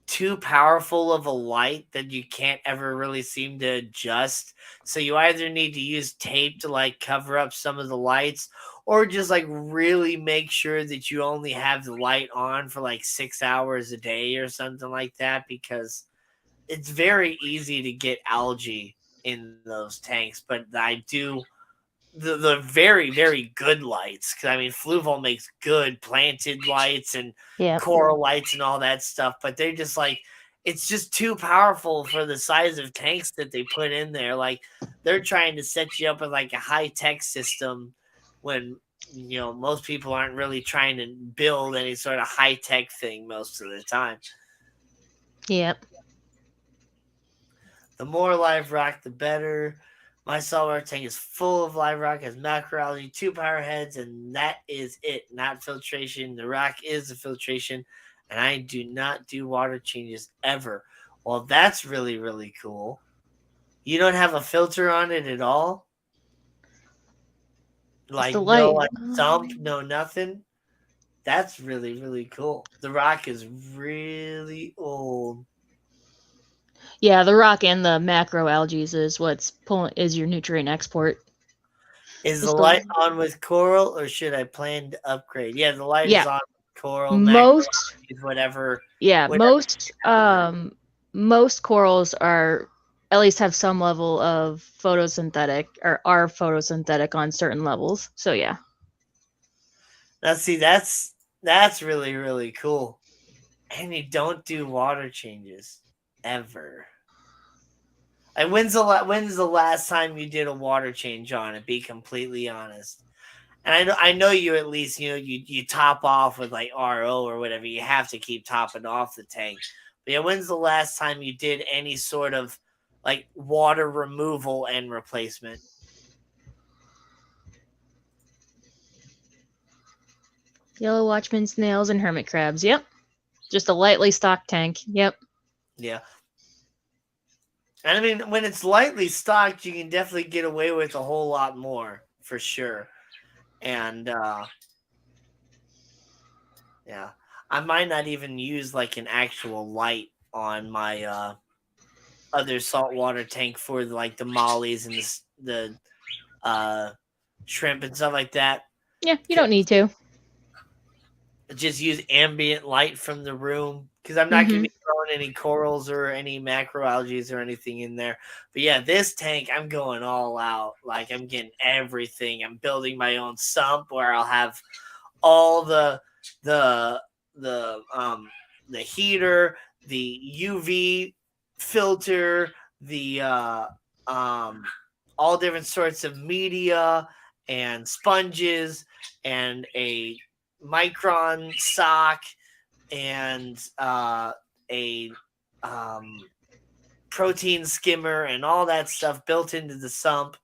too powerful of a light that you can't ever really seem to adjust. So you either need to use tape to like cover up some of the lights or just like really make sure that you only have the light on for like 6 hours a day or something like that, because it's very easy to get algae in those tanks. But I do the very very good lights, because I mean Fluval makes good planted lights and yeah. coral lights and all that stuff, but they're just like, it's just too powerful for the size of tanks that they put in there. Like, they're trying to set you up with like a high-tech system when most people aren't really trying to build any sort of high-tech thing most of the time. Yep. The more live rock, the better. My saltwater tank is full of live rock, has macroalgae, 2 power heads, and that is it. Not filtration. The rock is the filtration, and I do not do water changes ever. Well, that's really, really cool. You don't have a filter on it at all? It's Like, the no light. like sump, no nothing? That's really, really cool. The rock is really old. Yeah, the rock and the macroalgae is what's pulling is your nutrient export. Is the Just light the on with coral, or should I plan to upgrade? Yeah, the light is yeah. on with coral, macro, Most whatever, yeah, whatever most you have in there. most corals are at least have some level of photosynthetic or are photosynthetic on certain levels. So yeah. Now, see, that's really really cool. And you don't do water changes ever. Like, when's the last time you did a water change on it? Be completely honest. And I know you at least, you top off with like RO or whatever. You have to keep topping off the tank. But yeah, when's the last time you did any sort of like water removal and replacement? Yellow watchman snails and hermit crabs. Yep. Just a lightly stocked tank. Yep. Yeah. And I mean, when it's lightly stocked, you can definitely get away with a whole lot more for sure. And yeah, I might not even use like an actual light on my other saltwater tank for like the mollies and the shrimp and stuff like that. Yeah, you don't need to. Just use ambient light from the room because I'm not going to Mm-hmm. be throwing any corals or any macroalgae or anything in there. But yeah, this tank, I'm going all out. Like I'm getting everything. I'm building my own sump where I'll have all the the heater, the UV filter, the all different sorts of media and sponges and a micron sock and a protein skimmer and all that stuff built into the sump.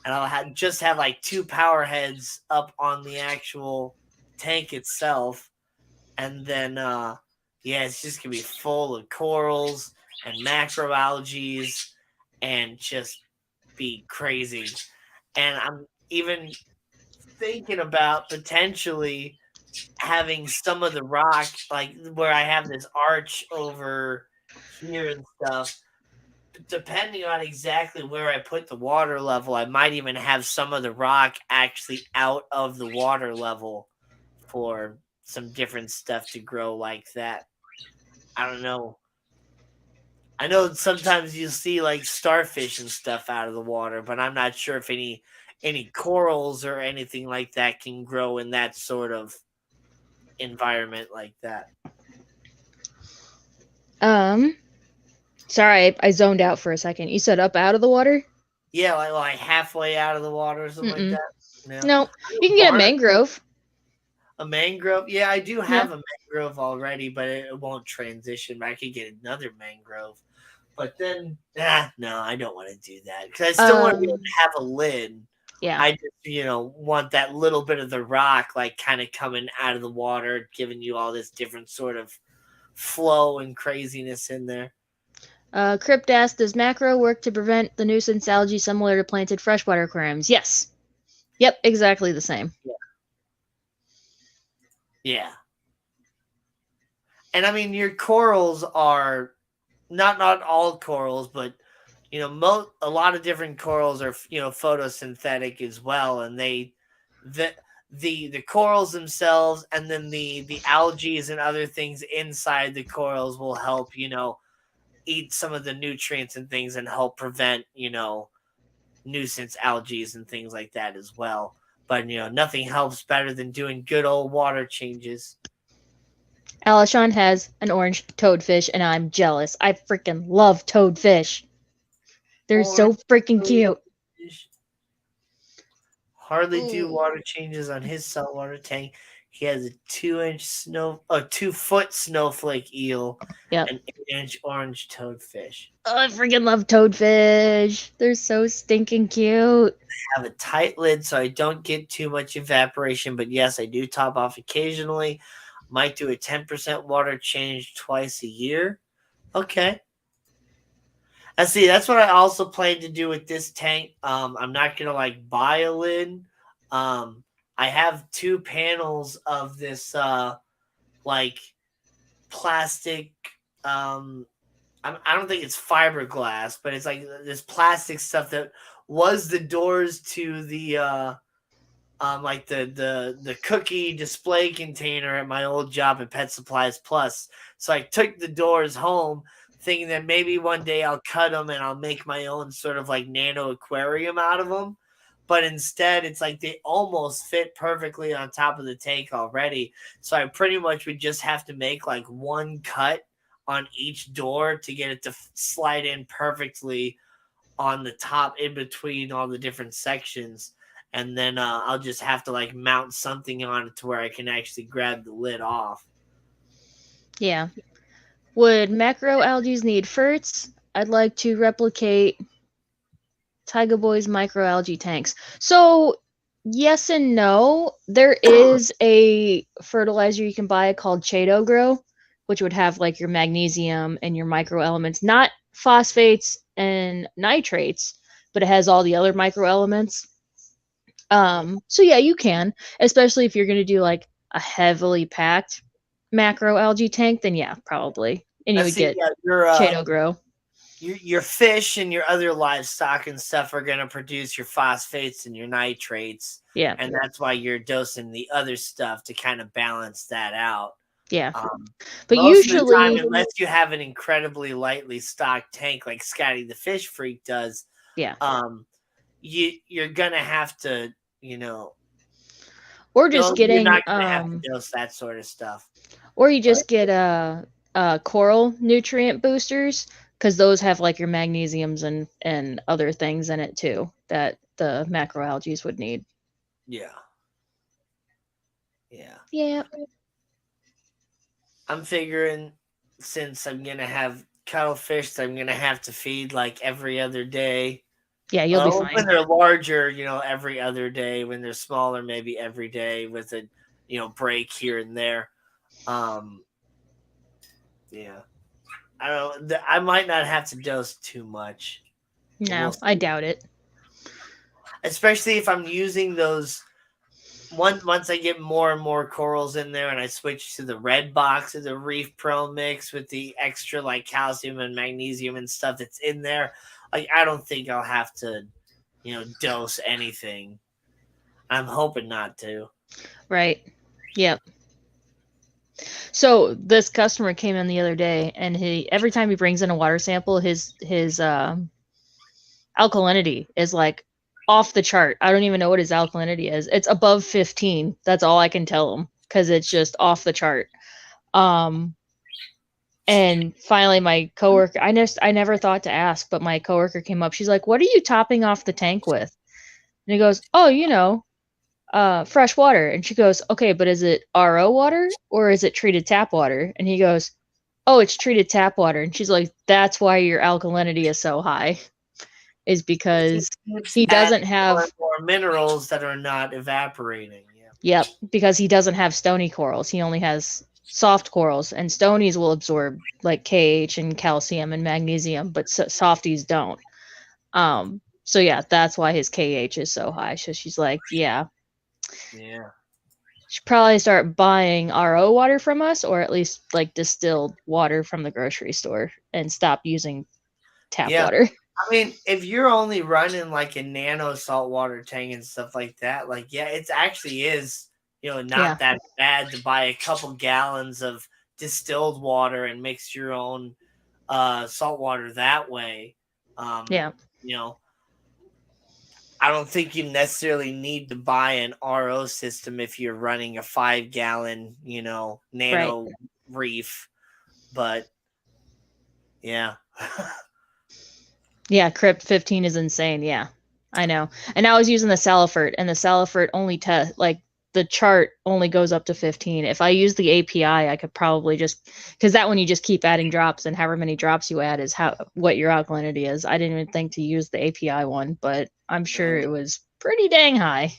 And I'll just have like 2 power heads up on the actual tank itself. And then, yeah, it's just going to be full of corals and macroalgae and just be crazy. And I'm even thinking about potentially having some of the rock, like where I have this arch over here and stuff. Depending on exactly where I put the water level, I might even have some of the rock actually out of the water level for some different stuff to grow like that. I don't know. I know sometimes you see like starfish and stuff out of the water, but I'm not sure if any corals or anything like that can grow in that sort of environment like that. Sorry, I zoned out for a second. You said up out of the water? Yeah, like halfway out of the water or something like Mm-mm. that. Yeah. No, you can get a mangrove. A mangrove? Yeah, I do Yeah. have a mangrove already, but it won't transition. I could get another mangrove. But then, no, I don't want to do that because I still want to be able to have a lid. Yeah. I just, want that little bit of the rock, like kind of coming out of the water, giving you all this different sort of flow and craziness in there. Crypt asked, does macro work to prevent the nuisance algae similar to planted freshwater aquariums? Yes. Yep, exactly the same. Yeah. And I mean, your corals are not all corals, but a lot of different corals are photosynthetic as well, and the corals themselves, and then the algae and other things inside the corals will help eat some of the nutrients and things and help prevent nuisance algae and things like that as well. But nothing helps better than doing good old water changes. Alishon has an orange toadfish, and I'm jealous. I freaking love toadfish. They're so freaking cute. Hardly do water changes on his saltwater tank. He has a 2-foot snowflake eel, Yep. an 8-inch orange toadfish. Oh, I freaking love toadfish. They're so stinking cute. I have a tight lid so I don't get too much evaporation, but yes, I do top off occasionally. Might do a 10% water change twice a year. Okay. And see, that's what I also plan to do with this tank. I'm not gonna buy a lid. I have 2 panels of this plastic. I don't think it's fiberglass, but it's like this plastic stuff that was the doors to the the cookie display container at my old job at Pet Supplies Plus. So I took the doors home thinking that maybe one day I'll cut them and I'll make my own sort of like nano aquarium out of them. But instead, it's like they almost fit perfectly on top of the tank already. So I pretty much would just have to make like one cut on each door to get it to slide in perfectly on the top in between all the different sections. and then I'll just have to like mount something on it to where I can actually grab the lid off. Yeah. Would macroalgae need ferts? I'd like to replicate Taiga Boy's microalgae tanks. So, yes and no. There is a fertilizer you can buy called Chaeto Grow, which would have like your magnesium and your microelements, not phosphates and nitrates, but it has all the other microelements. So yeah, you can, especially if you're going to do like a heavily packed macroalgae tank, then yeah, probably. And you Let's would see, get yeah, Chaeto Grow. your fish and your other livestock and stuff are going to produce your phosphates and your nitrates, Yeah. and that's why you're dosing the other stuff to kind of balance that out. Yeah. But Most of the time, usually, unless you have an incredibly lightly stocked tank like Scotty the Fish Freak does, yeah. You're gonna have to, you know, Or just you're getting not gonna have to dose that sort of stuff. or you just get coral nutrient boosters, because those have like your magnesiums and other things in it too that the macroalgae would need. Yeah. Yeah. Yeah. I'm figuring since I'm gonna have cuttlefish that I'm gonna have to feed like every other day. Yeah, you'll be When fine. they're larger, every other day. When they're smaller, maybe every day with a break here and there. Yeah. I don't know. I might not have to dose too much. No, I doubt it. Especially if I'm using those. Once I get more and more corals in there and I switch to the red box of the Reef Pro mix with the extra like calcium and magnesium and stuff that's in there, like I don't think I'll have to, dose anything. I'm hoping not to. Right. Yep. So this customer came in the other day, and every time he brings in a water sample, his alkalinity is like off the chart. I don't even know what his alkalinity is. It's above 15. That's all I can tell him, because it's just off the chart. And finally, my coworker, I never thought to ask, but my coworker came up. She's like, "What are you topping off the tank with?" And he goes, "Oh, fresh water." And she goes, "Okay, but is it RO water or is it treated tap water?" And he goes, "Oh, it's treated tap water." And she's like, "That's why your alkalinity is so high, is because he doesn't have more minerals that are not evaporating." Yeah. Yep, because he doesn't have stony corals. He only has soft corals, and stonies will absorb like KH and calcium and magnesium, but softies don't. So yeah, that's why his KH is so high. So she's like, yeah, should probably start buying RO water from us, or at least like distilled water from the grocery store, and stop using tap water. I mean, if you're only running like a nano saltwater tank and stuff like that, like, yeah, it actually is, not that bad to buy a couple gallons of distilled water and mix your own salt water that way. I don't think you necessarily need to buy an RO system if you're running a 5-gallon, nano reef. But yeah. Yeah, Crypt 15 is insane. Yeah, I know. And I was using the Salifert, and the Salifert only like the chart only goes up to 15. If I use the API, I could probably just, because that one you just keep adding drops, and however many drops you add is what your alkalinity is. I didn't even think to use the API one, but I'm sure it was pretty dang high.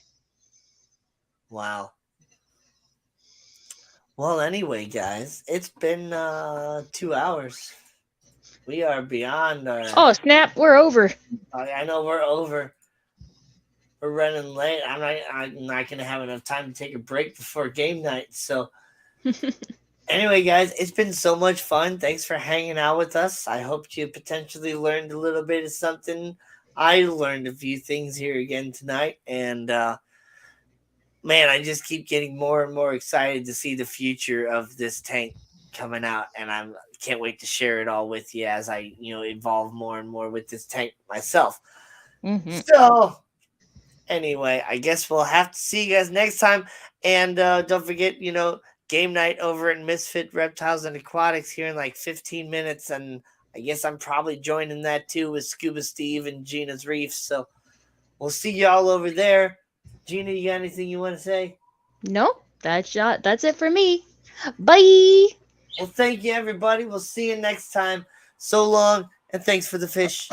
Wow. Well, anyway, guys, it's been 2 hours. We are beyond our... Oh, snap, we're over. I know we're over. We're running late. I'm not going to have enough time to take a break before game night. So anyway, guys, it's been so much fun. Thanks for hanging out with us. I hope you potentially learned a little bit of something. I learned a few things here again tonight. And, man, I just keep getting more and more excited to see the future of this tank coming out, and I can't wait to share it all with you as I, evolve more and more with this tank myself. Mm-hmm. So, anyway, I guess we'll have to see you guys next time, and don't forget, game night over at Misfit Reptiles and Aquatics here in like 15 minutes, and I guess I'm probably joining that too with Scuba Steve and Gina's Reefs. So, we'll see y'all over there. Gina, you got anything you want to say? Nope, that's it for me. Bye. Well, thank you, everybody. We'll see you next time. So long, and thanks for the fish.